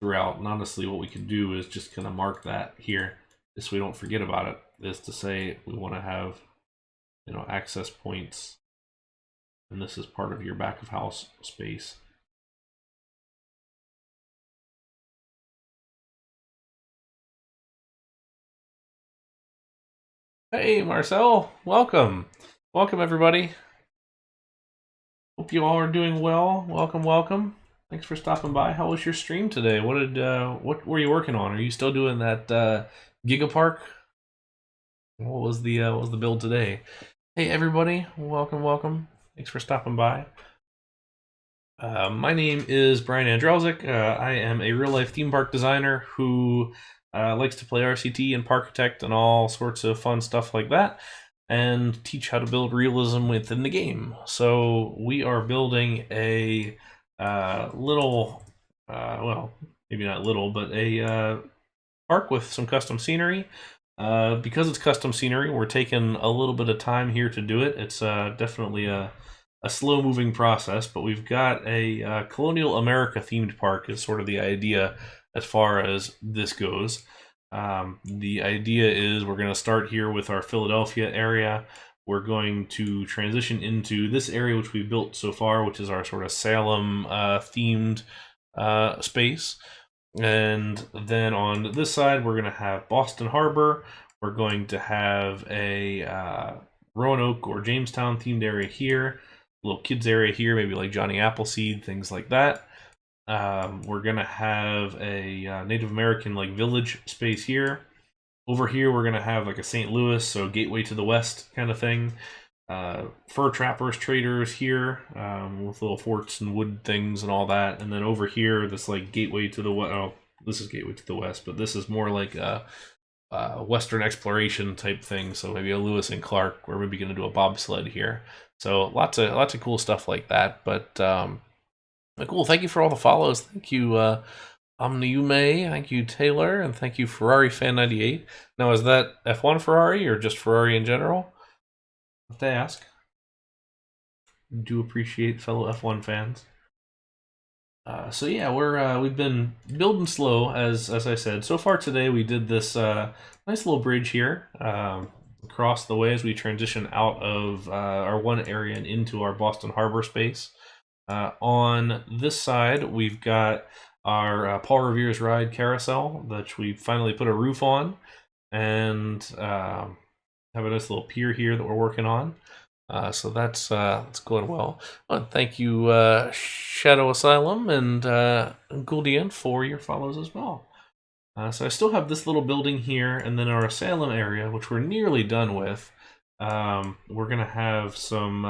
throughout. And honestly, what we can do is just kind of mark that here, just so we don't forget about it, is to say we want to have, access points, and this is part of your back of house space. Hey, Marcel, welcome. Welcome, everybody. Hope you all are doing well. Welcome. Thanks for stopping by. How was your stream today? What were you working on? Are you still doing that Gigapark? What was the build today? Hey, everybody, welcome. Thanks for stopping by. My name is Brian Andrelczyk. I am a real-life theme park designer who likes to play RCT and Parkitect and all sorts of fun stuff like that, and teach how to build realism within the game. So we are building a little, well, maybe not little, but a park with some custom scenery. Because it's custom scenery, we're taking a little bit of time here to do it. It's definitely a slow-moving process, but we've got a colonial America themed park is sort of the idea as far as this goes. The idea is we're going to start here with our Philadelphia area. We're going to transition into this area which we built so far, which is our sort of Salem themed space. And then on this side, we're going to have Boston Harbor. We're going to have a Roanoke or Jamestown themed area here, a little kids area here, maybe like Johnny Appleseed, things like that. We're going to have a Native American like village space here. Over here, we're going to have like a St. Louis, so gateway to the west kind of thing. Fur trappers, traders here, with little forts and wood things and all that. And then over here, this like gateway to the west. Oh, this is gateway to the west, but this is more like a Western exploration type thing. So maybe a Lewis and Clark. We're maybe going to do a bobsled here. So lots of cool stuff like that. But cool. Thank you for all the follows. Thank you, Omniume. Thank you, Taylor, and thank you, Ferrari Fan 98. Now, is that F1 Ferrari or just Ferrari in general? I have to ask. I do appreciate fellow F1 fans. So yeah, we've been building slow, as I said. So far today, we did this nice little bridge here across the way as we transition out of our one area and into our Boston Harbor space. On this side, we've got our Paul Revere's ride Carousel, which we finally put a roof on, and have a nice little pier here that we're working on. So that's going well. Thank you, Shadow Asylum and Guldian for your follows as well. So I still have this little building here, and then our Salem area, which we're nearly done with. We're gonna have some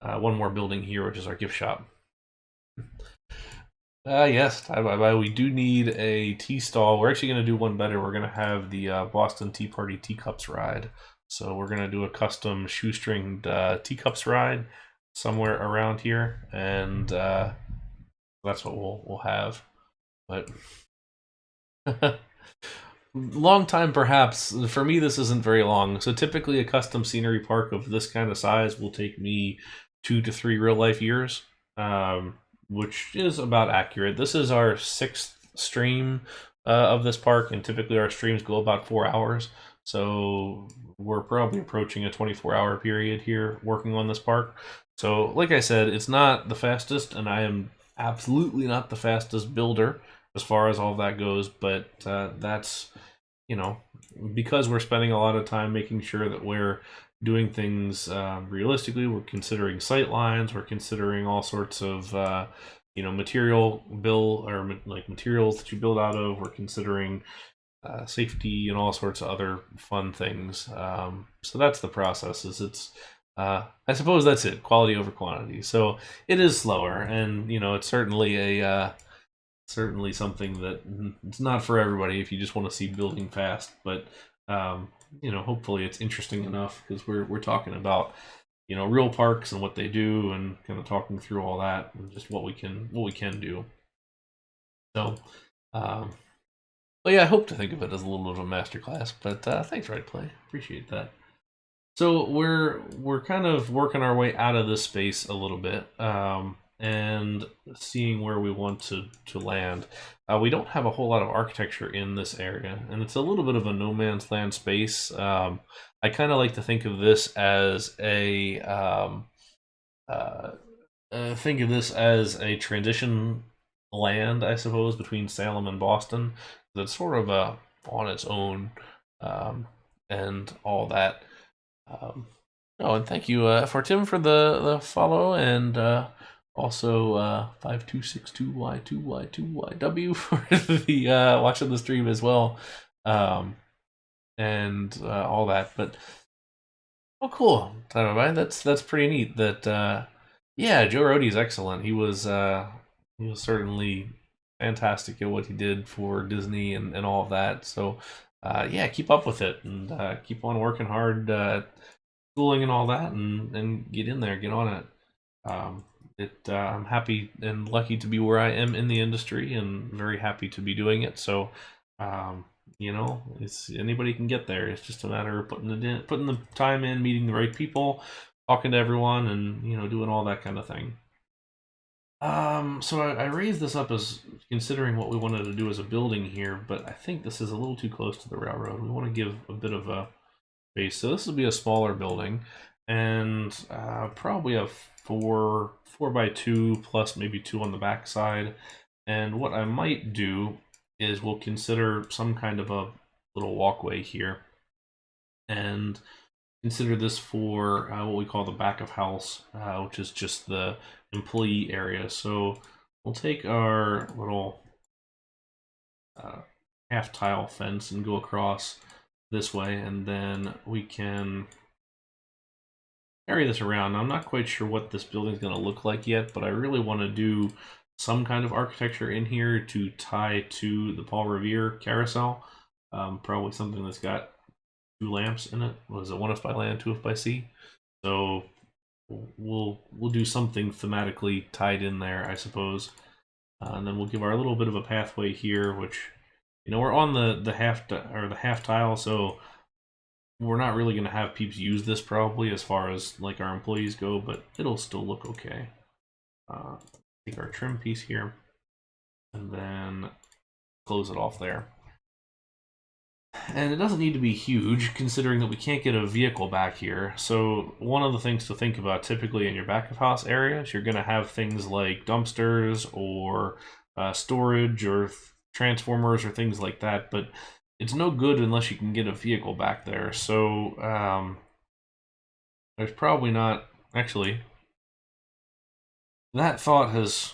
one more building here, which is our gift shop. Yes, we do need a tea stall. We're actually going to do one better. We're going to have the Boston Tea Party Teacups ride. So we're going to do a custom shoestringed teacups ride. somewhere around here, and that's what we'll have. But long time perhaps. For me, this isn't very long. So typically a custom scenery park of this kind of size will take me 2 to 3 real life years, which is about accurate. This is our 6th stream of this park, and typically our streams go about 4 hours. So we're probably approaching a 24-hour period here working on this park. So like I said, it's not the fastest, and I am absolutely not the fastest builder as far as all that goes, but that's, you know, because we're spending a lot of time making sure that we're doing things realistically. We're considering sight lines, we're considering all sorts of material build, or like materials that you build out of. We're considering safety and all sorts of other fun things. So that's the process. I suppose that's it. Quality over quantity. So it is slower, and it's certainly certainly something that it's not for everybody if you just want to see building fast. But hopefully it's interesting enough, because we're talking about real parks and what they do, and kind of talking through all that and just what we can do. So. But yeah, I hope to think of it as a little bit of a masterclass. But thanks, Right Play. Appreciate that. So we're kind of working our way out of this space a little bit, and seeing where we want to land. We don't have a whole lot of architecture in this area, and it's a little bit of a no man's land space. I kind of like to think of this as a transition land, I suppose, between Salem and Boston. That's sort of on its own, and all that. And thank you for Tim for the follow, and also 5262Y2Y2YW for the watching the stream as well, and all that. But cool, that's pretty neat. That Joe Rohde's excellent. He was certainly fantastic at what he did for Disney and all of that. So keep up with it, and keep on working hard at schooling and all that, and get in there, get on it. I'm happy and lucky to be where I am in the industry, and very happy to be doing it. So it's anybody can get there. It's just a matter of putting the time in, meeting the right people, talking to everyone, and doing all that kind of thing. So I raised this up as considering what we wanted to do as a building here, but I think this is a little too close to the railroad. We want to give a bit of a space. So this will be a smaller building, and probably a 4x2 plus maybe 2 on the back side. And what I might do is we'll consider some kind of a little walkway here, and consider this for what we call the back of house, which is just the employee area. So we'll take our little half tile fence and go across this way, and then we can carry this around. Now, I'm not quite sure what this building is going to look like yet, but I really want to do some kind of architecture in here to tie to the Paul Revere carousel. Probably something that's got 2 lamps in it. What is it? 1F by land, 2F by sea. So we'll do something thematically tied in there, I suppose. And then we'll give our little bit of a pathway here, which we're on the half tile, so we're not really going to have peeps use this probably as far as like our employees go, but it'll still look okay. Take our trim piece here, and then close it off there. And it doesn't need to be huge, considering that we can't get a vehicle back here. So one of the things to think about typically in your back of house areas, you're going to have things like dumpsters or storage or transformers or things like that, but it's no good unless you can get a vehicle back there. So there's probably not, actually, that thought has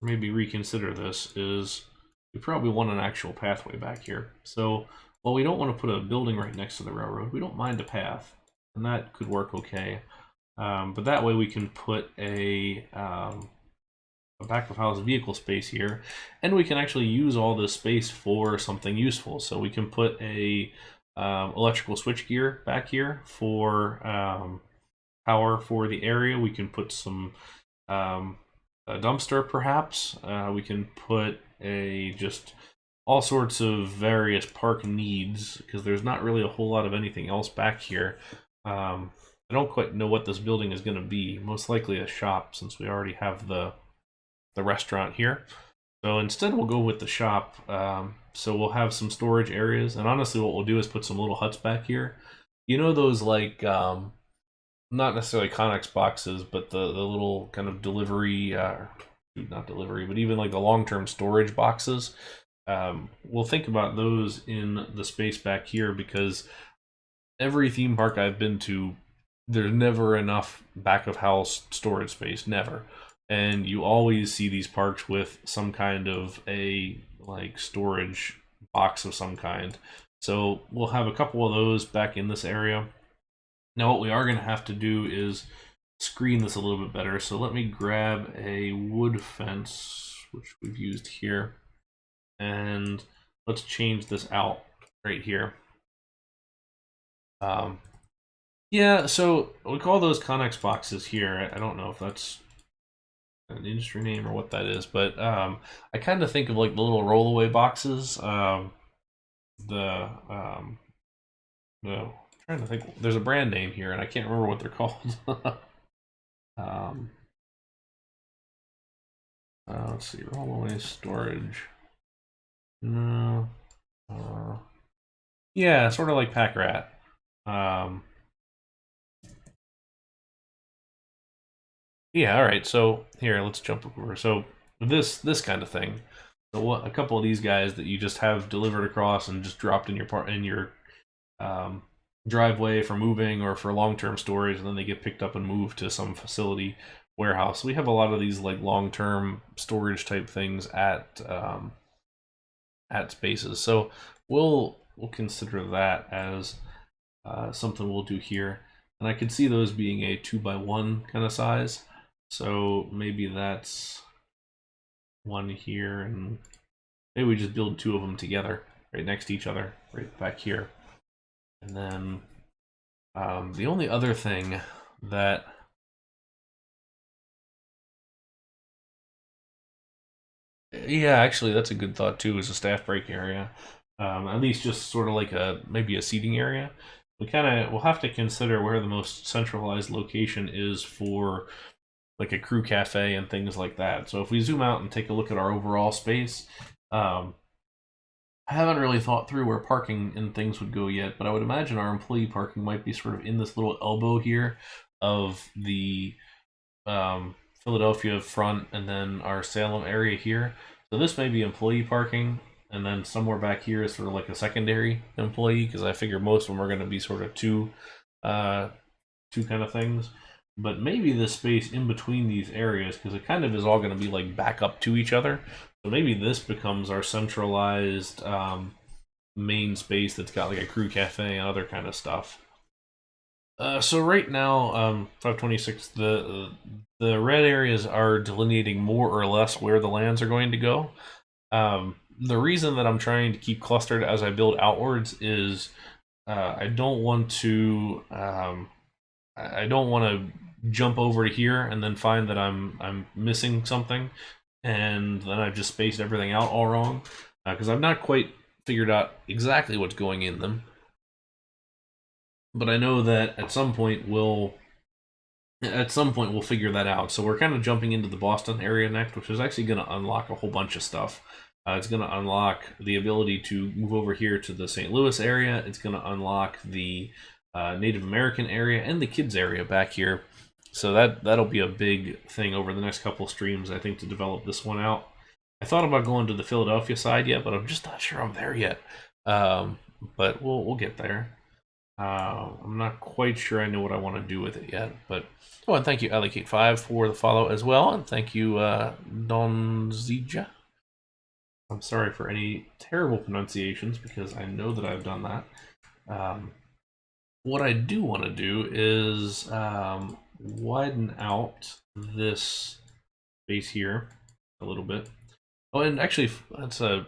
maybe reconsider this, is we probably want an actual pathway back here. So while we don't want to put a building right next to the railroad, we don't mind a path, and that could work okay. But that way we can put a back of house vehicle space here, and we can actually use all this space for something useful. So we can put a electrical switchgear back here for power for the area. We can put some a dumpster, perhaps. We can put just all sorts of various park needs, because there's not really a whole lot of anything else back here. I don't quite know what this building is going to be. Most likely a shop, since we already have the restaurant here. So instead we'll go with the shop. So we'll have some storage areas, and honestly what we'll do is put some little huts back here. You know those, like, not necessarily Connex boxes, but the little kind of delivery, not delivery, but even like the long-term storage boxes. We'll think about those in the space back here, because every theme park I've been to, there's never enough back of house storage space, never. And you always see these parks with some kind of a storage box of some kind. So we'll have a couple of those back in this area. Now what we are going to have to do is screen this a little bit better. So let me grab a wood fence, which we've used here, and let's change this out right here. Yeah, so we call those Connex boxes here. I don't know if that's an industry name or what that is, but I kind of think of like the little rollaway boxes. I'm trying to think. There's a brand name here, and I can't remember what they're called. Let's see, rollaway storage. No. Yeah, sort of like Pack Rat. Yeah, all right. So here, let's jump over. So this kind of thing. So a couple of these guys that you just have delivered across and just dropped in your driveway for moving or for long-term storage, and then they get picked up and moved to some facility warehouse. We have a lot of these like long-term storage type things at spaces. So we'll consider that as something we'll do here. And I could see those being a 2x1 kind of size. So maybe that's one here, and maybe we just build two of them together right next to each other right back here. And then the only other thing that actually that's a good thought too, is a staff break area. At least just sort of like maybe a seating area. We'll have to consider where the most centralized location is for like a crew cafe and things like that. So if we zoom out and take a look at our overall space, I haven't really thought through where parking and things would go yet, but I would imagine our employee parking might be sort of in this little elbow here of the Philadelphia front, and then our Salem area here. So this may be employee parking, and then somewhere back here is sort of like a secondary employee, because I figure most of them are going to be sort of two kind of things. But maybe the space in between these areas, because it kind of is all going to be like back up to each other. So maybe this becomes our centralized main space that's got like a crew cafe and other kind of stuff. So right now, 526, the red areas are delineating more or less where the lands are going to go. The reason that I'm trying to keep clustered as I build outwards is I don't want to jump over to here and then find that I'm missing something, and then I've just spaced everything out all wrong, because I've not quite figured out exactly what's going in them. But I know that at some point we'll figure that out. So we're kind of jumping into the Boston area next, which is actually going to unlock a whole bunch of stuff. It's going to unlock the ability to move over here to the St. Louis area. It's going to unlock the Native American area and the kids area back here. So that'll be a big thing over the next couple streams, I think, to develop this one out. I thought about going to the Philadelphia side yet, but I'm just not sure I'm there yet. But we'll get there. I'm not quite sure I know what I want to do with it yet, but and thank you Allocate5 for the follow as well, and thank you Donzija. I'm sorry for any terrible pronunciations, because I know that I've done that. What I do want to do is widen out this space here a little bit. Oh, and actually that's a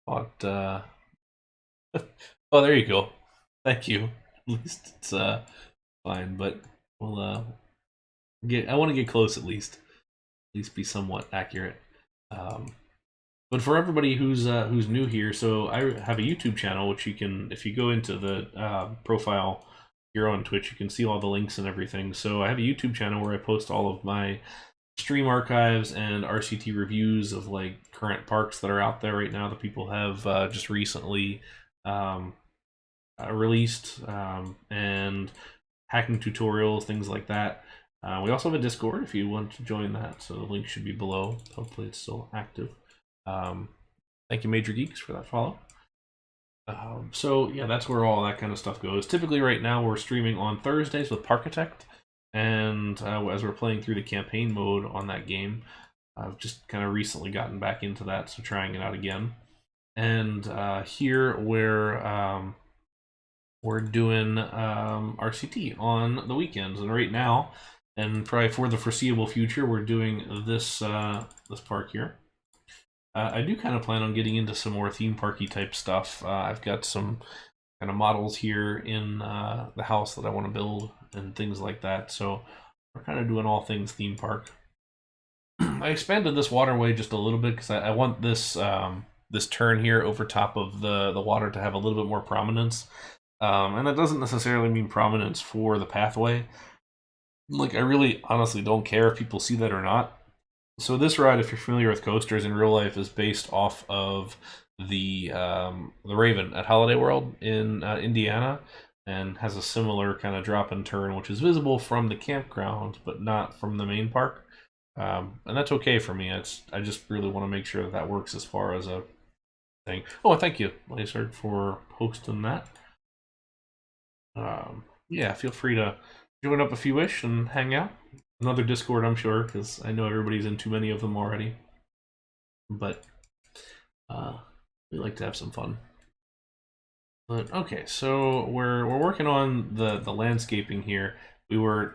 thought. Oh, there you go. Thank you. At least it's fine, but we'll I want to get close at least be somewhat accurate. But for everybody who's new here, so I have a YouTube channel which you can, if you go into the profile here on Twitch, you can see all the links and everything. So I have a YouTube channel where I post all of my stream archives and RCT reviews of like current parks that are out there right now that people have just recently released, and hacking tutorials, things like that. We also have a Discord if you want to join that, so the link should be below. Hopefully it's still active. Thank you, Major Geeks, for that follow. So yeah, that's where all that kind of stuff goes. Typically right now we're streaming on Thursdays with Parkitect, and as we're playing through the campaign mode on that game, I've just kind of recently gotten back into that, so trying it out again. And here we're doing RCT on the weekends, and right now, and probably for the foreseeable future, we're doing this this park here. I do kind of plan on getting into some more theme parky type stuff. I've got some kind of models here in the house that I want to build and things like that. So we're kind of doing all things theme park. I expanded this waterway just a little bit because I want this this turn here over top of the water to have a little bit more prominence. And that doesn't necessarily mean prominence for the pathway. Like, I really honestly don't care if people see that or not. So this ride, if you're familiar with coasters in real life, is based off of the Raven at Holiday World in Indiana, and has a similar kind of drop and turn, which is visible from the campground, but not from the main park. And that's okay for me. I just really want to make sure that that works as far as a thing. Oh, thank you, Laser, for hosting that. Yeah, feel free to join up if you wish and hang out. Another Discord, I'm sure, because I know everybody's in too many of them already. But we like to have some fun. But okay, so we're working on the landscaping here. We were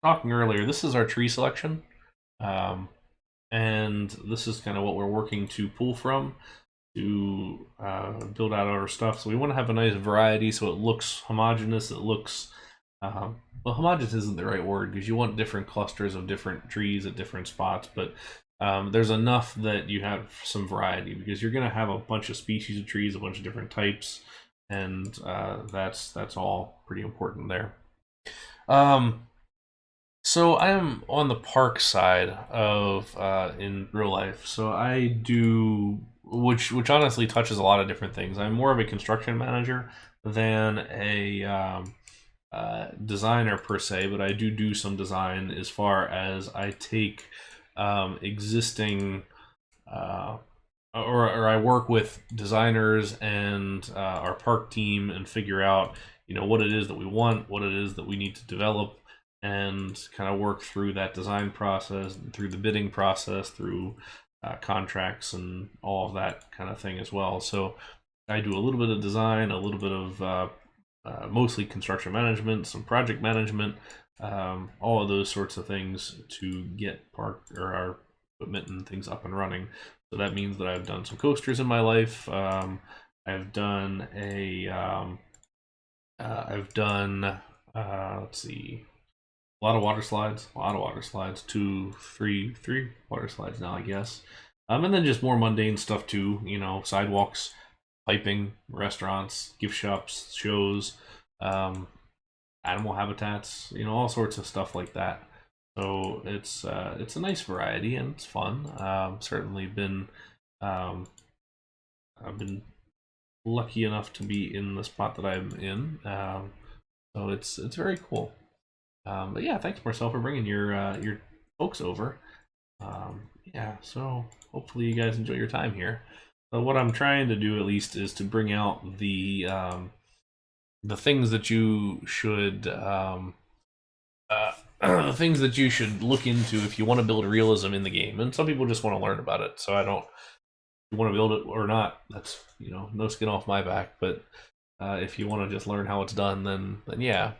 talking earlier. This is our tree selection, and this is kind of what we're working to pull from to build out our stuff. So we want to have a nice variety, so it looks homogeneous. It looks well, homogeneous isn't the right word, because you want different clusters of different trees at different spots, but there's enough that you have some variety, because you're going to have a bunch of species of trees, a bunch of different types, and that's all pretty important there. So I am on the park side of in real life, so I do, which honestly touches a lot of different things. I'm more of a construction manager than a designer per se, but I do some design as far as I take existing or I work with designers and our park team and figure out, you know, what it is that we want, what it is that we need to develop, and kind of work through that design process, through the bidding process, through contracts and all of that kind of thing as well. So I do a little bit of design, a little bit of mostly construction management, some project management, all of those sorts of things to get park or our equipment and things up and running. So that means that I've done some coasters in my life. I've done let's see, a lot of water slides, three water slides now, I guess. And then just more mundane stuff too, you know, sidewalks, piping, restaurants, gift shops, shows, animal habitats, you know, all sorts of stuff like that. So it's a nice variety and it's fun. Certainly been I've been lucky enough to be in the spot that I'm in. So it's very cool. But yeah, thanks Marcel for bringing your folks over. Yeah, so hopefully you guys enjoy your time here. But what I'm trying to do at least is to bring out the things that you should the things that you should look into if you want to build realism in the game. And some people just want to learn about it. So I don't, if you want to build it or not, that's, you know, no skin off my back. But if you want to just learn how it's done, then yeah.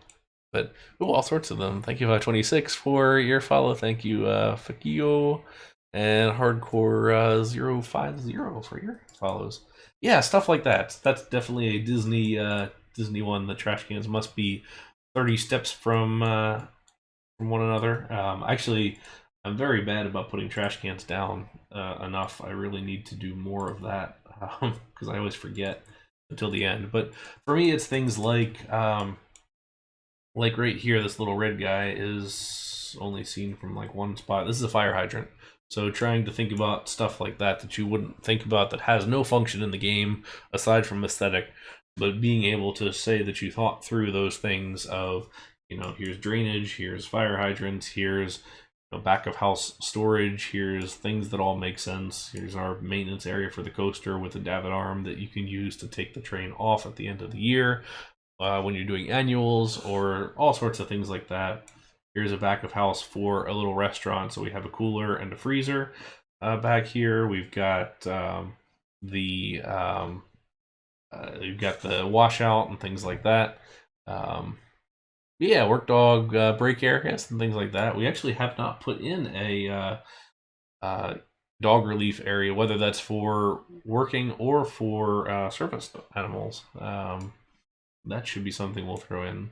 But all sorts of them. Thank you, 26 for your follow. Thank you, Fakio and Hardcore 050 for your follows. Yeah, stuff like that. That's definitely a Disney one. The trash cans must be 30 steps from from one another. Actually, I'm very bad about putting trash cans down enough. I really need to do more of that because I always forget until the end. But for me, it's things like right here, this little red guy is only seen from like one spot. This is a fire hydrant. So trying to think about stuff like that you wouldn't think about, that has no function in the game aside from aesthetic, but being able to say that you thought through those things of, here's drainage, here's fire hydrants, here's back of house storage, here's things that all make sense, here's our maintenance area for the coaster with a davit arm that you can use to take the train off at the end of the year when you're doing annuals, or all sorts of things like that. Here's a back of house for a little restaurant, so we have a cooler and a freezer back here. We've got we've got the washout and things like that. Yeah, work dog break areas and things like that. We actually have not put in a dog relief area, whether that's for working or for service animals. That should be something we'll throw in.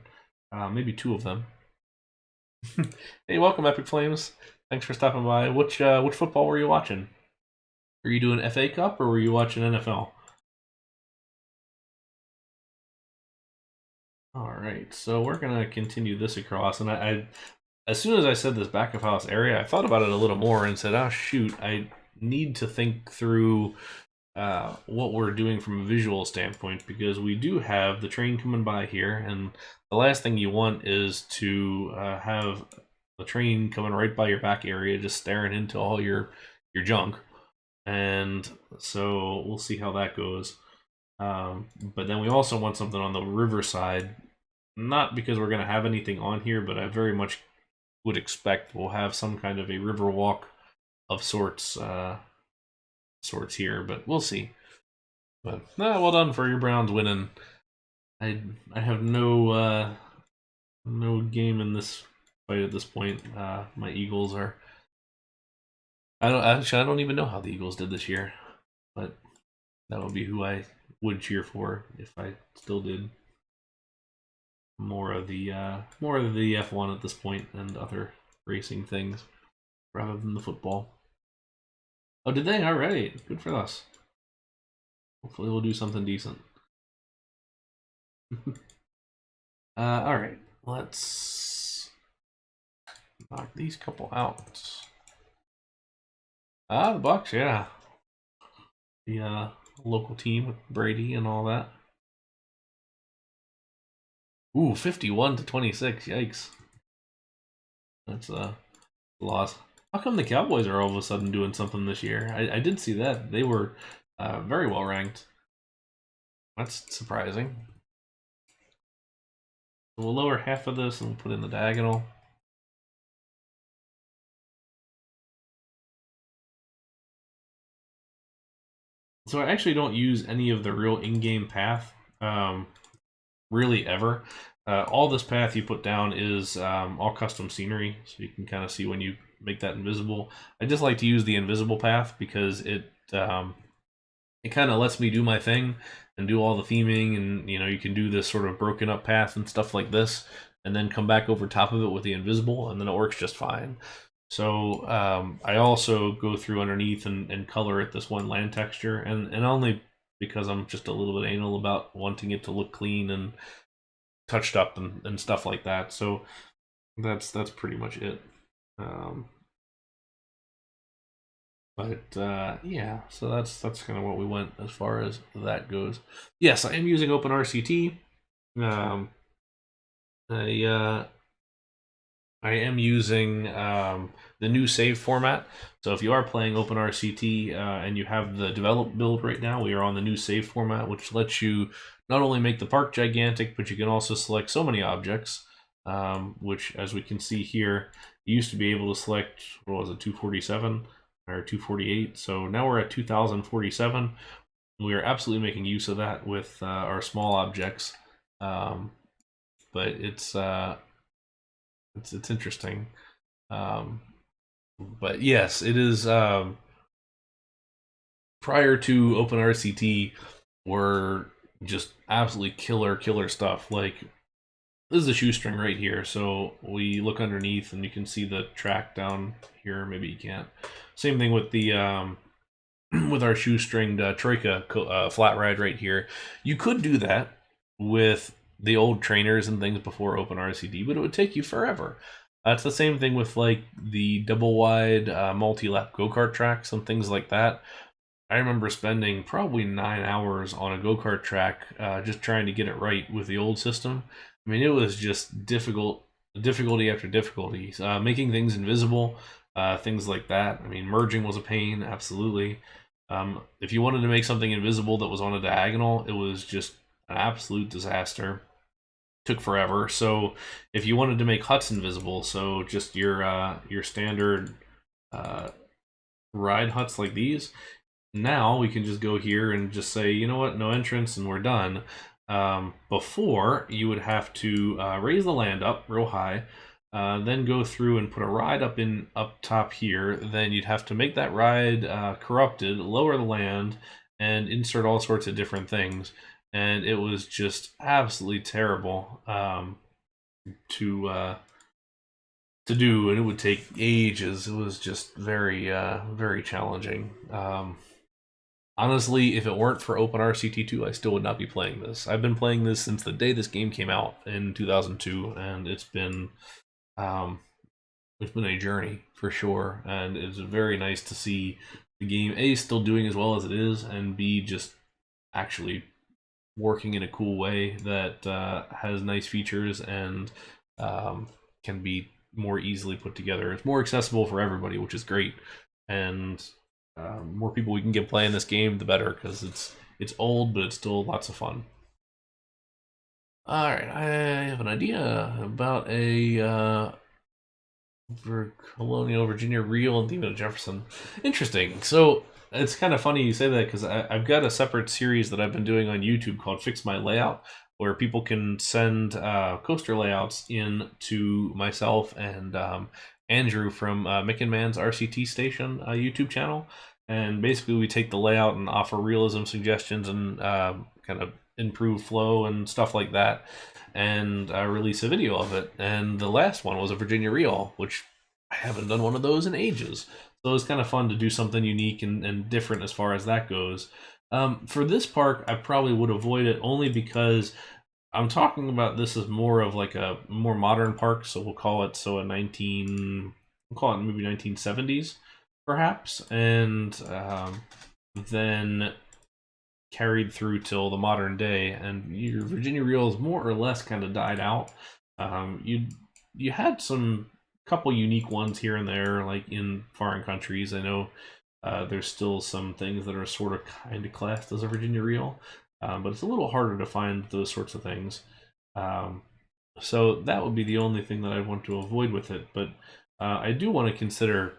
Maybe 2 of them. Hey, welcome, Epic Flames. Thanks for stopping by. Which football were you watching? Were you doing FA Cup or were you watching NFL? All right, so we're gonna continue this across, and I as soon as I said this back of house area, I thought about it a little more and said, oh shoot, I need to think through what we're doing from a visual standpoint, because we do have the train coming by here, and the last thing you want is to have the train coming right by your back area, just staring into all your junk. And so we'll see how that goes. But then we also want something on the riverside, not because we're going to have anything on here, but I very much would expect we'll have some kind of a river walk of sorts here, but we'll see. But well done for your Browns winning. I have no game in this fight at this point. My Eagles are. I don't even know how the Eagles did this year, but that would be who I would cheer for if I still did. More of the F1 at this point and other racing things rather than the football. Oh, did they? All right, good for us. Hopefully we'll do something decent. All right, let's knock these couple out. The Bucks, yeah. The local team with Brady and all that. Ooh, 51-26. Yikes. That's a loss. How come the Cowboys are all of a sudden doing something this year? I did see that. They were very well ranked. That's surprising. So we'll lower half of this and we'll put in the diagonal. So I actually don't use any of the real in-game path, really ever. All this path you put down is all custom scenery, so you can kind of see when you make that invisible. I just like to use the invisible path because it kind of lets me do my thing and do all the theming, and you can do this sort of broken up path and stuff like this, and then come back over top of it with the invisible, and then it works just fine. So I also go through underneath and color it this one land texture, and only because I'm just a little bit anal about wanting it to look clean and touched up and stuff like that. So that's pretty much it. Yeah, so that's kind of what we went as far as that goes. Yes, I am using OpenRCT. I am using the new save format. So if you are playing OpenRCT and you have the develop build right now, we are on the new save format, which lets you not only make the park gigantic, but you can also select so many objects, which, as we can see here, you used to be able to select, what was it, 247 or 248. So now we're at 2047. We are absolutely making use of that with our small objects, but it's interesting. But yes, it is. Prior to OpenRCT, were just absolutely killer stuff. Like this is a shoestring right here. So we look underneath and you can see the track down here. Maybe you can't. Same thing with the with our shoestringed Troika flat ride right here. You could do that with the old trainers and things before OpenRCD, but it would take you forever. It's the same thing with like the double wide multi-lap go-kart tracks and things like that. I remember spending probably 9 hours on a go-kart track just trying to get it right with the old system. I mean, it was just difficulty after difficulty. Making things invisible, things like that. I mean, merging was a pain, absolutely. If you wanted to make something invisible that was on a diagonal, it was just an absolute disaster. Took forever. So if you wanted to make huts invisible, so just your standard ride huts like these, now we can just go here and just say, you know what, no entrance, and we're done. Before, you would have to raise the land up real high, then go through and put a ride up top here. Then you'd have to make that ride corrupted, lower the land, and insert all sorts of different things. And it was just absolutely terrible to do, and it would take ages. It was just very very challenging. Honestly, if it weren't for OpenRCT2, I still would not be playing this. I've been playing this since the day this game came out in 2002, and it's been a journey for sure. And it's very nice to see the game A still doing as well as it is, and B just actually working in a cool way that has nice features and can be more easily put together. It's more accessible for everybody, which is great, and more people we can get playing this game, the better, because it's old, but it's still lots of fun. All right, I have an idea about a Colonial Virginia reel and theme of Jefferson. Interesting. So it's kind of funny you say that, because I've got a separate series that I've been doing on YouTube called Fix My Layout, where people can send coaster layouts in to myself and Andrew from Mick and Man's RCT Station YouTube channel. And basically we take the layout and offer realism suggestions and kind of improve flow and stuff like that, and release a video of it. And the last one was a Virginia reel, which I haven't done one of those in ages. So it was kind of fun to do something unique and different as far as that goes. For this park, I probably would avoid it only because I'm talking about this as more of like a more modern park. So we'll call it we'll call it maybe 1970s perhaps, and then carried through till the modern day. And your Virginia reels more or less kind of died out. You had some couple unique ones here and there, like in foreign countries. I know there's still some things that are sort of kind of classed as a Virginia reel, but it's a little harder to find those sorts of things. So that would be the only thing that I want to avoid with it. But I do want to consider,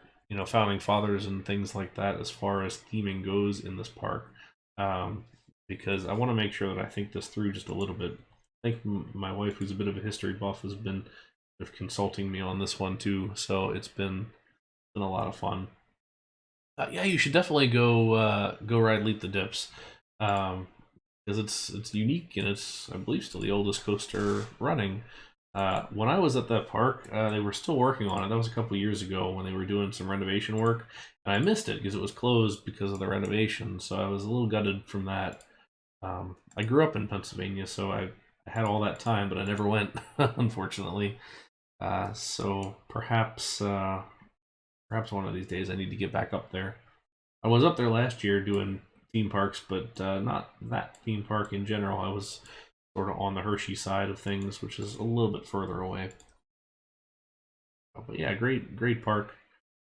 founding fathers and things like that as far as theming goes in this park, because I want to make sure that I think this through just a little bit. I think my wife, who's a bit of a history buff, has been sort of consulting me on this one too, so it's been a lot of fun. Yeah, you should definitely go ride Leap the Dips, because it's unique, and it's, I believe, still the oldest coaster running. When I was at that park, they were still working on it. That was a couple years ago when they were doing some renovation work, and I missed it because it was closed because of the renovation. So I was a little gutted from that. I grew up in Pennsylvania, so I had all that time, but I never went, unfortunately. So perhaps one of these days I need to get back up there. I was up there last year doing theme parks, but not that theme park in general. I was sort of on the Hershey side of things, which is a little bit further away. But yeah, great park.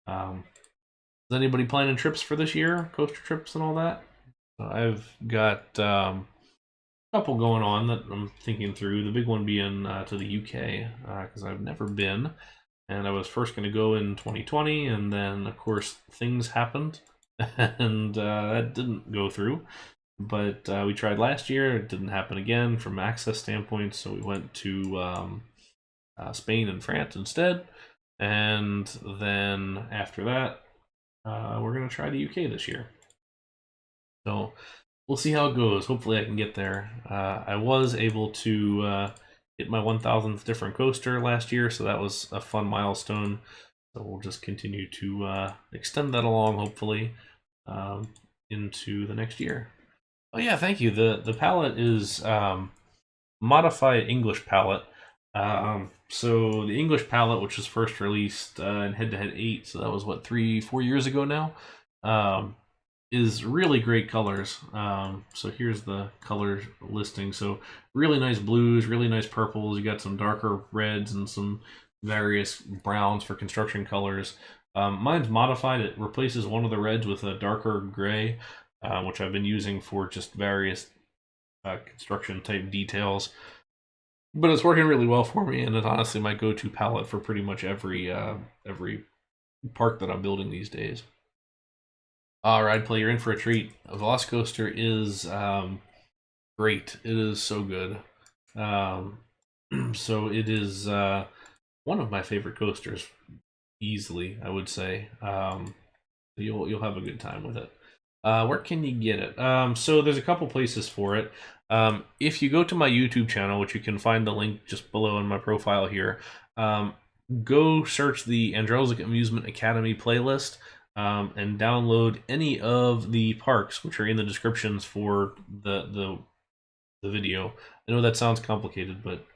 Is anybody planning trips for this year? Coaster trips and all that? I've got a couple going on that I'm thinking through. The big one being to the UK, because I've never been. And I was first going to go in 2020, and then, of course, things happened, and that didn't go through. But we tried last year. It didn't happen again from access standpoint, so we went to Spain and France instead. And then after that, we're going to try the UK this year. So we'll see how it goes. Hopefully I can get there. I was able to hit my 1,000th different coaster last year, so that was a fun milestone. So we'll just continue to extend that along, hopefully, into the next year. Oh yeah, thank you. The palette is modified English palette. So the English palette, which was first released in Head-to-Head 8, so that was what, 3-4 years ago now, is really great colors. So here's the color listing. So really nice blues, really nice purples. You got some darker reds and some various browns for construction colors. Mine's modified. It replaces one of the reds with a darker gray, which I've been using for just various construction type details. But it's working really well for me, and it's honestly my go-to palette for pretty much every park that I'm building these days. Ride Play, you're in for a treat. Velocicoaster is great. It is so good. So it is one of my favorite coasters, easily, I would say. You'll have a good time with it. Where can you get it? So there's a couple places for it. If you go to my YouTube channel, which you can find the link just below in my profile here, go search the Andrelczyk Amusement Academy playlist and download any of the parks, which are in the descriptions for the video. I know that sounds complicated, but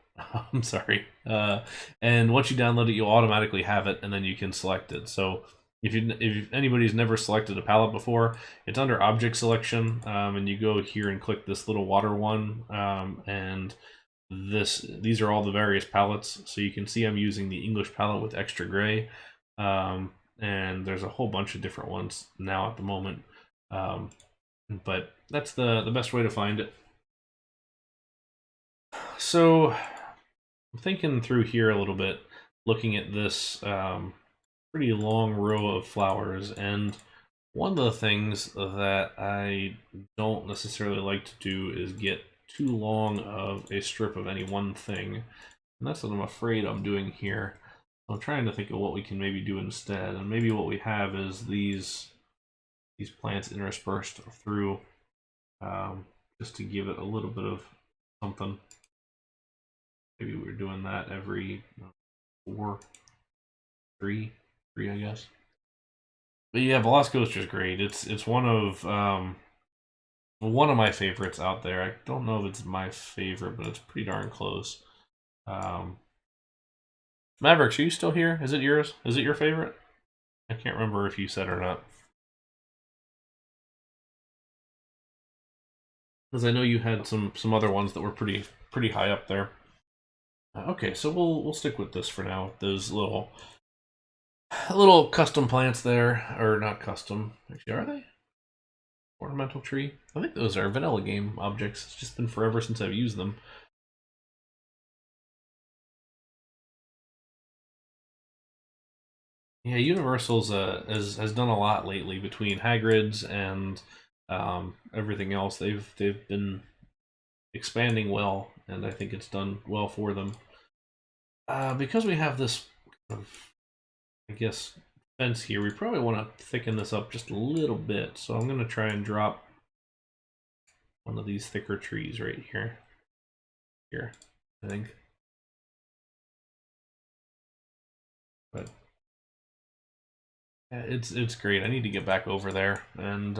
I'm sorry. And once you download it, you'll automatically have it, and then you can select it. So if anybody's never selected a palette before, it's under object selection, and you go here and click this little water one, and these are all the various palettes. So you can see I'm using the English palette with extra gray, and there's a whole bunch of different ones now at the moment, but that's the best way to find it. So I'm thinking through here a little bit, looking at this pretty long row of flowers, and one of the things that I don't necessarily like to do is get too long of a strip of any one thing, and that's what I'm afraid I'm doing here. I'm trying to think of what we can maybe do instead, and maybe what we have is these plants interspersed through, just to give it a little bit of something. Maybe we're doing that every 3, I guess. But yeah, Velocicoaster is great. It's one of my favorites out there. I don't know if it's my favorite, but it's pretty darn close. Mavericks, are you still here? Is it yours? Is it your favorite? I can't remember if you said or not. Because I know you had some other ones that were pretty high up there. Okay, so we'll stick with this for now. Those little custom plants there, or not custom. Actually, are they? Ornamental tree? I think those are vanilla game objects. It's just been forever since I've used them. Yeah, Universal's has done a lot lately between Hagrid's and everything else. They've been expanding well, and I think it's done well for them. Because we have this, I guess, fence here, we probably want to thicken this up just a little bit. So I'm going to try and drop one of these thicker trees right here. Here, I think. But yeah, it's great. I need to get back over there and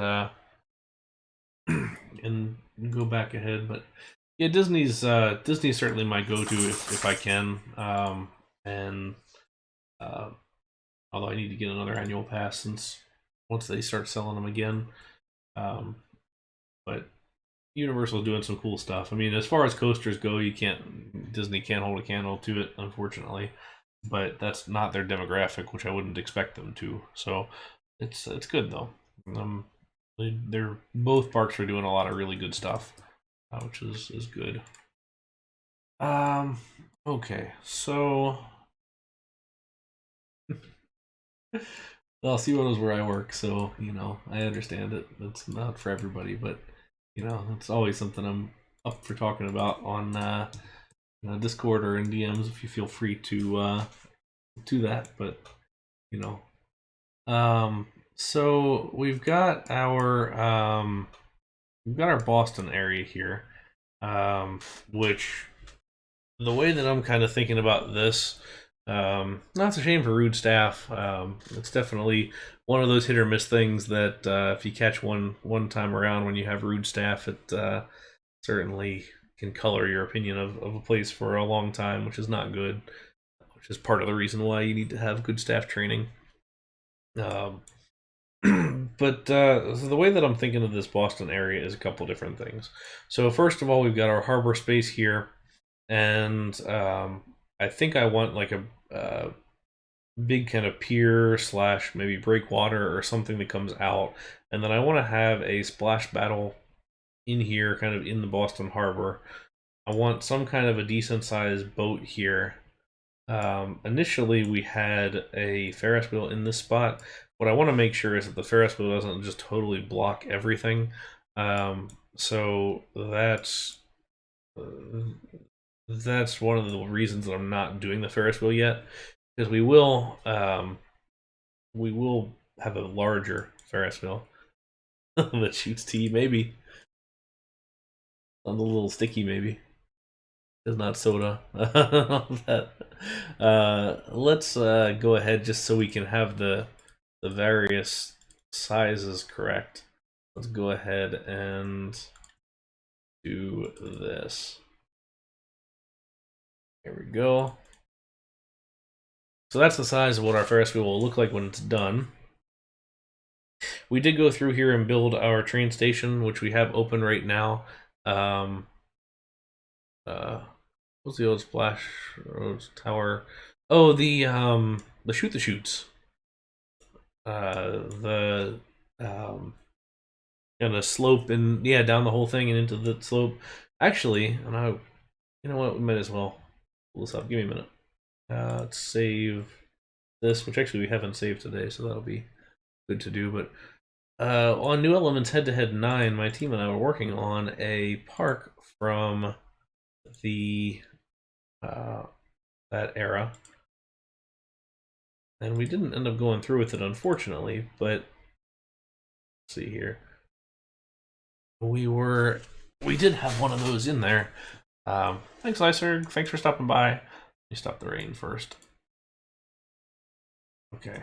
and go back ahead. But yeah, Disney's certainly my go-to if I can. Although I need to get another annual pass since once they start selling them again. But Universal's doing some cool stuff. I mean, as far as coasters go, Disney can't hold a candle to it, unfortunately. But that's not their demographic, which I wouldn't expect them to. So it's good though. They're both parks are doing a lot of really good stuff, which is good. Okay, so well, Seawalls is where I work, so I understand it. It's not for everybody, but it's always something I'm up for talking about on Discord or in DMs if you feel free to that. But so we've got our Boston area here, which the way that I'm kind of thinking about this, that's a shame for Rude Staff. It's definitely one of those hit or miss things that if you catch one time around when you have Rude Staff, it certainly can color your opinion of a place for a long time, which is not good. Which is part of the reason why you need to have good staff training. Um, but so the way that I'm thinking of this Boston area is a couple different things. So first of all, we've got our harbor space here, and I think I want like a big kind of pier slash maybe breakwater or something that comes out, and then I want to have a splash battle in here, kind of in the Boston Harbor. I want some kind of a decent sized boat here. Initially, we had a Ferris wheel in this spot. What I want to make sure is that the Ferris wheel doesn't just totally block everything. So that's one of the reasons that I'm not doing the Ferris wheel yet, because we will have a larger Ferris wheel that shoots tea, maybe on the little sticky, maybe. It's not soda. Let's go ahead just so we can have the various sizes correct. Let's go ahead and do this. Here we go. So that's the size of what our Ferris wheel will look like when it's done. We did go through here and build our train station, which we have open right now. What's the old Splash Road Tower? Oh, the Shoot the Chutes. The kind of slope and yeah, down the whole thing and into the slope. Actually, and you know what? We might as well pull this up. Give me a minute. Let's save this, which actually we haven't saved today, so that'll be good to do. But on New Elements Head-to-Head 9, my team and I were working on a park from the that era, and we didn't end up going through with it, unfortunately. But let's see here, we did have one of those in there. Thanks, Lyserg. Thanks for stopping by. Let me stop the rain first. Okay.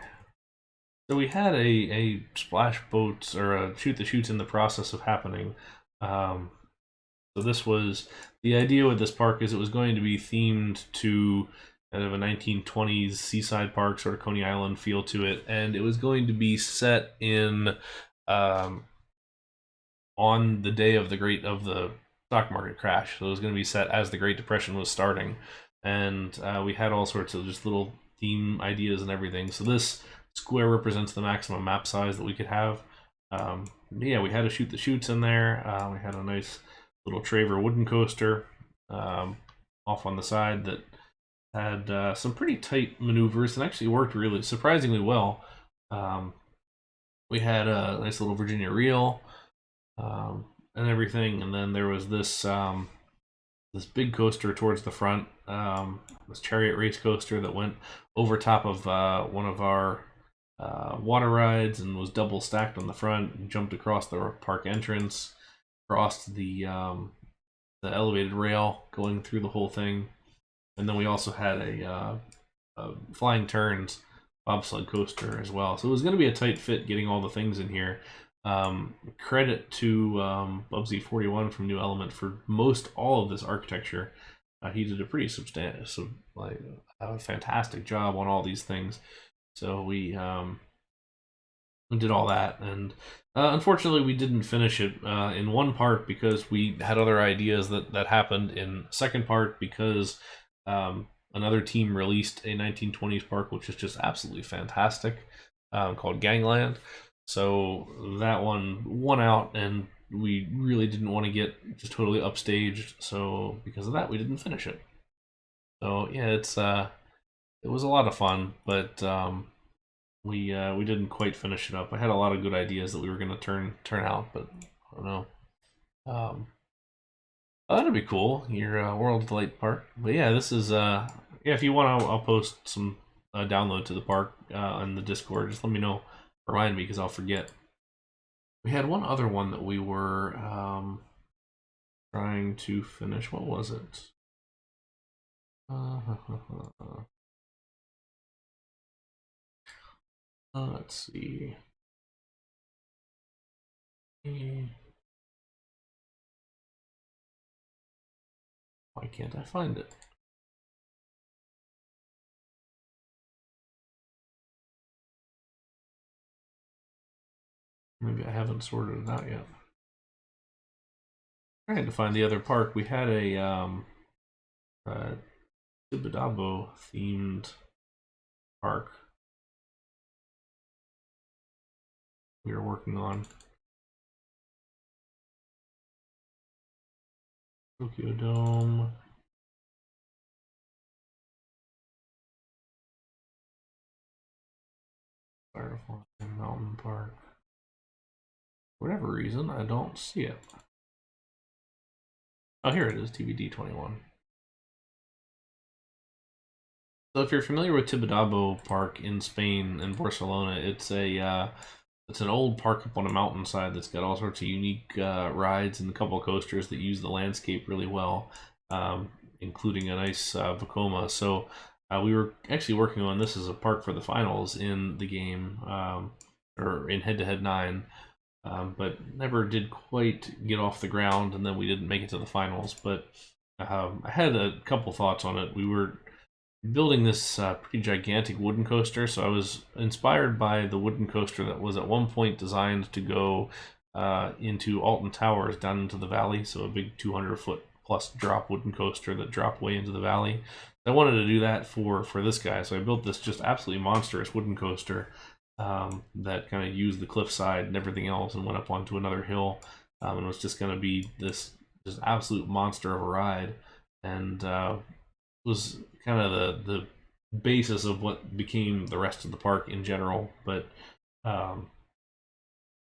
So we had a splash boats or a shoot the chutes in the process of happening. So this was the idea with this park is it was going to be themed to kind of a 1920s seaside park, sort of Coney Island feel to it, and it was going to be set in on the day of the stock market crash. So it was going to be set as the Great Depression was starting, and we had all sorts of just little theme ideas and everything. So this square represents the maximum map size that we could have. Yeah, we had to shoot the chutes in there. We had a nice little Traver wooden coaster off on the side that had some pretty tight maneuvers and actually worked really surprisingly well. We had a nice little Virginia reel and everything, and then there was this this big coaster towards the front, this chariot race coaster that went over top of one of our water rides and was double stacked on the front and jumped across the park entrance, crossed the elevated rail going through the whole thing, and then we also had a flying turns bobsled coaster as well. So it was going to be a tight fit getting all the things in here. Credit to Bubsy41 from New Element for most all of this architecture. He did a pretty substantial, like a fantastic job on all these things. So we did all that, and unfortunately we didn't finish it in one part because we had other ideas that happened in second part because another team released a 1920s park which is just absolutely fantastic, called Gangland. So that one won out, and we really didn't want to get just totally upstaged. So because of that, we didn't finish it. So yeah, it was a lot of fun, but we didn't quite finish it up. I had a lot of good ideas that we were going to turn out, but I don't know. Oh, that'd be cool. Your World Delight Park. But yeah, this is yeah. If you want, I'll post some download to the park on the Discord. Just let me know. Remind me because I'll forget. We had one other one that we were trying to finish. What was it? Let's see. Why can't I find it? Maybe I haven't sorted it out yet. Trying to find the other park. We had a Tibidabo themed park we were working on. Tokyo Dome. Firefly Mountain Park. For whatever reason, I don't see it. Oh, here it is, TBD 21. So if you're familiar with Tibidabo Park in Spain and Barcelona, it's an old park up on a mountainside that's got all sorts of unique rides and a couple of coasters that use the landscape really well, including a nice Vekoma. So we were actually working on this as a park for the finals in the game, or in Head-to-Head 9. But never did quite get off the ground, and then we didn't make it to the finals. But I had a couple thoughts on it. We were building this pretty gigantic wooden coaster, so I was inspired by the wooden coaster that was at one point designed to go into Alton Towers down into the valley, so a big 200-foot plus drop wooden coaster that dropped way into the valley. I wanted to do that for this guy, so I built this just absolutely monstrous wooden coaster that kind of used the cliffside and everything else and went up onto another hill, and was just going to be this just absolute monster of a ride, and was kind of the basis of what became the rest of the park in general. But it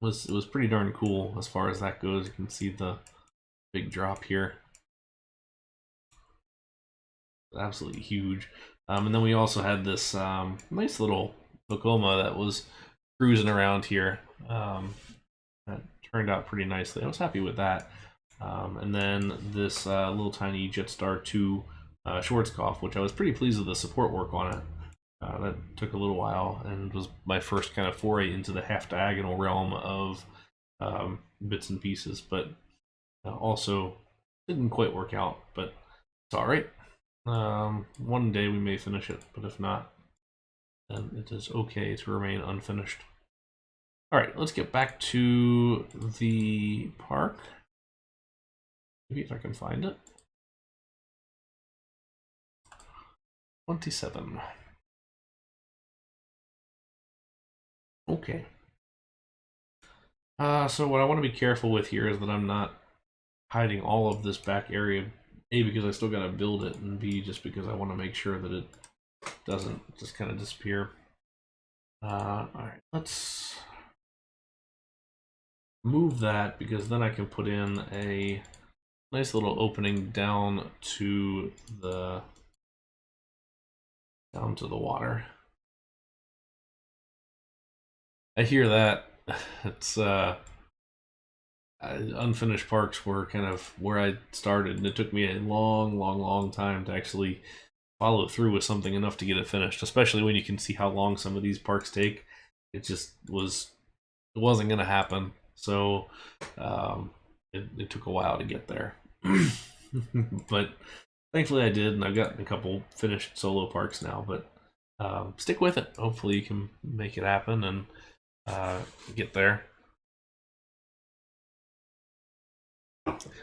was pretty darn cool as far as that goes. You can see the big drop here, absolutely huge. And then we also had this nice little Vekoma that was cruising around here. That turned out pretty nicely. I was happy with that. And then this little tiny Jetstar 2 Schwarzkopf, which I was pretty pleased with the support work on it. That took a little while and was my first kind of foray into the half-diagonal realm of bits and pieces, but also didn't quite work out, but it's alright. One day we may finish it, but if not, then it is okay to remain unfinished. Alright, let's get back to the park. Maybe if I can find it. 27. Okay. So what I want to be careful with here is that I'm not hiding all of this back area. A, because I still got to build it, and B, just because I want to make sure that it doesn't just kind of disappear. Alright, let's move that, because then I can put in a nice little opening down to the water. I hear that. It's unfinished parks were kind of where I started, and it took me a long time to actually follow through with something enough to get it finished, especially when you can see how long some of these parks take. It wasn't gonna happen, so it took a while to get there. But thankfully I did, and I've got a couple finished solo parks now. But stick with it. Hopefully you can make it happen and get there.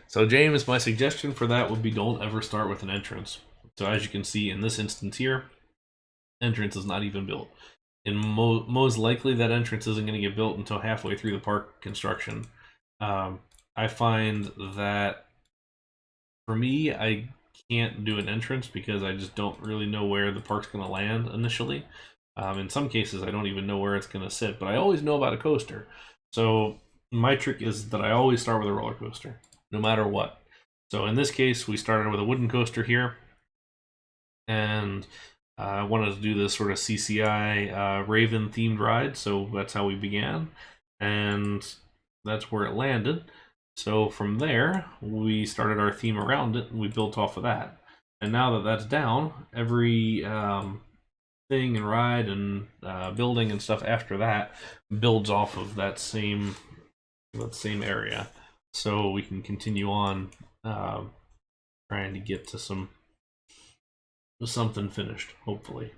So James, my suggestion for that would be don't ever start with an entrance. So as you can see in this instance here, entrance is not even built. And most likely that entrance isn't going to get built until halfway through the park construction. I find that for me, I can't do an entrance because I just don't really know where the park's going to land initially. In some cases, I don't even know where it's going to sit, but I always know about a coaster. So my trick is that I always start with a roller coaster, no matter what. So in this case, we started with a wooden coaster here, and I wanted to do this sort of CCI Raven themed ride, so that's how we began, and that's where it landed. So from there, we started our theme around it, and we built off of that. And now that that's down, every thing and ride and building and stuff after that builds off of that same area. So we can continue on trying to get to something finished, hopefully.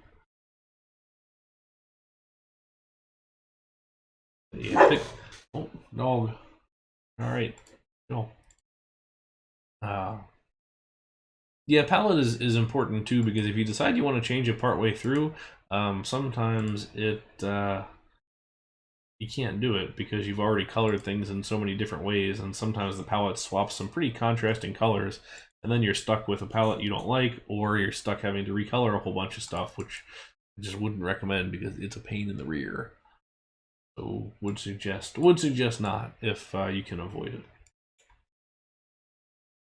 Yeah, oh, dog. All right, go. Yeah, palette is important too, because if you decide you want to change it partway through, sometimes you can't do it because you've already colored things in so many different ways, and sometimes the palette swaps some pretty contrasting colors, and then you're stuck with a palette you don't like, or you're stuck having to recolor a whole bunch of stuff, which I just wouldn't recommend because it's a pain in the rear. So would suggest not if you can avoid it.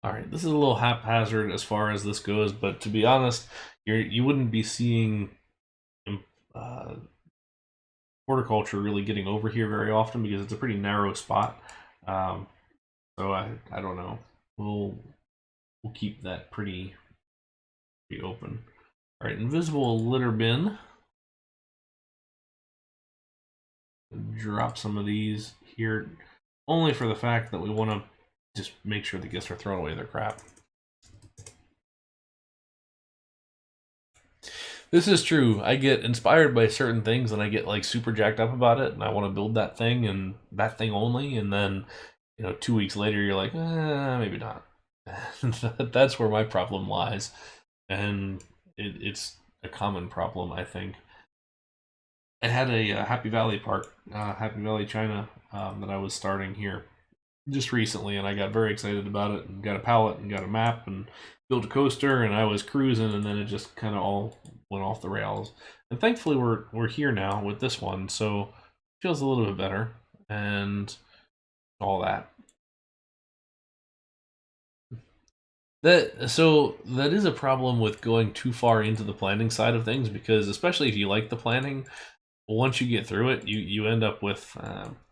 All right, this is a little haphazard as far as this goes, but to be honest, you wouldn't be seeing uh, horticulture really getting over here very often because it's a pretty narrow spot. So I don't know. We'll keep that pretty open. All right, invisible litter bin. Drop some of these here, only for the fact that we want to just make sure the guests are throwing away their crap. This is true. I get inspired by certain things and I get like super jacked up about it and I want to build that thing and that thing only, and then 2 weeks later you're like, maybe not. That's where my problem lies, and it's a common problem, I think. I had a Happy Valley Park, Happy Valley China, that I was starting here just recently, and I got very excited about it and got a palette and got a map and built a coaster, and I was cruising, and then it just kind of all went off the rails. And thankfully, we're here now with this one, so it feels a little bit better and all that. That is a problem with going too far into the planning side of things, because especially if you like the planning, once you get through it, you end up with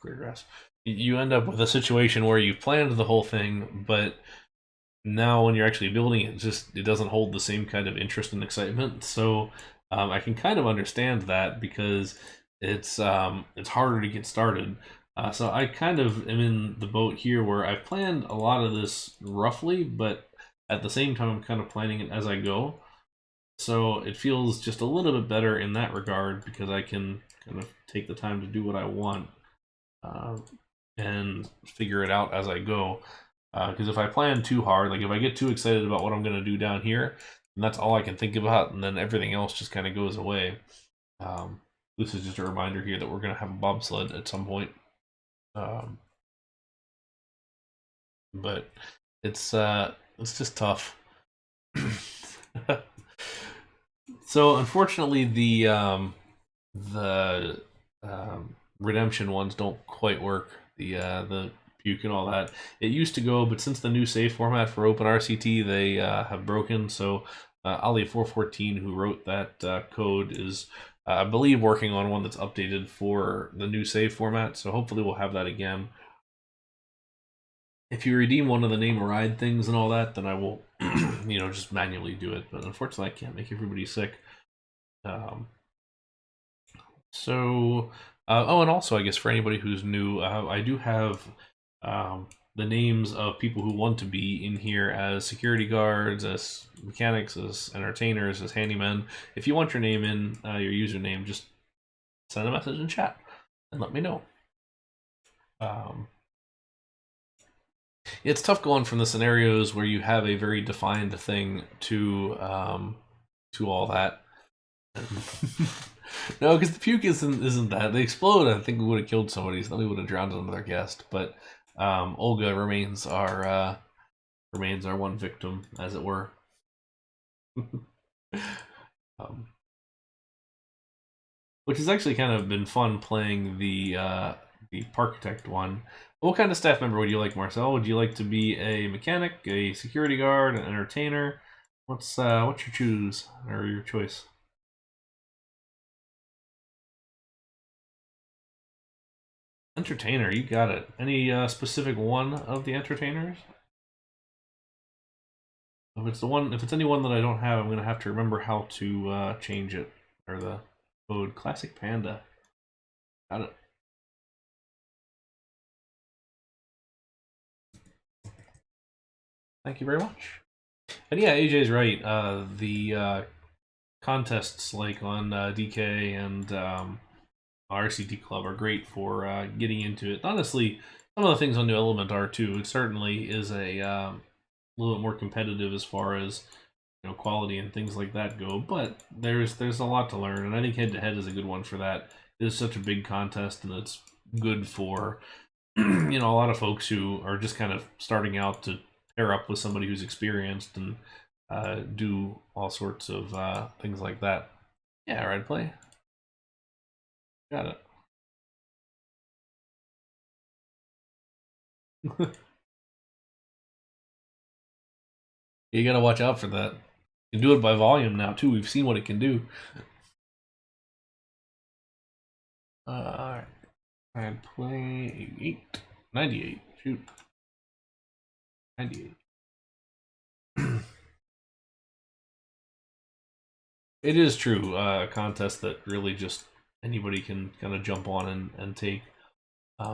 clear grass. You end up with a situation where you've planned the whole thing, but now when you're actually building it, it doesn't hold the same kind of interest and excitement. So I can kind of understand that, because it's harder to get started. So I kind of am in the boat here where I've planned a lot of this roughly, but at the same time I'm kind of planning it as I go. So it feels just a little bit better in that regard, because I can kind of take the time to do what I want and figure it out as I go. Because if I plan too hard, like if I get too excited about what I'm going to do down here, and that's all I can think about, and then everything else just kind of goes away. This is just a reminder here that we're going to have a bobsled at some point. But it's just tough. So unfortunately, the redemption ones don't quite work. The puke and all that. It used to go, but since the new save format for OpenRCT, they have broken. So Ali414, who wrote that code, is I believe working on one that's updated for the new save format. So hopefully we'll have that again. If you redeem one of the name ride things and all that, then I will, just manually do it. But unfortunately, I can't make everybody sick. Oh, and also, I guess for anybody who's new, I do have the names of people who want to be in here as security guards, as mechanics, as entertainers, as handymen. If you want your name in, your username, just send a message in chat and let me know. It's tough going from the scenarios where you have a very defined thing to all that. No, because the puke isn't that. They explode, I think we would have killed somebody, so then we would have drowned another guest. But Olga remains our one victim, as it were. Which has actually kind of been fun playing the Parkitect one. What kind of staff member would you like, Marcel? Would you like to be a mechanic, a security guard, an entertainer? What's your choose or your choice? Entertainer, you got it. Any specific one of the entertainers? If it's anyone that I don't have, I'm gonna have to remember how to change it or the code. Classic Panda. Got it. Thank you very much. And yeah, AJ's right. The contests like on DK and RCT Club are great for getting into it. Honestly, some of the things on New Element are too. It certainly is a little bit more competitive as far as quality and things like that go. But there's a lot to learn, and I think head to head is a good one for that. It is such a big contest, and it's good for a lot of folks who are just kind of starting out to pair up with somebody who's experienced and do all sorts of things like that. Yeah, red play. Got it. You gotta watch out for that. You can do it by volume now too. We've seen what it can do. Alright. Red play 8. 98. Shoot. 98. It is true. A contest that really just anybody can kind of jump on and take.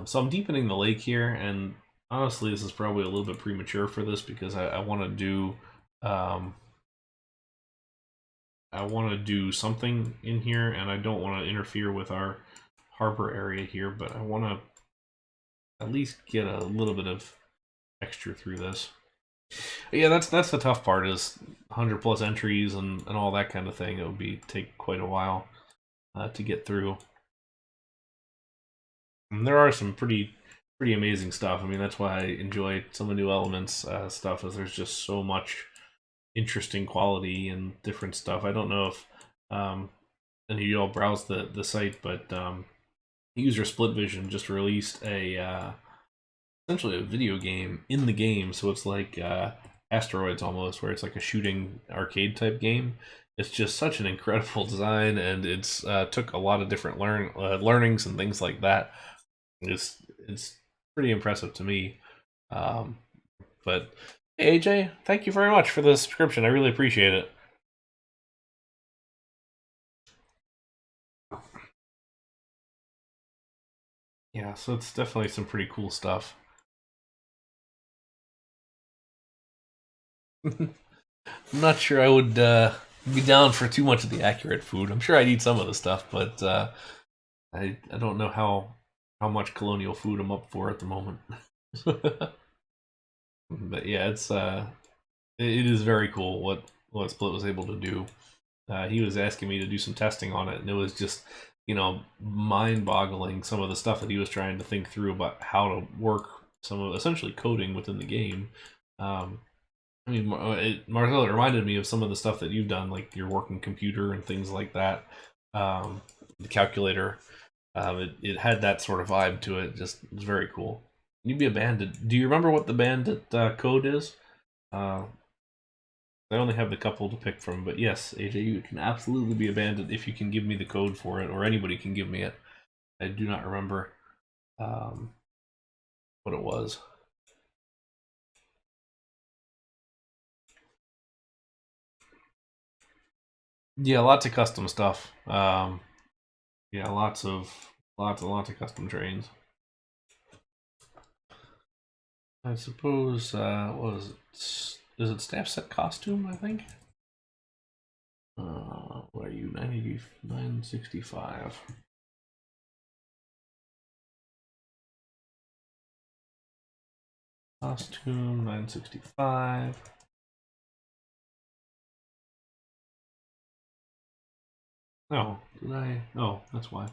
So I'm deepening the lake here, and honestly, this is probably a little bit premature for this because I want to do something in here, and I don't want to interfere with our harbor area here, but I want to at least get a little bit of texture through this. But yeah, that's the tough part is 100 plus entries and all that kind of thing. It would take quite a while to get through. And there are some pretty amazing stuff. I mean, that's why I enjoy some of New Elements stuff, is there's just so much interesting quality and different stuff. I don't know if any of you all browse the site, but user Split Vision just released essentially a video game in the game, so it's like Asteroids almost, where it's like a shooting arcade type game. It's just such an incredible design, and it's took a lot of different learnings and things like that. It's pretty impressive to me. But hey, AJ, thank you very much for the subscription. I really appreciate it. Yeah, so it's definitely some pretty cool stuff. I'm not sure I would be down for too much of the accurate food. I'm sure I'd eat some of the stuff, but I don't know how much colonial food I'm up for at the moment. But yeah, it is very cool what Split was able to do. He was asking me to do some testing on it, and it was just mind-boggling some of the stuff that he was trying to think through about how to work some of essentially coding within the game. I mean, Marcel, it reminded me of some of the stuff that you've done, like your working computer and things like that. The calculator, it had that sort of vibe to it. Just it was very cool. You'd be a bandit. Do you remember what the bandit code is? I only have the couple to pick from, but yes, AJ, you can absolutely be a bandit if you can give me the code for it, or anybody can give me it. I do not remember what it was. Yeah, lots of custom stuff. Yeah, lots of custom trains. I suppose, what is it? Is it staff set costume, I think? What are you, 965? Costume, 965. Oh, did I? Oh, that's why.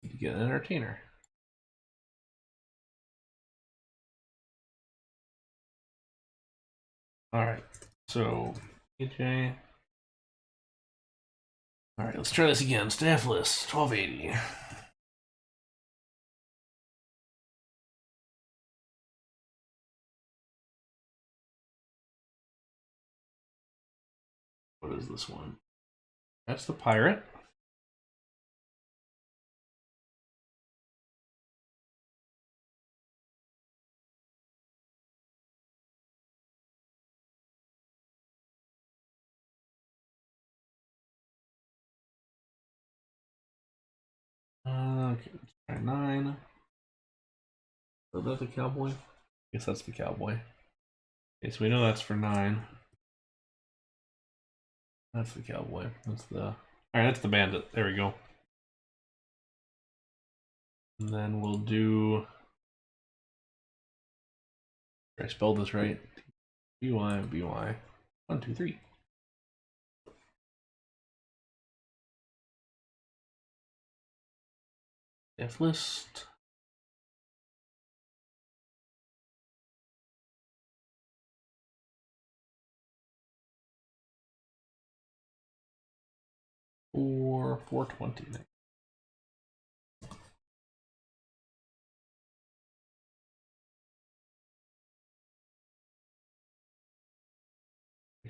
Need to get an entertainer. Alright, so, AJ. Alright, let's try this again. Staff list, 1280. What is this one? That's the pirate. Okay, let's try 9. Is that the cowboy? I guess that's the cowboy. Okay, so we know that's for 9. That's the cowboy. That's the... Alright, that's the bandit. There we go. And then we'll do... Did I spell this right? B-Y. 1, 2, 3. F list. Or 420.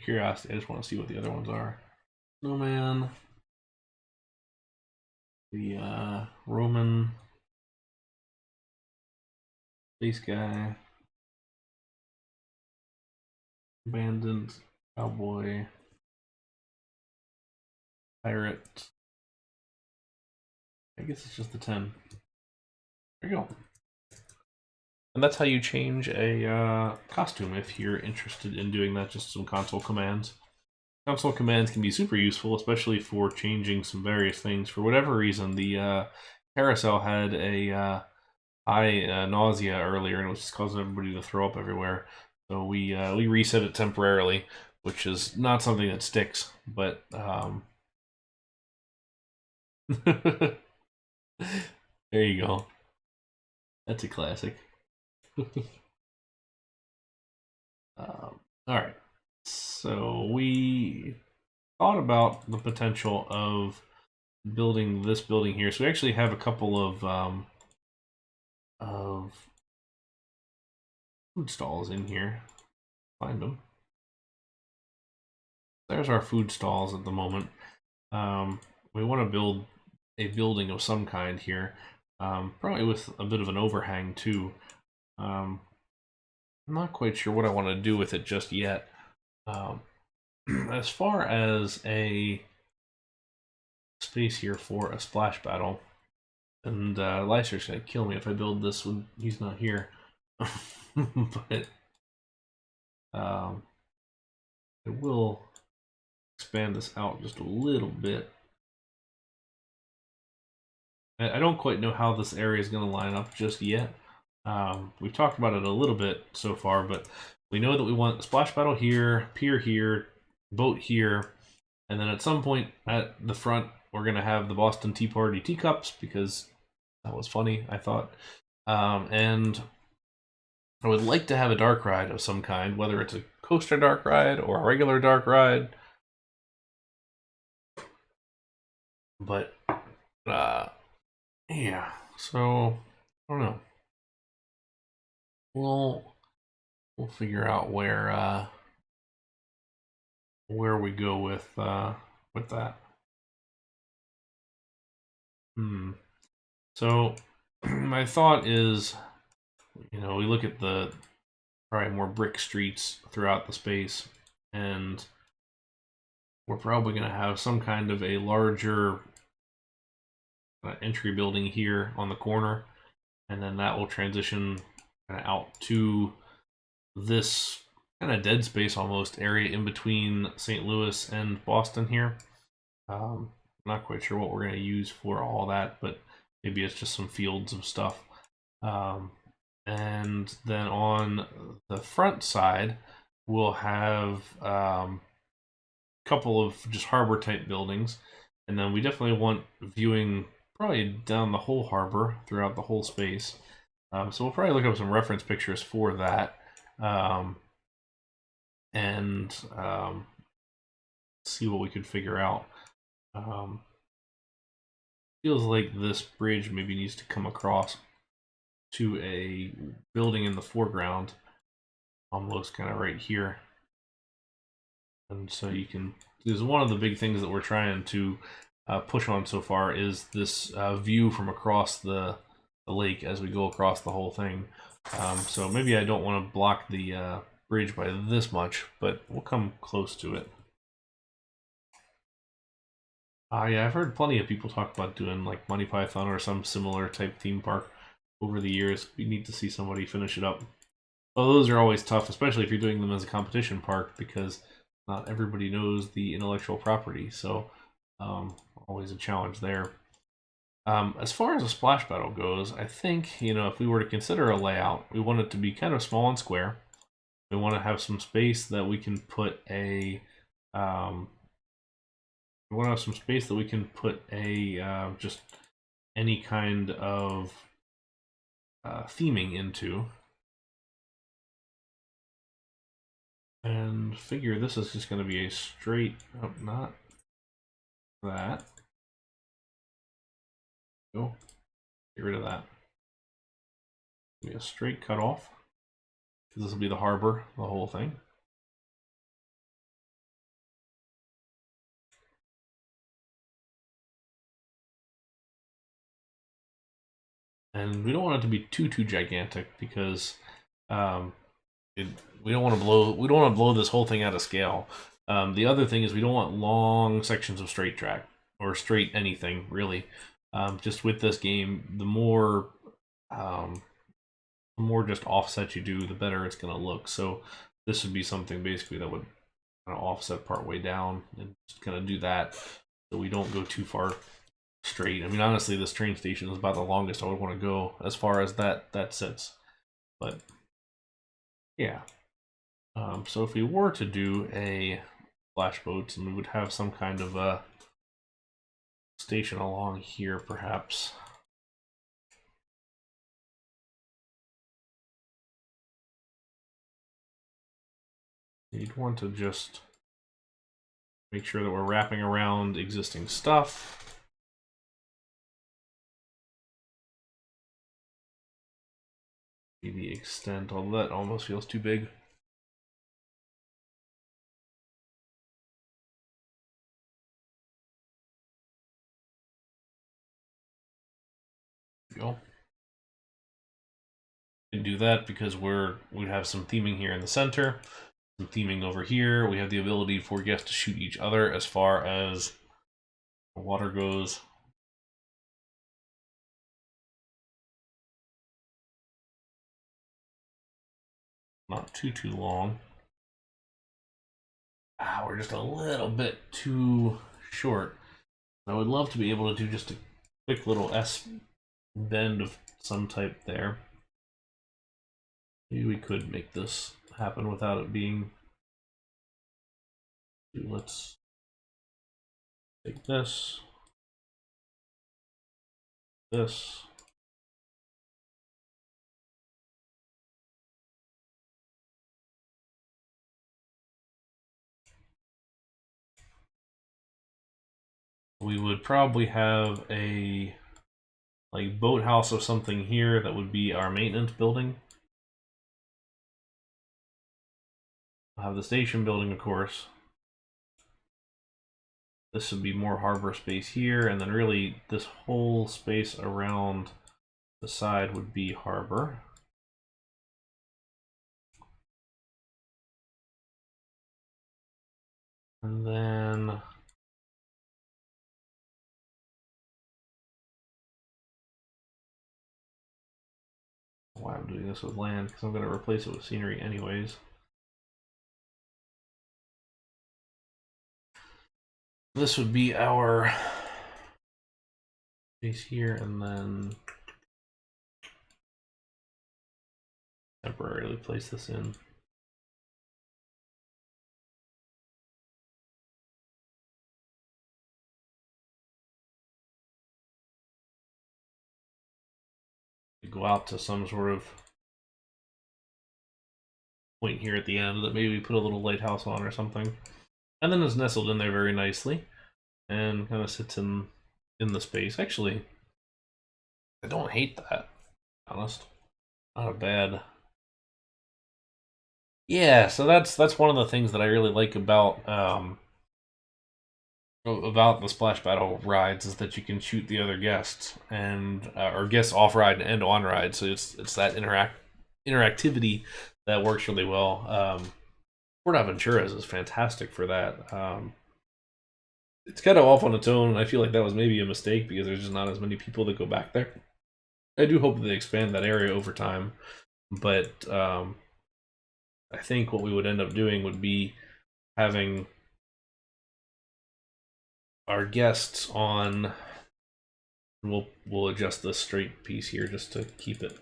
Curiosity, I just want to see what the other ones are. Snowman. The Roman. Space guy. Bandit. Cowboy. Pirate. I guess it's just the 10. There you go. And that's how you change a costume if you're interested in doing that, just some console commands. Console commands can be super useful, especially for changing some various things. For whatever reason, the carousel had a high nausea earlier, and it was just causing everybody to throw up everywhere. So we reset it temporarily, which is not something that sticks, but there you go. That's a classic. Alright, so we thought about the potential of building this building here. So we actually have a couple of food stalls in here. Find them. There's our food stalls at the moment. We want to build a building of some kind here, probably with a bit of an overhang too. I'm not quite sure what I want to do with it just yet. As far as a space here for a splash battle, and Lyser's gonna kill me if I build this when he's not here. But I will expand this out just a little bit. I don't quite know how this area is going to line up just yet. We've talked about it a little bit so far, but we know that we want a splash battle here, pier here, boat here, and then at some point at the front we're going to have the Boston Tea Party teacups, because that was funny, I thought. And I would like to have a dark ride of some kind, whether it's a coaster dark ride or a regular dark ride. But yeah, so I don't know. We'll figure out where we go with that. So my thought is, we look at the probably more brick streets throughout the space, and we're probably going to have some kind of a larger entry building here on the corner, and then that will transition kind of out to this kind of dead space almost area in between St. Louis and Boston here. I'm not quite sure what we're going to use for all that, but maybe it's just some fields of stuff. And then on the front side, we'll have a couple of just harbor type buildings, and then we definitely want viewing probably down the whole harbor throughout the whole space. So we'll probably look up some reference pictures for that, and see what we could figure out. Feels like this bridge maybe needs to come across to a building in the foreground, almost kind of right here. And so you can, this is one of the big things that we're trying to push on so far, is this view from across the lake as we go across the whole thing. So maybe I don't want to block the bridge by this much, but we'll come close to it. Yeah, I've heard plenty of people talk about doing like Monty Python or some similar type theme park over the years. We need to see somebody finish it up. Well, those are always tough, especially if you're doing them as a competition park, because not everybody knows the intellectual property. So, always a challenge there. As far as a splash battle goes, I think, if we were to consider a layout, we want it to be kind of small and square. We want to have some space that we can put a we want to have some space that we can put a just any kind of theming into. And figure this is just going to be a straight, oh, not that. Go. Get rid of that. Be a straight cutoff. This will be the harbor, the whole thing. And we don't want it to be too gigantic because we don't want to blow this whole thing out of scale. The other thing is we don't want long sections of straight track or straight anything really. Just with this game, the more just offset you do, the better it's going to look. So this would be something basically that would kind of offset part way down and just kind of do that so we don't go too far straight. I mean, honestly, this train station is about the longest I would want to go as far as that sits. But yeah. So if we were to do a splash boats, and we would have some kind of a station along here, perhaps. You'd want to just make sure that we're wrapping around existing stuff. Maybe extend, although that almost feels too big. There we go. We can do that because we'd have some theming here in the center, some theming over here. We have the ability for guests to shoot each other as far as the water goes. Not too long. We're just a little bit too short. I would love to be able to do just a quick little S bend of some type there. Maybe we could make this happen without it being. Let's take this. This. We would probably have a like boathouse or something here that would be our maintenance building. We'll have the station building, of course. This would be more harbor space here, and then really this whole space around the side would be harbor. And then why I'm doing this with land, because I'm going to replace it with scenery anyways. This would be our space here, and then temporarily place this in. Go out to some sort of point here at the end that maybe we put a little lighthouse on or something. And then it's nestled in there very nicely and kind of sits in the space. Actually, I don't hate that, to be honest. Not a bad. Yeah, so that's one of the things that I really like about the splash battle rides is that you can shoot the other guests and or guests off ride and on ride. So it's that interactivity that works really well. Port Aventuras is fantastic for that. it's kind of off on its own. I feel like that was maybe a mistake because there's just not as many people that go back there. I do hope that they expand that area over time, but I think what we would end up doing would be having our guests on. We'll adjust this straight piece here just to keep it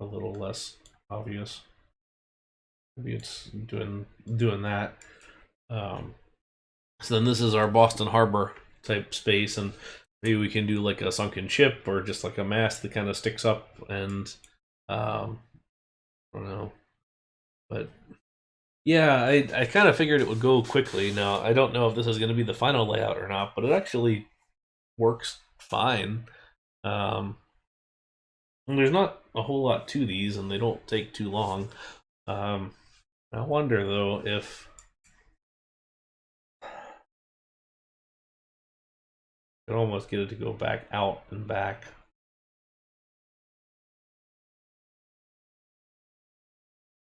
a little less obvious. Maybe it's doing that. So then this is our Boston Harbor type space, and maybe we can do like a sunken ship or just like a mast that kind of sticks up, and I don't know, but yeah, I kind of figured it would go quickly. Now I don't know if this is going to be the final layout or not, but it actually works fine. There's not a whole lot to these, and they don't take too long. I wonder though if I could almost get it to go back out and back.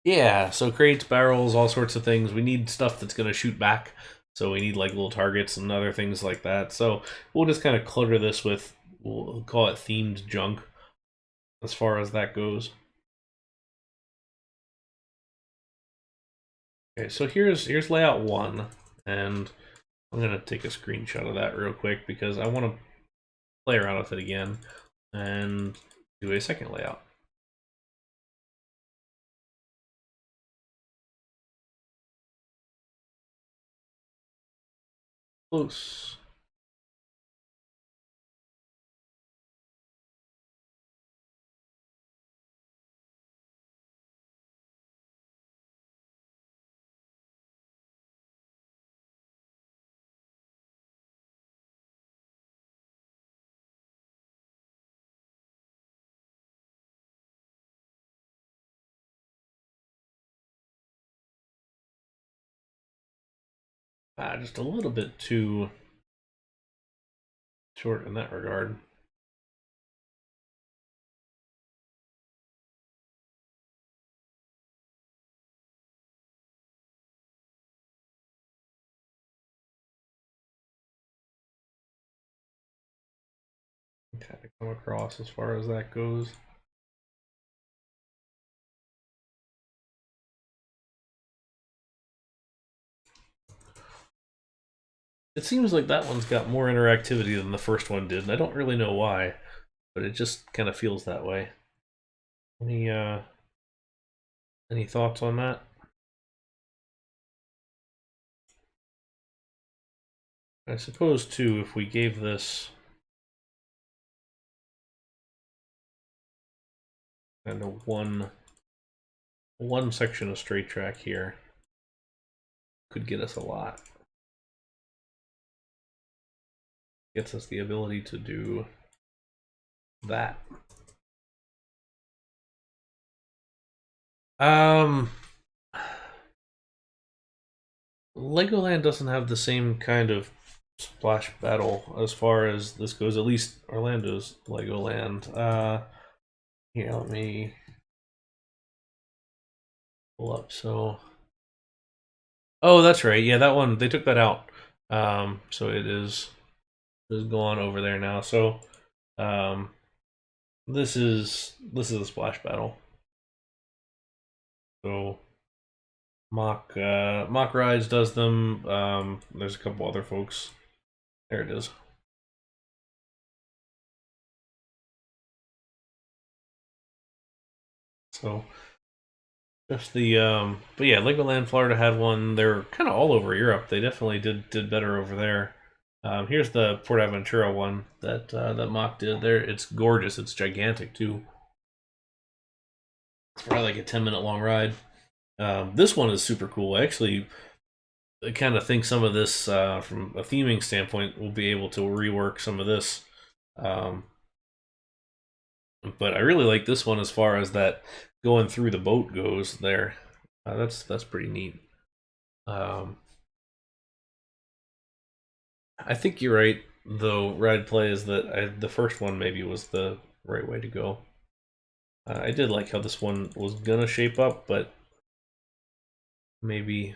Yeah, so crates, barrels, all sorts of things. We need stuff that's going to shoot back. So we need like little targets and other things like that. So we'll just kind of clutter this with, we'll call it themed junk as far as that goes. Okay, so here's layout 1, and I'm gonna take a screenshot of that real quick because I want to play around with it again and do a second layout. Close. Just a little bit too short in that regard. Kind of come across as far as that goes. It seems like that one's got more interactivity than the first one did, and I don't really know why, but it just kind of feels that way. Any thoughts on that? I suppose too, if we gave this kind of one section of straight track here, could get us a lot. Gets us the ability to do that. Legoland doesn't have the same kind of splash battle as far as this goes, at least Orlando's Legoland. Here, let me pull up. So, oh, that's right. Yeah, that one, they took that out. So it is gone over there now. So, this is a splash battle. So Mock Rides does them. There's a couple other folks. There it is. So just the but yeah, Legoland Florida had one. They're kind of all over Europe. They definitely did better over there. Here's the PortAventura one that that Mock did. There, it's gorgeous. It's gigantic too. It's probably like a 10-minute long ride. This one is super cool. I kind of think some of this, from a theming standpoint, we'll be able to rework some of this. But I really like this one as far as that going through the boat goes there. That's pretty neat. I think you're right, though. Ride play is that the first one maybe was the right way to go. I did like how this one was gonna shape up, but maybe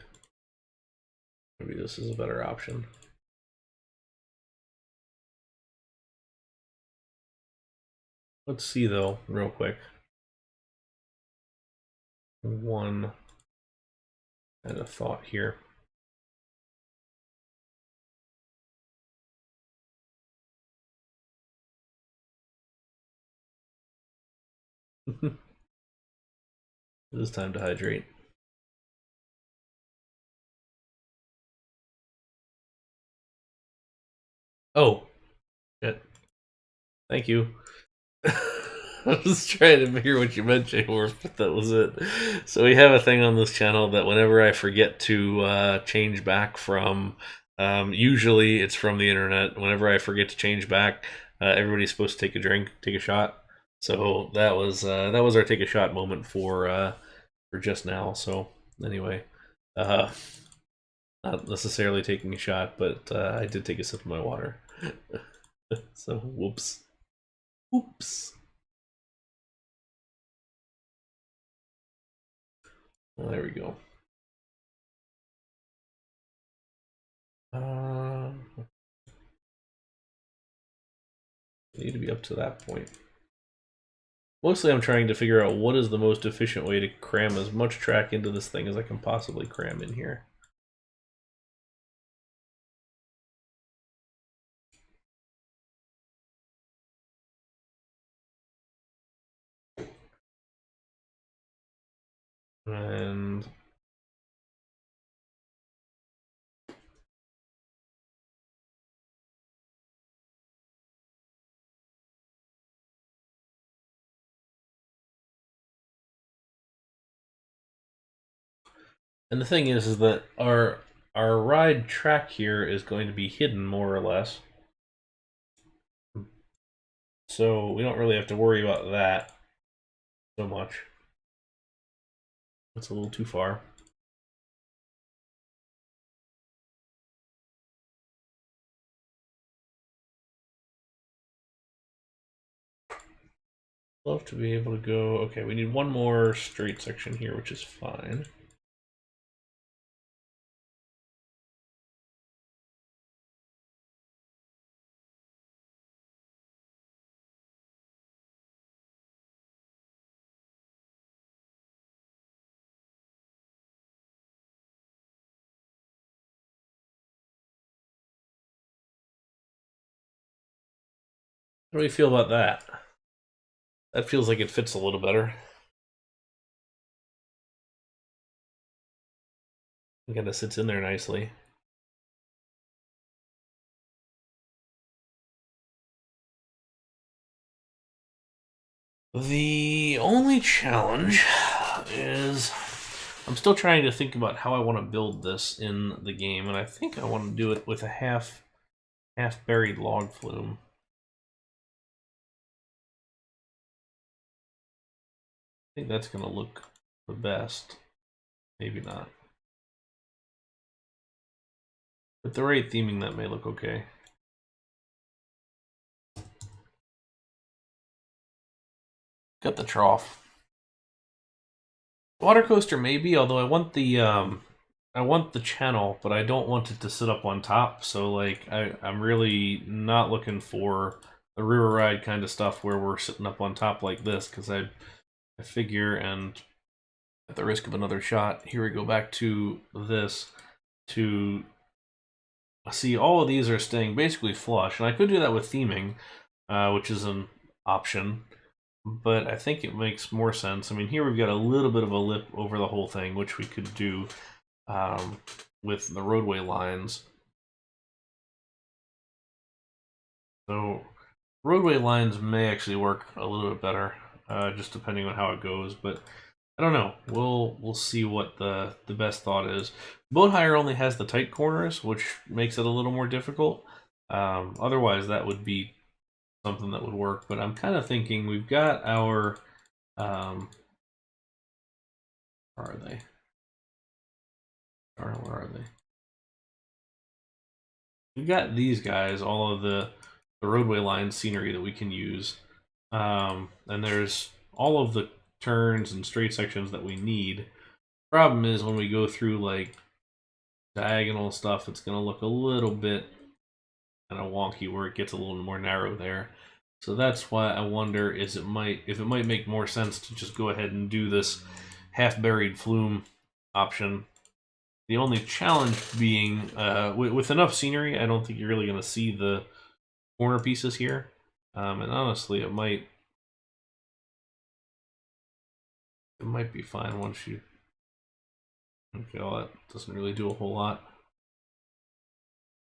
Maybe this is a better option. Let's see though, real quick. One kind of thought here. It is time to hydrate. Oh, shit. Thank you. I was trying to figure what you meant, Jayworth, but that was it. So we have a thing on this channel that whenever I forget to change back from, usually it's from the internet. Whenever I forget to change back, everybody's supposed to take a drink, take a shot. So that was our take a shot moment for just now. So anyway, not necessarily taking a shot, but I did take a sip of my water. So whoops. Oops. Well, there we go. Need to be up to that point. Mostly I'm trying to figure out what is the most efficient way to cram as much track into this thing as I can possibly cram in here. And the thing is that our ride track here is going to be hidden more or less. So we don't really have to worry about that so much. That's a little too far. Love to be able to go. Okay, we need one more straight section here, which is fine. How do we feel about that? That feels like it fits a little better. It kind of sits in there nicely. The only challenge is I'm still trying to think about how I want to build this in the game, and I think I want to do it with a half buried log flume. I think that's going to look the best. Maybe not. With the right theming, that may look okay. Got the trough. Water coaster maybe, although I want the channel, but I don't want it to sit up on top. So like I'm really not looking for the river ride kind of stuff where we're sitting up on top like this, because I figure, and at the risk of another shot, here we go back to this, to see all of these are staying basically flush, and I could do that with theming, which is an option. But I think it makes more sense. I mean, here we've got a little bit of a lip over the whole thing, which we could do with the roadway lines. So roadway lines may actually work a little bit better, just depending on how it goes. But I don't know. We'll see what the best thought is. Boat hire only has the tight corners, which makes it a little more difficult. Otherwise, that would be something that would work, but I'm kind of thinking we've got our where are they? Where are they? We've got these guys, all of the roadway line scenery that we can use, and there's all of the turns and straight sections that we need. Problem is when we go through like diagonal stuff, it's going to look a little bit kind of wonky where it gets a little more narrow there. So that's why I wonder if it might make more sense to just go ahead and do this half-buried flume option. The only challenge being, with enough scenery, I don't think you're really going to see the corner pieces here. And honestly, it might be fine once you... Okay, well, that doesn't really do a whole lot.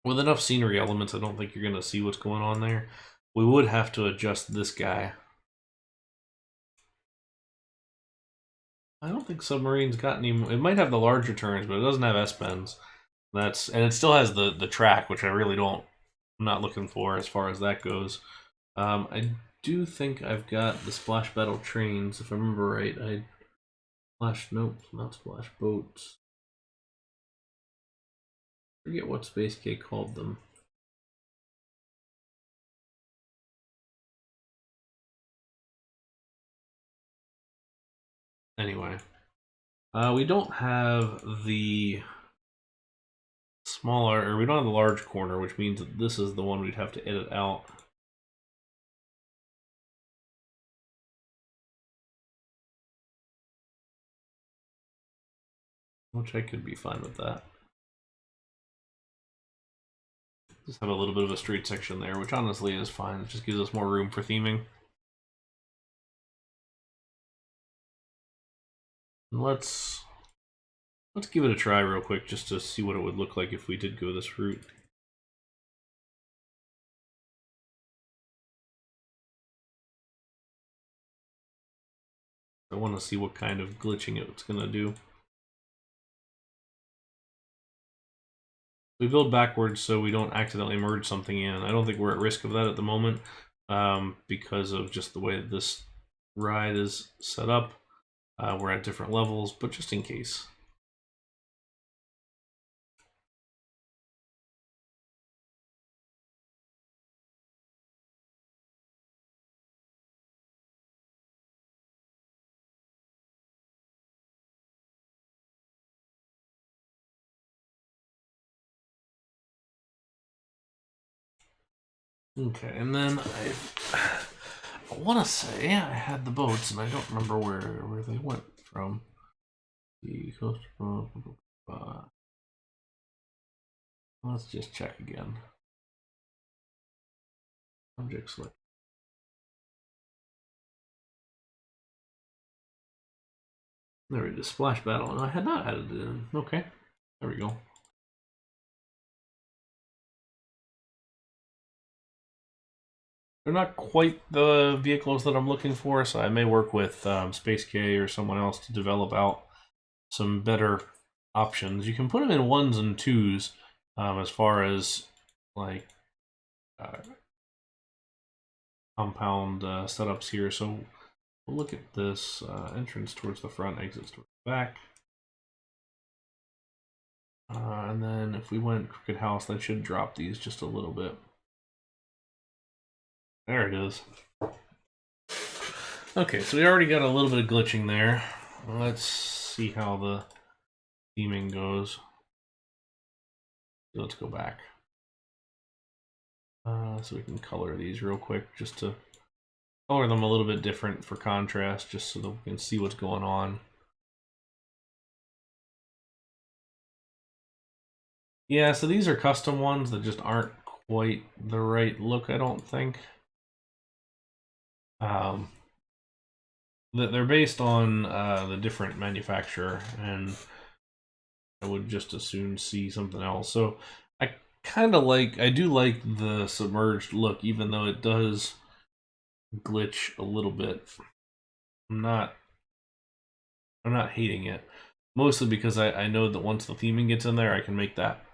With enough scenery elements, I don't think you're going to see what's going on there. We would have to adjust this guy. I don't think Submarine's got any... It might have the larger turns, but it doesn't have S-bends. And it still has the track, which I really don't... I'm not looking for as far as that goes. I do think I've got the Splash Battle trains, if I remember right. Nope, not Splash Boats. I forget what Space K called them. Anyway, we don't have the smaller, or we don't have the large corner, which means that this is the one we'd have to edit out. Which I could be fine with that. Just have a little bit of a straight section there, which honestly is fine. It just gives us more room for theming. And let's give it a try real quick just to see what it would look like if we did go this route. I want to see what kind of glitching it's going to do. We build backwards so we don't accidentally merge something in. I don't think we're at risk of that at the moment because of just the way that this ride is set up. We're at different levels, but just in case. Okay, and then I want to say I had the boats, and I don't remember where they went from. The coast. Let's just check again. Object select. There we go. Splash battle, and I had not added it in. Okay, there we go. They're not quite the vehicles that I'm looking for, so I may work with Space K or someone else to develop out some better options. You can put them in 1s and 2s as far as like compound setups here. So we'll look at this entrance towards the front, exits towards the back. And then if we went Crooked House, that should drop these just a little bit. There it is. Okay, so we already got a little bit of glitching there. Let's see how the theming goes. Let's go back. So we can color these real quick, just to color them a little bit different for contrast, just so that we can see what's going on. Yeah, so these are custom ones that just aren't quite the right look, I don't think. They're based on the different manufacturer, and I would just as soon see something else. So I do like the submerged look, even though it does glitch a little bit. I'm not hating it, mostly because I know that once the theming gets in there, I can make that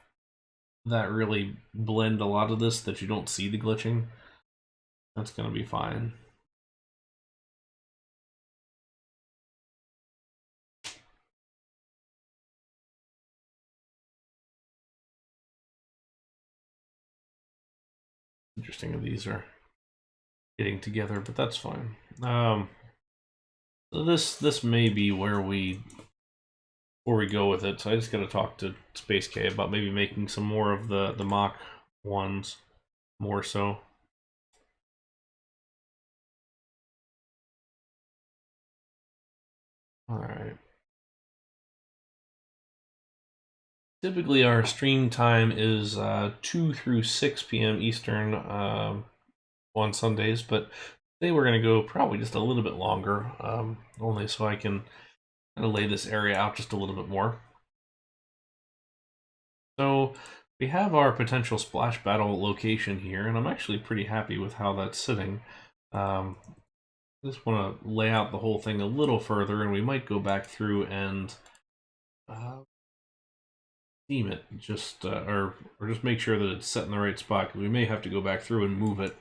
really blend a lot of this, that you don't see the glitching. That's gonna be fine. Interesting that these are getting together, but that's fine. So this may be where we before we go with it. So I just got to talk to Space K about maybe making some more of the mock ones, more so. All right. Typically, our stream time is 2 through 6 p.m. Eastern on Sundays, but today we're going to go probably just a little bit longer, only so I can kind of lay this area out just a little bit more. So we have our potential splash battle location here, and I'm actually pretty happy with how that's sitting. I just want to lay out the whole thing a little further, and we might go back through and theme it, just or just make sure that it's set in the right spot, because we may have to go back through and move it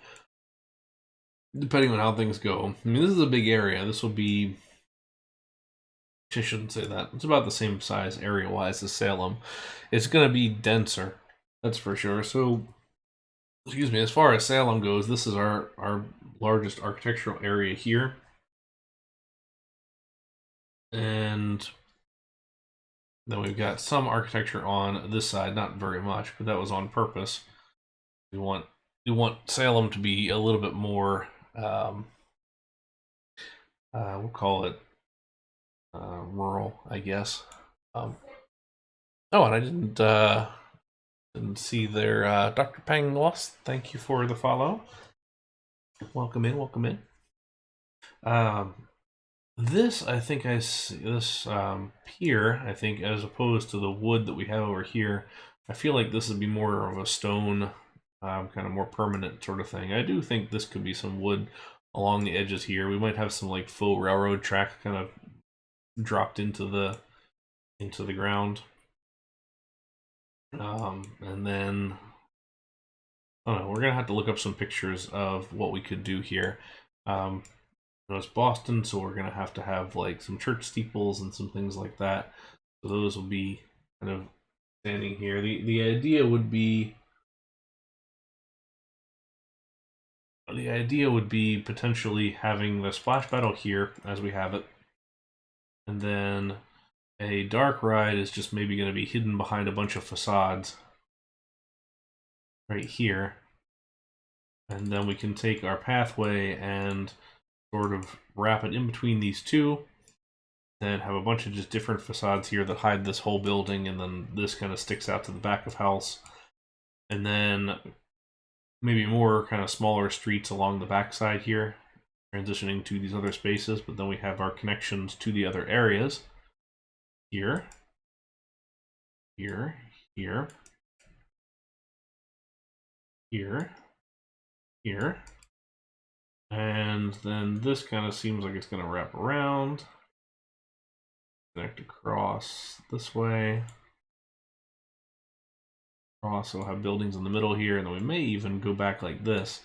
depending on how things go. I mean, this is a big area. This will be, I shouldn't say that, it's about the same size area wise as Salem. It's going to be denser, that's for sure. So excuse me, as far as Salem goes, this is our largest architectural area here, and then we've got some architecture on this side, not very much, but that was on purpose. We want Salem to be a little bit more, we'll call it rural, I guess. Oh, and I didn't see there, Dr. Pang Lost. Thank you for the follow. Welcome in, welcome in. This, I think I see this here, I think, as opposed to the wood that we have over here, I feel like this would be more of a stone, kind of more permanent sort of thing. I do think this could be some wood along the edges here. We might have some like faux railroad track kind of dropped into the ground. And then, I don't know, we're gonna have to look up some pictures of what we could do here. It's Boston, so we're gonna have to have like some church steeples and some things like that. So those will be kind of standing here. The idea would be potentially having the splash battle here as we have it, and then a dark ride is just maybe going to be hidden behind a bunch of facades right here, and then we can take our pathway and sort of wrap it in between these two, then have a bunch of just different facades here that hide this whole building, and then this kind of sticks out to the back of house, and then maybe more kind of smaller streets along the backside here, transitioning to these other spaces. But then we have our connections to the other areas here, here, here, here, here, and then this kind of seems like it's going to wrap around, connect across this way. Also have buildings in the middle here, and then we may even go back like this,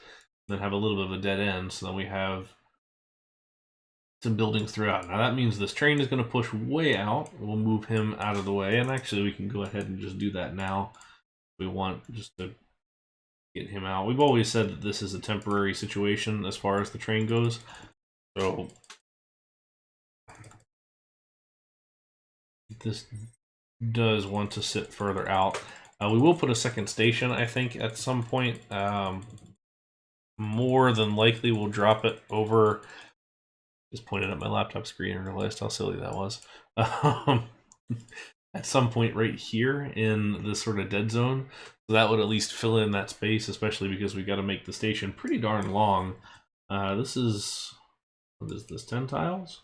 and then have a little bit of a dead end, so then we have some buildings throughout. Now that means this train is going to push way out. We'll move him out of the way, and actually we can go ahead and just do that now. We want just to get him out. We've always said that this is a temporary situation as far as the train goes, so this does want to sit further out. We will put a second station, I think, at some point. More than likely, we'll drop it over. Just pointed at my laptop screen and realized how silly that was. At some point right here in this sort of dead zone. So that would at least fill in that space, especially because we got to make the station pretty darn long. This is, what is this, 10 tiles?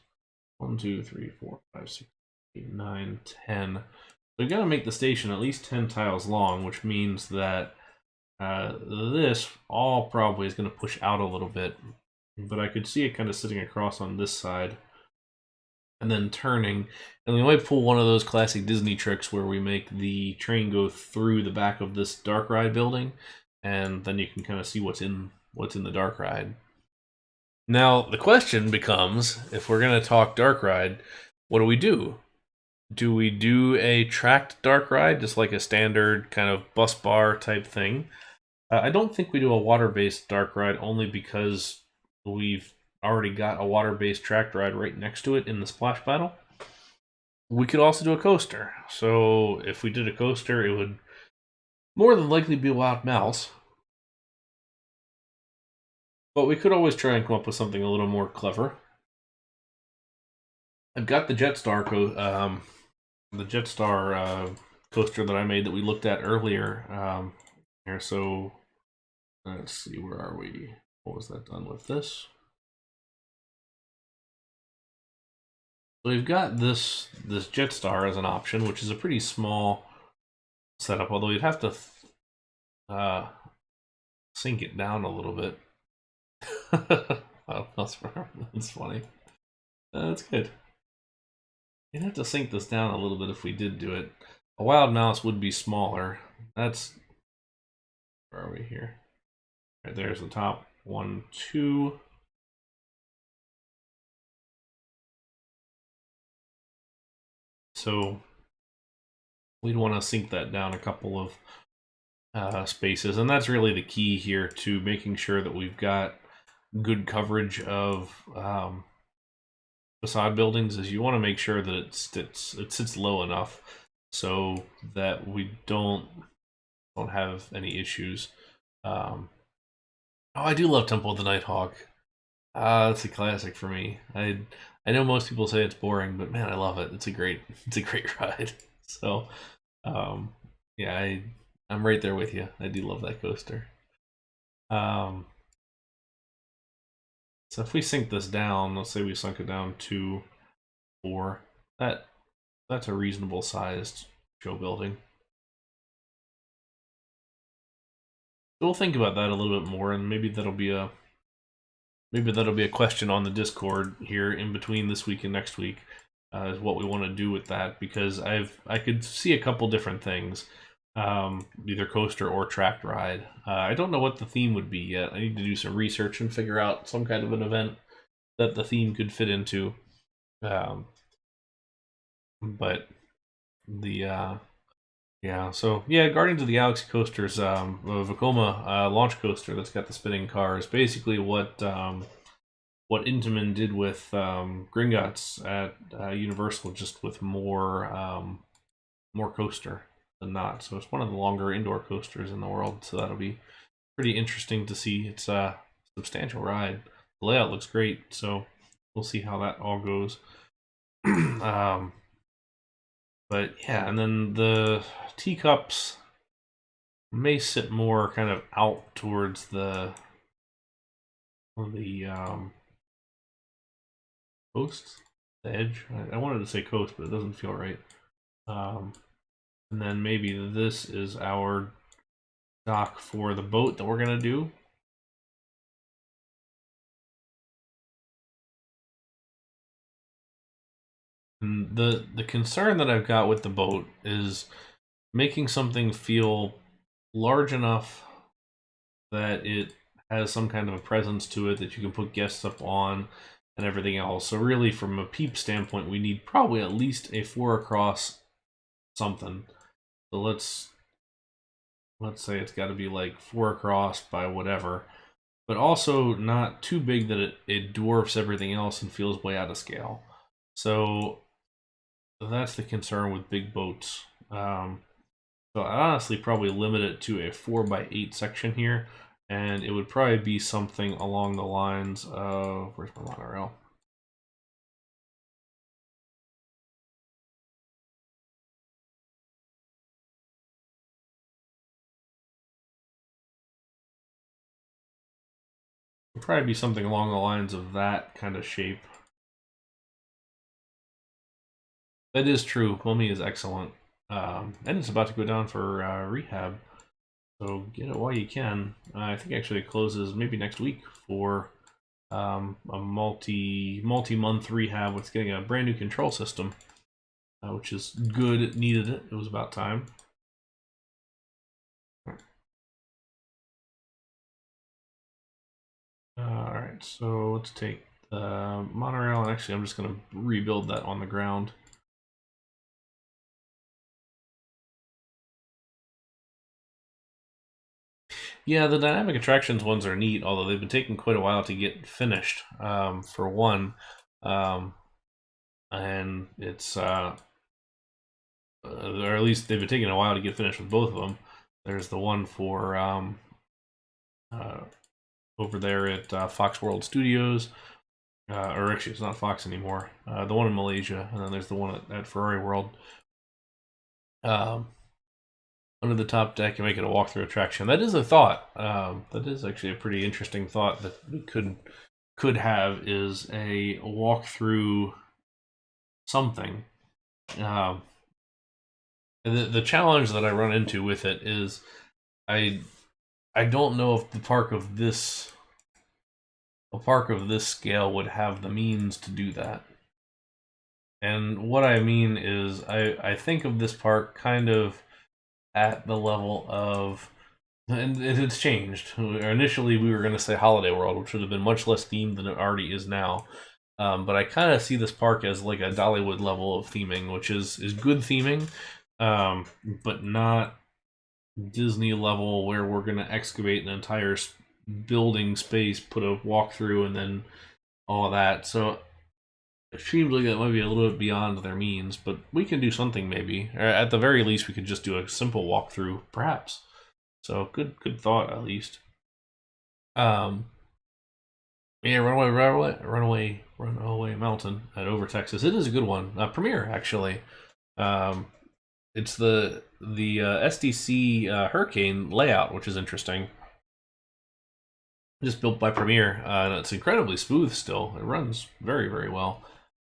1, 2, 3, 4, 5, 6, 8, 9, 10. So we've got to make the station at least 10 tiles long, which means that this all probably is going to push out a little bit. But I could see it kind of sitting across on this side and then turning. And we might pull one of those classic Disney tricks where we make the train go through the back of this dark ride building, and then you can kind of see what's in the dark ride. Now, the question becomes, if we're going to talk dark ride, what do we do? Do we do a tracked dark ride, just like a standard kind of bus bar type thing? I don't think we do a water-based dark ride, only because we've already got a water-based tracked ride right next to it in the splash battle. we could also do a coaster. So if we did a coaster, it would more than likely be a wild mouse. But we could always try and come up with something a little more clever. I've got the Jetstar coaster that I made that we looked at earlier here. So let's see, where are we? What was that done with this? So we've got this Jetstar as an option, which is a pretty small setup, although you'd have to sink it down a little bit. Oh, that's funny. That's good. You'd have to sink this down a little bit if we did do it. A wild mouse would be smaller. That's... Where are we here? Right, there's the top 1, 2. So we'd want to sink that down a couple of spaces, and that's really the key here to making sure that we've got good coverage of facade buildings. Is you want to make sure that it sits low enough so that we don't have any issues. Oh, I do love Temple of the Nighthawk. That's a classic for me. I know most people say it's boring, but man, I love it. It's a great ride. So, yeah, I'm right there with you. I do love that coaster. So if we sink this down, let's say we sunk it down to 4, that's a reasonable sized show building. So we'll think about that a little bit more, and maybe that'll be a question on the Discord here in between this week and next week, is what we want to do with that, because I could see a couple different things, either coaster or tracked ride. I don't know what the theme would be yet. I need to do some research and figure out some kind of an event that the theme could fit into. But the yeah, so yeah, Guardians of the Galaxy coasters, the Vekoma launch coaster that's got the spinning cars, basically what Intamin did with Gringotts at Universal, just with more coaster than not. So it's one of the longer indoor coasters in the world. So that'll be pretty interesting to see. It's a substantial ride. The layout looks great, so we'll see how that all goes. But yeah, and then the teacups may sit more kind of out towards the coast, the edge. I wanted to say coast, but it doesn't feel right. And then maybe this is our dock for the boat that we're gonna do. And the concern that I've got with the boat is making something feel large enough that it has some kind of a presence to it that you can put guests up on and everything else. So really, from a peep standpoint, we need probably at least a 4 across something. So let's say it's got to be like 4 across by whatever, but also not too big that it dwarfs everything else and feels way out of scale. So that's the concern with big boats. So I honestly probably limit it to a 4x8 section here, and it would probably be something along the lines of, where's my monorail? It would probably be something along the lines of that kind of shape. That is true. Mummy is excellent. And it's about to go down for rehab. So get it while you can. I think actually it closes maybe next week for a multi-month rehab with getting a brand new control system, which is good. It needed it. It was about time. All right, so let's take the monorail, and actually I'm just going to rebuild that on the ground. Yeah, the dynamic attractions ones are neat, although they've been taking quite a while to get finished, for one. And it's or at least they've been taking a while to get finished with both of them. There's the one for over there at Fox World Studios, or actually it's not Fox anymore. The one in Malaysia, and then there's the one at Ferrari World. Under the top deck, you make it a walkthrough attraction. That is a thought. That is actually a pretty interesting thought that we could have, is a walkthrough something. The challenge that I run into with it is I don't know if a park of this scale would have the means to do that. And what I mean is I think of this park kind of at the level of, and it's changed. Initially we were going to say Holiday World, which would have been much less themed than it already is now. But I kind of see this park as like a Dollywood level of theming, which is good theming, but not Disney level where we're going to excavate an entire building space, put a walkthrough, and then all of that. So it seems like that might be a little bit beyond their means, but we can do something maybe. Or at the very least, we could just do a simple walkthrough, perhaps. So good thought, at least. Yeah, Runaway Mountain at Over Texas. It is a good one. Premiere, actually. It's the SDC Hurricane layout, which is interesting. Just built by Premiere, and it's incredibly smooth still. It runs very, very well.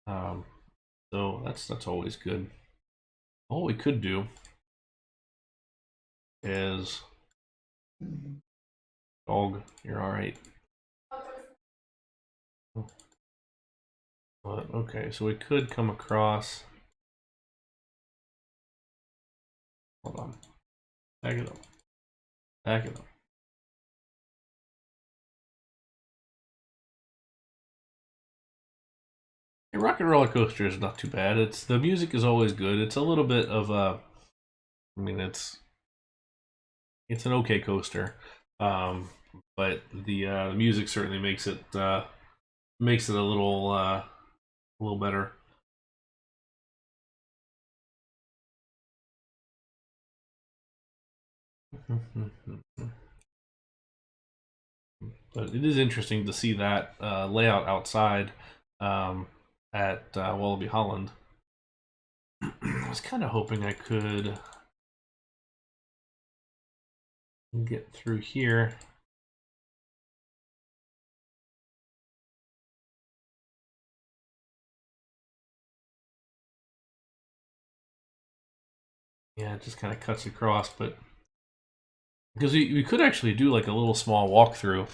So that's always good. All we could do is, dog, you're all right. But okay, so we could come across. Hold on. Back it up. Back it up. A Rocket Roller Coaster is not too bad. The music is always good. It's a little bit of a, I mean, it's an okay coaster, but the music certainly makes it a little better. But it is interesting to see that layout outside at Wallaby Holland. I was kind of hoping I could get through here. Yeah, it just kind of cuts across, but because we could actually do like a little small walkthrough.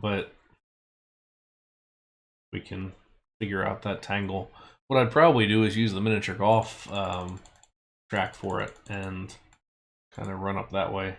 But we can figure out that tangle. What I'd probably do is use the miniature golf track for it and kind of run up that way.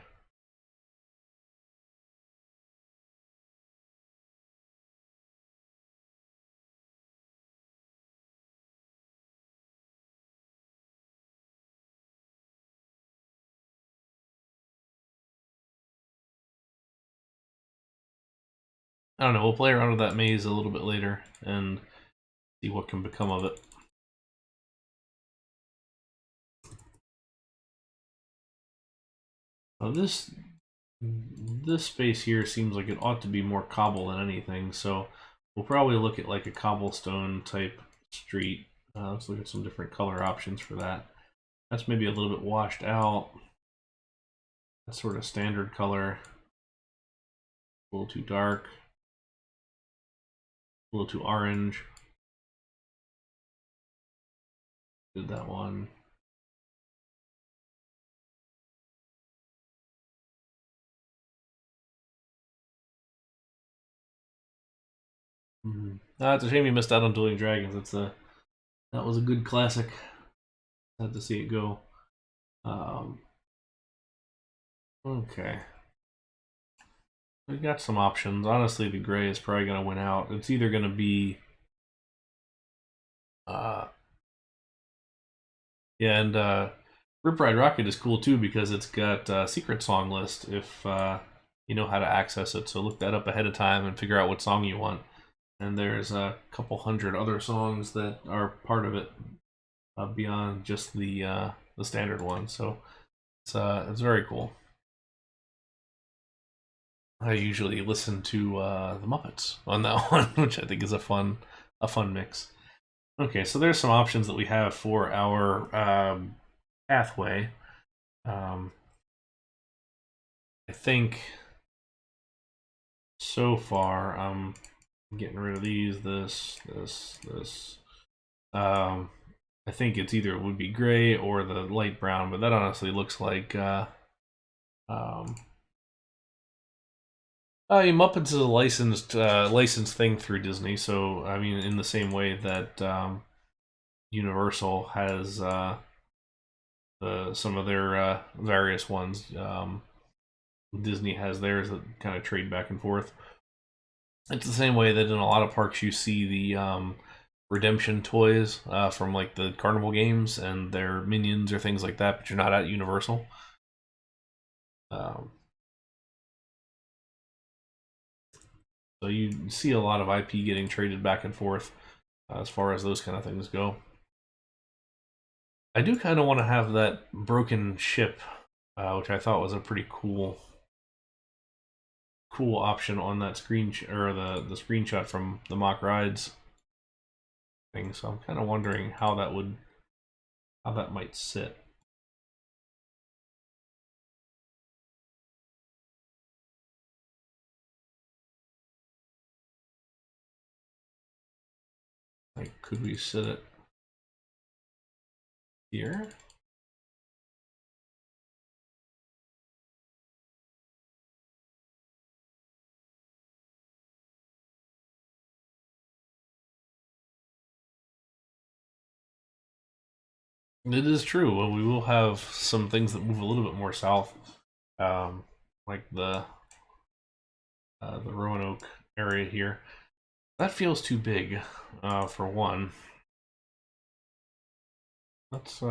I don't know, we'll play around with that maze a little bit later and see what can become of it. Now this space here seems like it ought to be more cobble than anything, so we'll probably look at like a cobblestone type street. Let's look at some different color options for that. That's maybe a little bit washed out. That's sort of standard color. A little too dark. A little too orange. Did that one. It's a shame you missed out on Dueling Dragons. That was a good classic. Had to see it go. Okay. We got some options. Honestly, the gray is probably going to win out. It's either going to be yeah, and Rip Ride Rocket is cool too because it's got a secret song list if you know how to access it. So look that up ahead of time and figure out what song you want. and there's a couple hundred other songs that are part of it beyond just the standard one. So it's very cool. I usually listen to the Muppets on that one, which I think is a fun mix. Okay, so there's some options that we have for our pathway. I think so far I'm getting rid of these, this. I think it's either it would be gray or the light brown, but that honestly looks like Muppets is a licensed thing through Disney. So I mean, in the same way that Universal has some of their various ones, Disney has theirs that kind of trade back and forth. It's the same way that in a lot of parks you see the redemption toys from like the carnival games and their minions or things like that, but you're not at Universal. So you see a lot of IP getting traded back and forth as far as those kind of things go. I do kind of want to have that broken ship, which I thought was a pretty cool option on that screen or the screenshot from the mock rides thing. So I'm kind of wondering how that might sit. Like, could we sit it here? It is true. Well, we will have some things that move a little bit more south, like the Roanoke area here. That feels too big for one. Let's see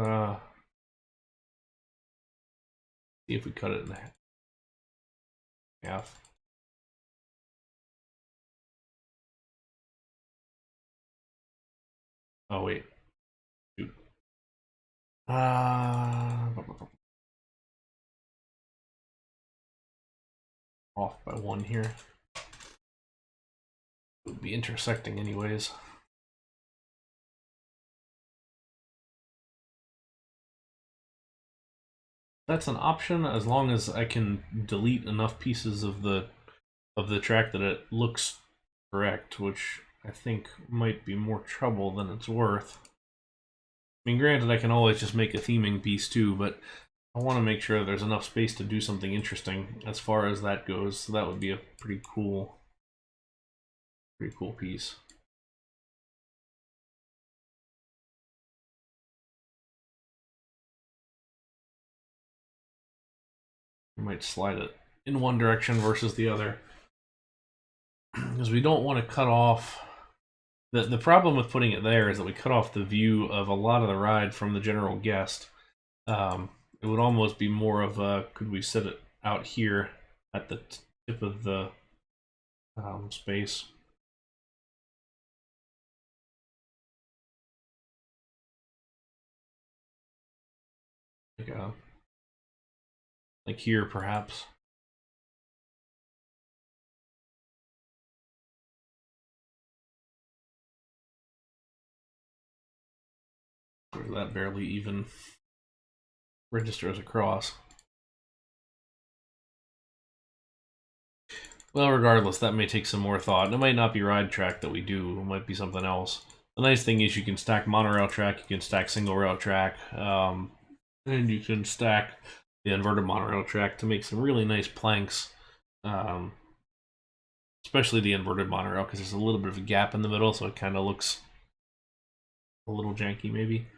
if we cut it in half. Oh wait, shoot. Off by one here. It would be intersecting anyways. That's an option as long as I can delete enough pieces of the track that it looks correct, which I think might be more trouble than it's worth. I mean, granted, I can always just make a theming piece too, but I want to make sure there's enough space to do something interesting as far as that goes. So that would be a pretty cool piece. We might slide it in one direction versus the other, because we don't want to cut off. The problem with putting it there is that we cut off the view of a lot of the ride from the general guest. It would almost be more of a, could we set it out here at the tip of the space? Like here, perhaps. That barely even registers across. Well, regardless, that may take some more thought. It might not be ride track that we do. It might be something else. The nice thing is you can stack monorail track, you can stack single rail track, and you can stack the inverted monorail track to make some really nice planks. Especially the inverted monorail, because there's a little bit of a gap in the middle, so it kind of looks a little janky, maybe.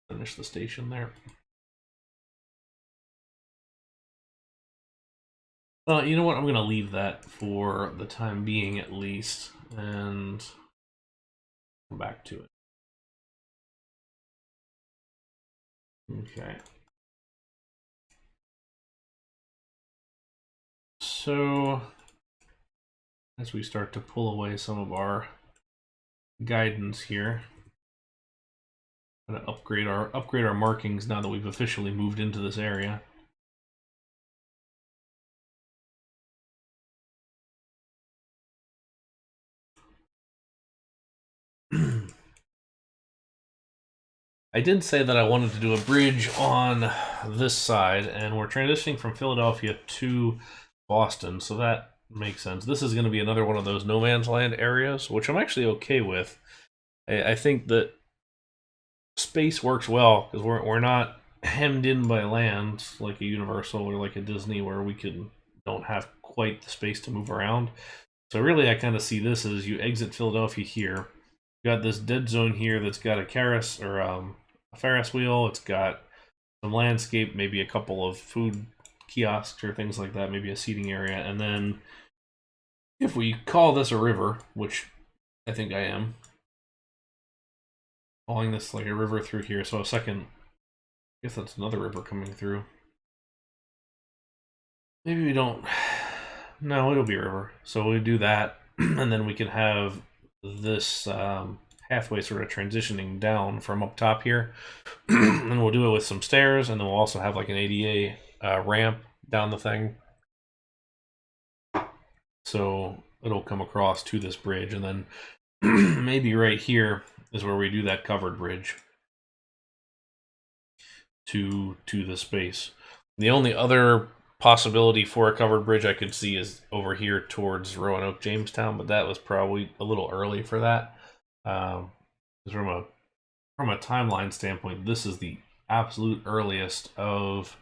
Finish the station there. You know what? I'm going to leave that for the time being, at least, and come back to it. Okay. So as we start to pull away some of our guidance here. Gonna upgrade our markings now that we've officially moved into this area. I did say that I wanted to do a bridge on this side, and we're transitioning from Philadelphia to Boston, so that makes sense. This is going to be another one of those no man's land areas, which I'm actually okay with. I think that space works well because we're not hemmed in by land like a Universal or like a Disney where we don't have quite the space to move around. So really, I kind of see this as you exit Philadelphia here. You got this dead zone here that's got a Ferris wheel. It's got some landscape, maybe a couple of food kiosks or things like that, maybe a seating area, and then if we call this a river, which I think I am, calling this like a river through here, so a second, I guess that's another river coming through. Maybe we don't, no, it'll be a river, so we do that, and then we can have this pathway sort of transitioning down from up top here, and we'll do it with some stairs, and then we'll also have like an ADA ramp down the thing. So it'll come across to this bridge, and then maybe right here is where we do that covered bridge to the space. The only other possibility for a covered bridge I could see is over here towards Roanoke, Jamestown, but that was probably a little early for that. From a timeline standpoint, this is the absolute earliest of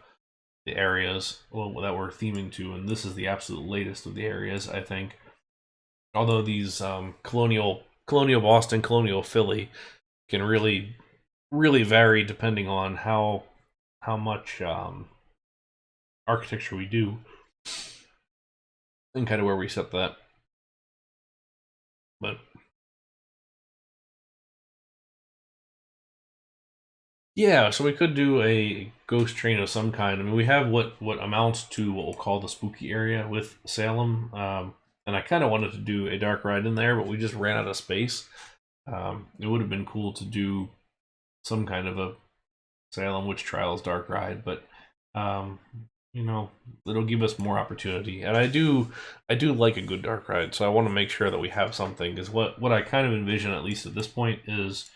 the areas that we're theming to, and this is the absolute latest of the areas, I think. Although these colonial Boston, colonial Philly can really vary depending on how much architecture we do and kind of where we set that. But yeah, so we could do a ghost train of some kind. I mean, we have what amounts to what we'll call the spooky area with Salem, and I kind of wanted to do a dark ride in there, but we just ran out of space. It would have been cool to do some kind of a Salem Witch Trials dark ride, but you know, it'll give us more opportunity. And I do like a good dark ride, so I want to make sure that we have something. Because what I kind of envision, at least at this point, is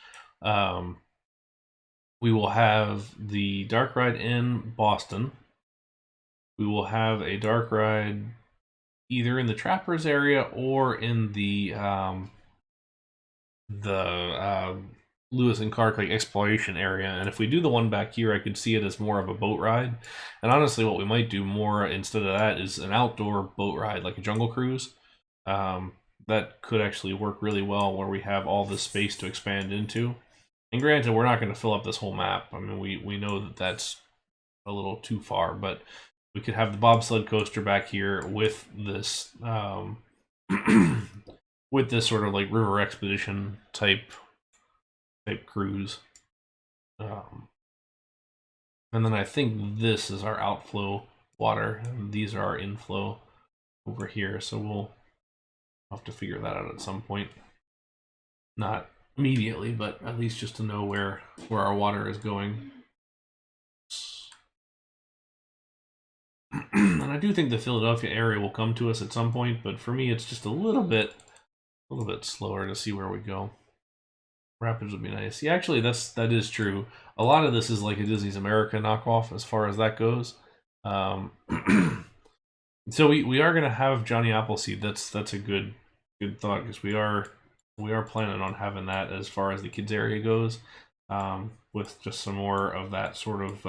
we will have the dark ride in Boston. We will have a dark ride either in the Trappers area or in the Lewis and Clark like exploration area. And if we do the one back here, I could see it as more of a boat ride. And honestly, what we might do more instead of that is an outdoor boat ride, like a jungle cruise. That could actually work really well where we have all this space to expand into. And granted, we're not going to fill up this whole map. I mean, we know that that's a little too far, but we could have the bobsled coaster back here with this with this sort of like river expedition type cruise. And then I think this is our outflow water, and these are our inflow over here. So we'll have to figure that out at some point. Not immediately, but at least just to know where our water is going. And I do think the Philadelphia area will come to us at some point, but for me it's just a little bit slower to see where we go. Rapids would be nice. Yeah, actually that is true. A lot of this is like a Disney's America knockoff as far as that goes. So we are gonna have Johnny Appleseed. That's a good thought, because we are planning on having that as far as the kids area goes, with just some more of that sort of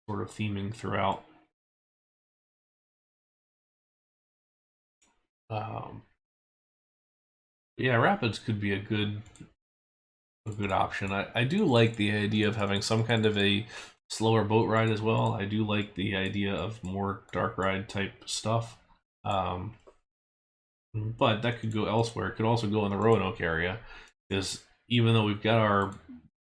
theming throughout. Yeah, Rapids could be a good option. I do like the idea of having some kind of a slower boat ride as well. I do like the idea of more dark ride type stuff. But that could go elsewhere. It could also go in the Roanoke area, because even though we've got our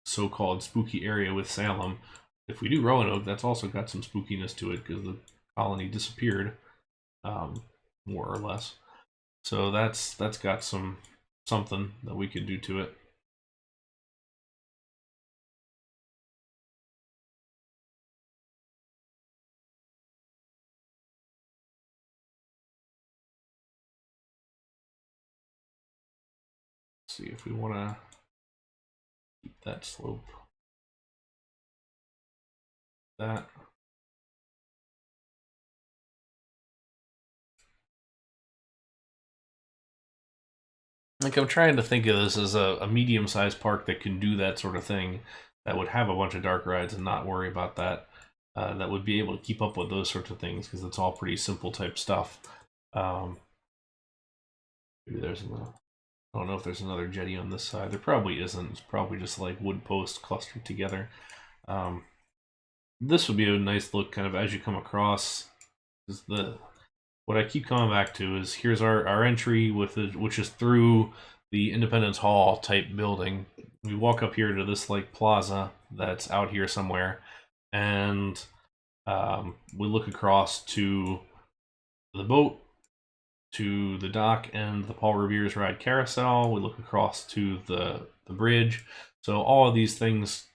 so-called spooky area with Salem, if we do Roanoke, that's also got some spookiness to it because the colony disappeared. more or less. So that's got something that we could do to it. Let's see if we want to keep that slope. That. Like, I'm trying to think of this as a medium-sized park that can do that sort of thing, that would have a bunch of dark rides and not worry about that. That would be able to keep up with those sorts of things, because it's all pretty simple type stuff. Maybe there's I don't know if there's another jetty on this side. There probably isn't. It's probably just like wood posts clustered together. This would be a nice look kind of as you come across. What I keep coming back to is here's our entry which is through the Independence Hall type building. We walk up here to this like plaza that's out here somewhere, and we look across to the boat, to the dock and the Paul Revere's ride carousel. We look across to the bridge. So all of these things,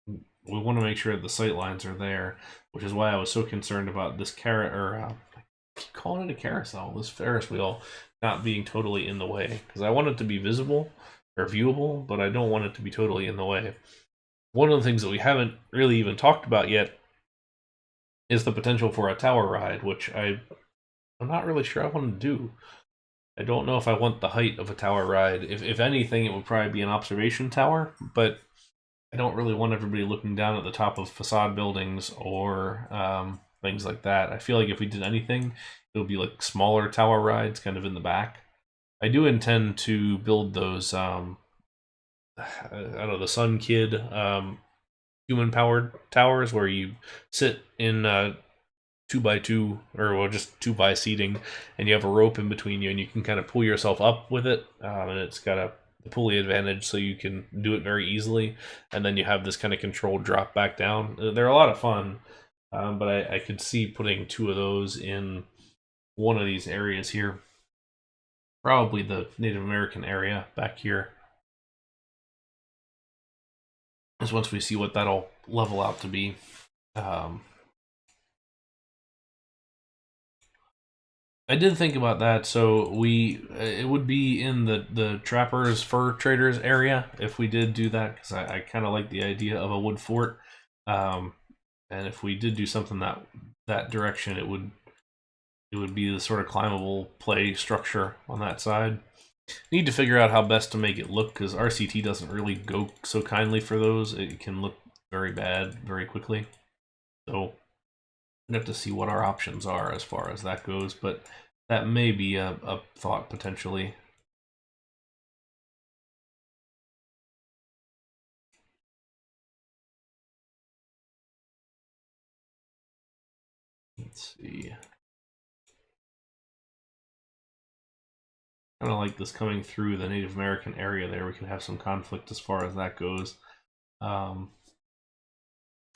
we want to make sure that the sight lines are there, which is why I was so concerned about this I keep calling it a carousel, this Ferris wheel, not being totally in the way, because I want it to be visible or viewable, but I don't want it to be totally in the way. One of the things that we haven't really even talked about yet is the potential for a tower ride, which I'm not really sure I want to do. I don't know if I want the height of a tower ride. If anything, it would probably be an observation tower, but I don't really want everybody looking down at the top of facade buildings or things like that. I feel like if we did anything, it would be like smaller tower rides kind of in the back. I do intend to build those, I don't know, the Sun Kid human-powered towers where you sit in 2x2 or just 2x seating, and you have a rope in between you, and you can kind of pull yourself up with it, and it's got a pulley advantage, so you can do it very easily, and then you have this kind of controlled drop back down. They're a lot of fun, but I could see putting 2 of those in one of these areas here, probably the Native American area back here. Just once we see what that'll level out to be. I did think about that, so it would be in the trappers, fur traders area if we did do that, because I kind of like the idea of a wood fort, and if we did do something that direction, it would be the sort of climbable play structure on that side. Need to figure out how best to make it look, because RCT doesn't really go so kindly for those. It can look very bad very quickly, so we have to see what our options are as far as that goes, but that may be a thought potentially. Let's see. Kind of like this coming through the Native American area there. We can have some conflict as far as that goes. And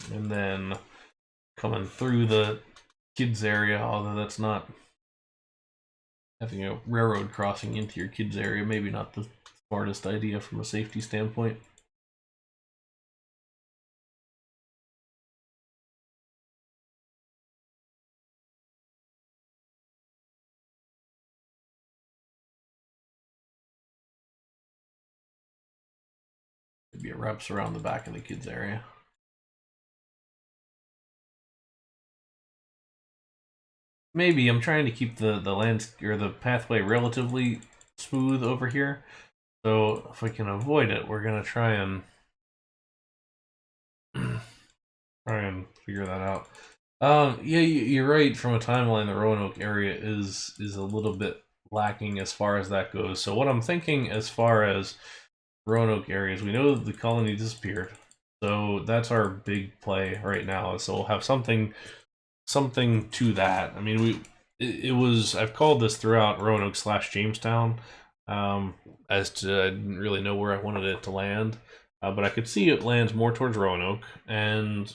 then coming through the kids area, although that's not having a railroad crossing into your kids area, maybe not the smartest idea from a safety standpoint. Maybe it wraps around the back of the kids area. Maybe I'm trying to keep the or the pathway relatively smooth over here. So if we can avoid it, we're gonna try and figure that out. Yeah, you're right. From a timeline, the Roanoke area is a little bit lacking as far as that goes. So what I'm thinking as far as Roanoke areas, we know that the colony disappeared, so that's our big play right now. So we'll have something to that. I mean, it was, I've called this throughout Roanoke / Jamestown, as to I didn't really know where I wanted it to land, but I could see it lands more towards Roanoke, and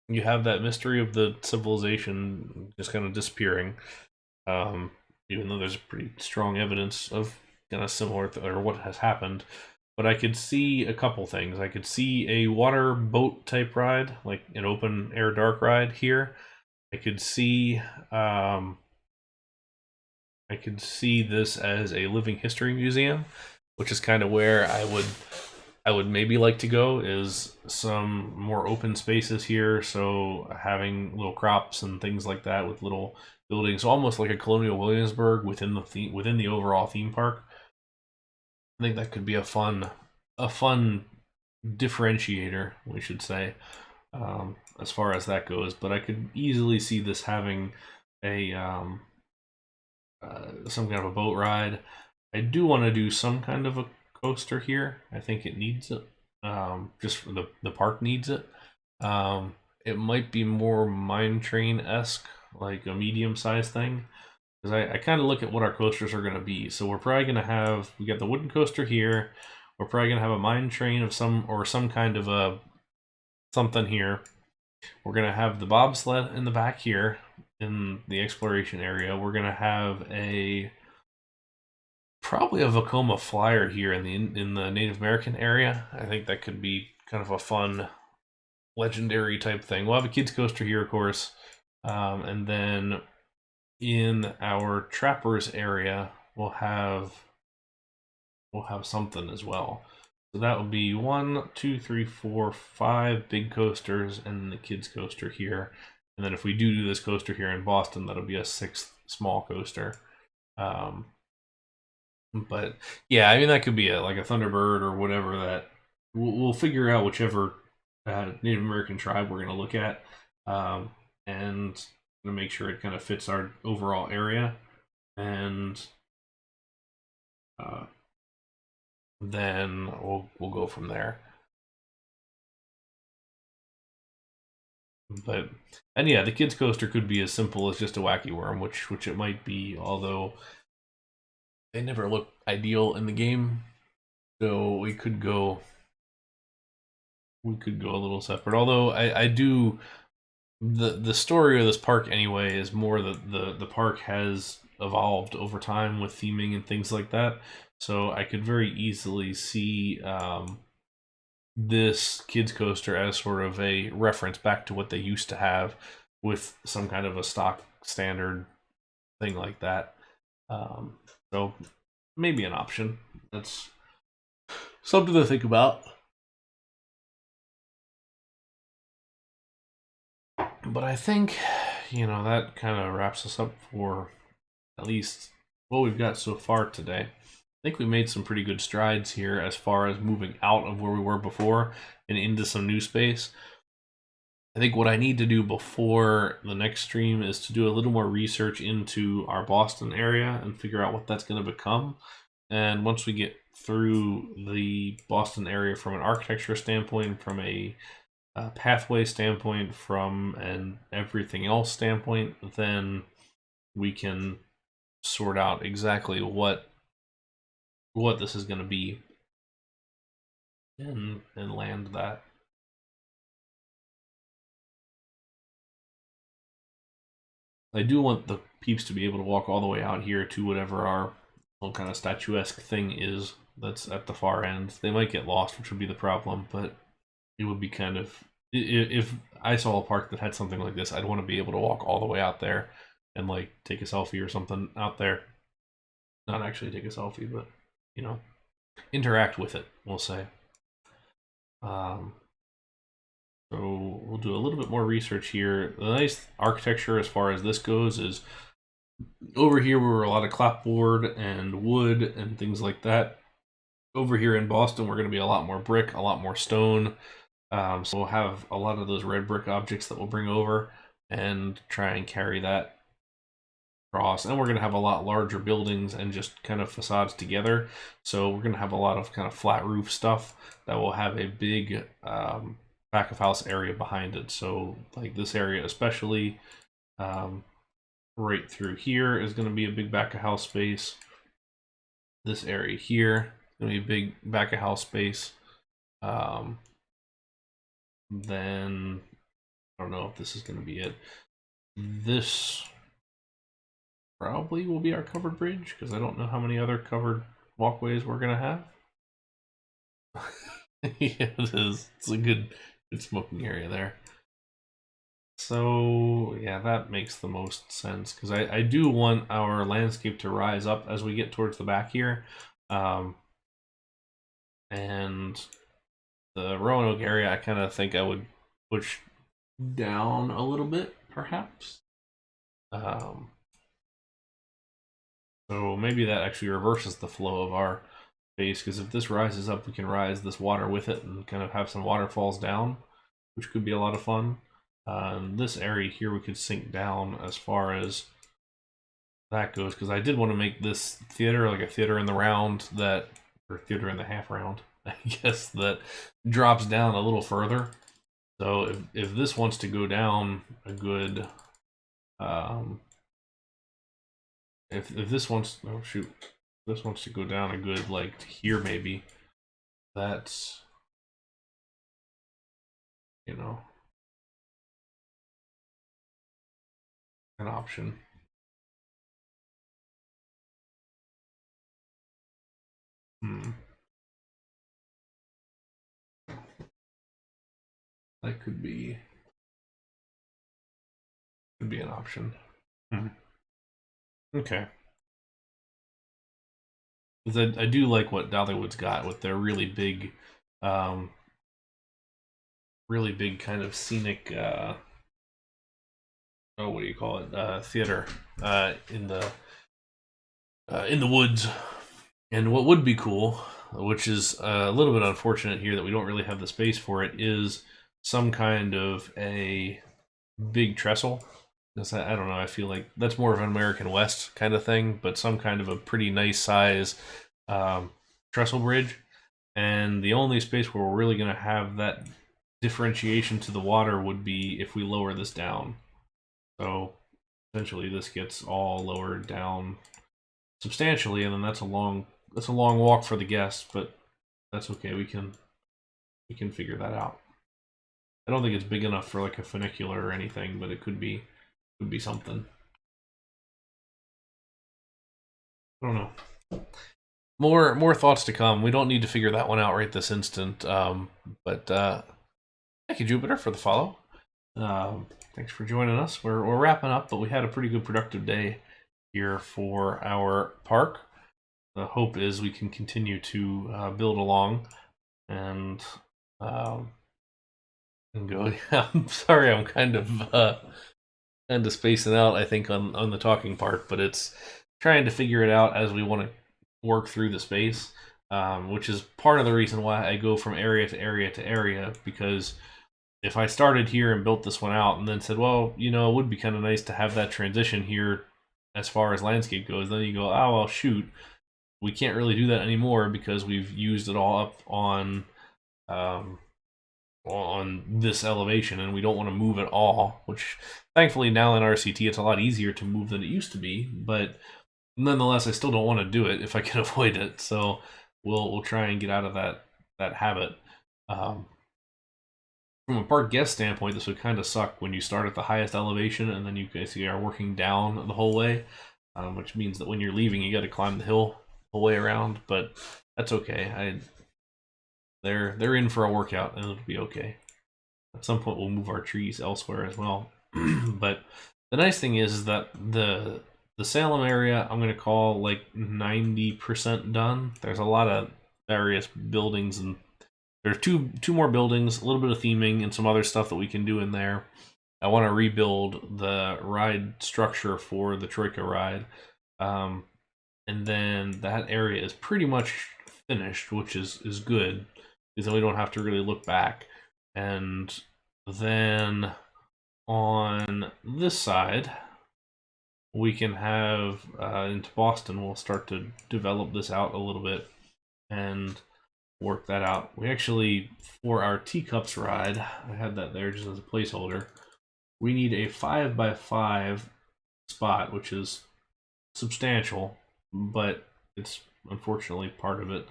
you have that mystery of the civilization just kind of disappearing. even though there's pretty strong evidence of kind of similar or what has happened. But I could see a couple things. I could see a water boat type ride, like an open air dark ride here. I could see this as a living history museum, which is kind of where I would maybe like to go, is some more open spaces here. So having little crops and things like that with little buildings, almost like a Colonial Williamsburg within the within the overall theme park. I think that could be a fun differentiator, we should say, as far as that goes. But I could easily see this having a some kind of a boat ride. I do want to do some kind of a coaster here. I think it needs it. Just for the park needs it. It might be more mine train-esque, like a medium-sized thing. Because I kind of look at what our coasters are going to be. So we're probably going to have, we got the wooden coaster here. We're probably going to have a mine train of some kind of a something here. We're going to have the bobsled in the back here in the exploration area. We're going to have probably a Vekoma flyer here in the Native American area. I think that could be kind of a fun legendary type thing. We'll have a kids coaster here, of course. And then in our trappers area, we'll have something as well. So that would be 1, 2, 3, 4, 5 big coasters and the kids coaster here. And then if we do this coaster here in Boston, that'll be a 6th small coaster. But yeah, I mean that could be like a Thunderbird or whatever. That we'll figure out whichever Native American tribe we're going to look at, and to make sure it kind of fits our overall area, and then we'll go from there. But yeah, the kids coaster could be as simple as just a wacky worm, which it might be, although they never look ideal in the game. So we could go a little separate. Although I do the story of this park anyway is more that the park has evolved over time with theming and things like that. So I could very easily see this kids coaster as sort of a reference back to what they used to have with some kind of a stock standard thing like that. So maybe an option. That's something to think about. But I think, that kind of wraps us up for at least what we've got so far today. I think we made some pretty good strides here as far as moving out of where we were before and into some new space. I think what I need to do before the next stream is to do a little more research into our Boston area and figure out what that's going to become. And once we get through the Boston area from an architecture standpoint, from a pathway standpoint, from an everything else standpoint, then we can sort out exactly what this is going to be and land that. I do want the peeps to be able to walk all the way out here to whatever our little kind of statuesque thing is that's at the far end. They might get lost, which would be the problem, but it would be kind of, if I saw a park that had something like this, I'd want to be able to walk all the way out there and like take a selfie or something out there. Not actually take a selfie, but interact with it, we'll say. So we'll do a little bit more research here. The nice architecture as far as this goes is over here were a lot of clapboard and wood and things like that. Over here in Boston, we're going to be a lot more brick, a lot more stone. So we'll have a lot of those red brick objects that we'll bring over and try and carry that across. And we're going to have a lot larger buildings and just kind of facades together. So we're going to have a lot of kind of flat roof stuff that will have a big back of house area behind it. So like this area especially, right through here is going to be a big back of house space. This area here is going to be a big back of house space. Then I don't know if this is going to be it. This probably will be our covered bridge, because I don't know how many other covered walkways we're gonna have. Yeah, it is. It's a good smoking area there. So yeah, that makes the most sense, because I do want our landscape to rise up as we get towards the back here. And the Roanoke area, I kind of think I would push down a little bit, perhaps. So maybe that actually reverses the flow of our base, because if this rises up, we can rise this water with it and kind of have some waterfalls down, which could be a lot of fun. This area here, we could sink down as far as that goes, because I did want to make this theater like a theater in the round that, or theater in the half round, I guess, that drops down a little further. So if this wants to go down a good, if this wants, oh shoot, this wants to go down a good, like, to here maybe, that's, you know, an option. That could be an option. Okay. Because I do like what Dollywood's got with their really big kind of scenic oh, what do you call it? Theater in the woods. And what would be cool, which is a little bit unfortunate here that we don't really have the space for it, is some kind of a big trestle. I don't know, I feel like that's more of an American West kind of thing, but some kind of a pretty nice size trestle bridge. And the only space where we're really going to have that differentiation to the water would be if we lower this down. So essentially this gets all lowered down substantially, and then that's a long walk for the guests, but that's okay. We can figure that out. I don't think it's big enough for like a funicular or anything, but it could be something. I don't know. More thoughts to come. We don't need to figure that one out right this instant. But thank you, Jupiter, for the follow. Thanks for joining us. We're wrapping up, but we had a pretty good productive day here for our park. The hope is we can continue to build along and go. I'm sorry, I'm kind of spacing out, I think, on the talking part, but it's trying to figure it out as we want to work through the space, which is part of the reason why I go from area to area to area, because if I started here and built this one out and then said, well, you know, it would be kind of nice to have that transition here as far as landscape goes, then you go, oh, well, shoot, we can't really do that anymore because we've used it all up on this elevation, and we don't want to move at all, which thankfully now in RCT it's a lot easier to move than it used to be, but nonetheless I still don't want to do it if I can avoid it, so we'll try and get out of that habit. From a park guest standpoint, this would kind of suck when you start at the highest elevation and then you basically are working down the whole way, which means that when you're leaving you got to climb the hill the whole way around, but that's okay. They're in for a workout and it'll be okay. At some point we'll move our trees elsewhere as well. But the nice thing is that the Salem area I'm going to call like 90% done. There's a lot of various buildings, and there's two more buildings, a little bit of theming, and some other stuff that we can do in there. I want to rebuild the ride structure for the Troika ride. And then that area is pretty much finished, which is good, because then we don't have to really look back. And then on this side, we can have into Boston, we'll start to develop this out a little bit and work that out. We actually, for our teacups ride, I had that there just as a placeholder, we need a 5x5 spot, which is substantial, but it's unfortunately part of it.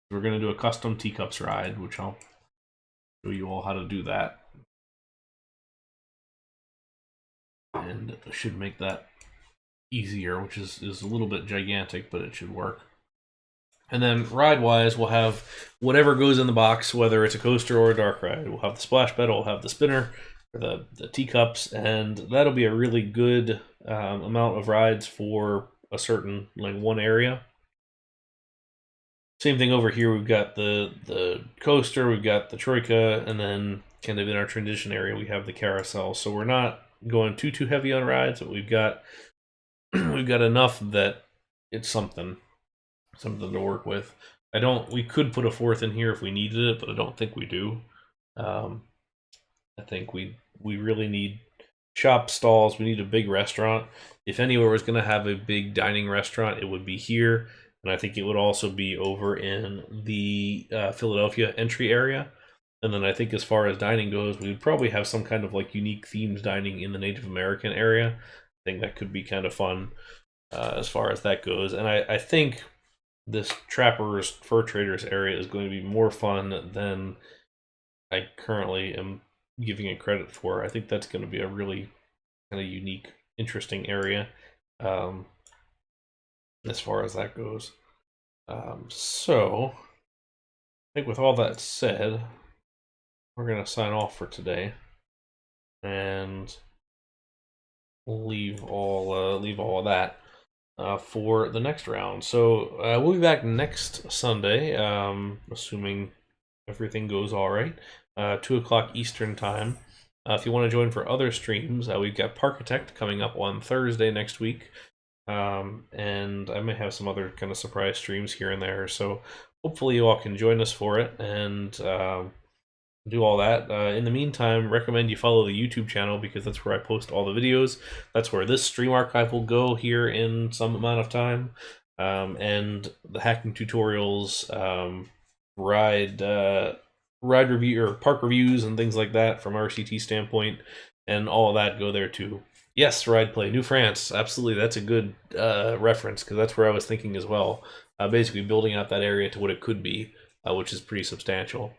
We're going to do a custom teacups ride, which I'll show you all how to do that. And I should make that easier, which is a little bit gigantic, but it should work. And then ride-wise, we'll have whatever goes in the box, whether it's a coaster or a dark ride. We'll have the splash pad, we'll have the spinner, the teacups, and that'll be a really good amount of rides for a certain, like, one area. Same thing over here. We've got the coaster, we've got the troika, and then kind of in our transition area we have the carousel. So we're not going too heavy on rides, but we've got we've got enough that it's something to work with. We could put a fourth in here if we needed it, but I don't think we do. I think we really need shop stalls. We need a big restaurant. If anywhere was going to have a big dining restaurant, it would be here. And I think it would also be over in the Philadelphia entry area. And then I think as far as dining goes, we would probably have some kind of like unique themes dining in the Native American area. I think that could be kind of fun as far as that goes. And I think this Trapper's Fur Traders area is going to be more fun than I currently am giving it credit for. I think that's going to be a really kind of unique, interesting area. As far as that goes. So, I think with all that said, we're going to sign off for today. And we'll leave all of that for the next round. So, we'll be back next Sunday, assuming everything goes all right, 2 o'clock Eastern time. If you want to join for other streams, we've got Parkitect coming up on Thursday next week. And I may have some other kind of surprise streams here and there, so hopefully you all can join us for it and do all that. In the meantime, recommend you follow the YouTube channel because that's where I post all the videos. That's where this stream archive will go here in some amount of time, and the hacking tutorials, ride review or park reviews and things like that from RCT standpoint, and all of that go there too. Yes, ride play, New France. Absolutely, that's a good reference because that's where I was thinking as well. Basically, building out that area to what it could be, which is pretty substantial.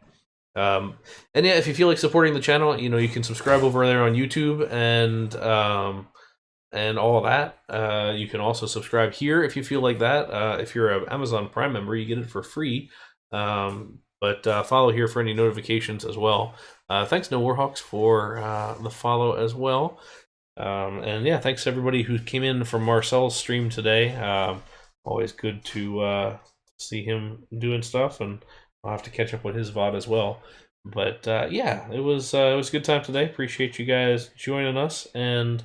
And yeah, if you feel like supporting the channel, you can subscribe over there on YouTube and all of that. You can also subscribe here if you feel like that. If you're an Amazon Prime member, you get it for free. But follow here for any notifications as well. Thanks, No Warhawks, for the follow as well. And yeah, thanks to everybody who came in from Marcel's stream today. Always good to see him doing stuff, and I'll have to catch up with his VOD as well. But yeah, it was a good time today. Appreciate you guys joining us, and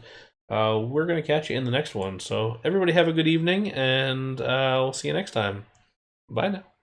we're gonna catch you in the next one. So everybody have a good evening, and we'll see you next time. Bye now.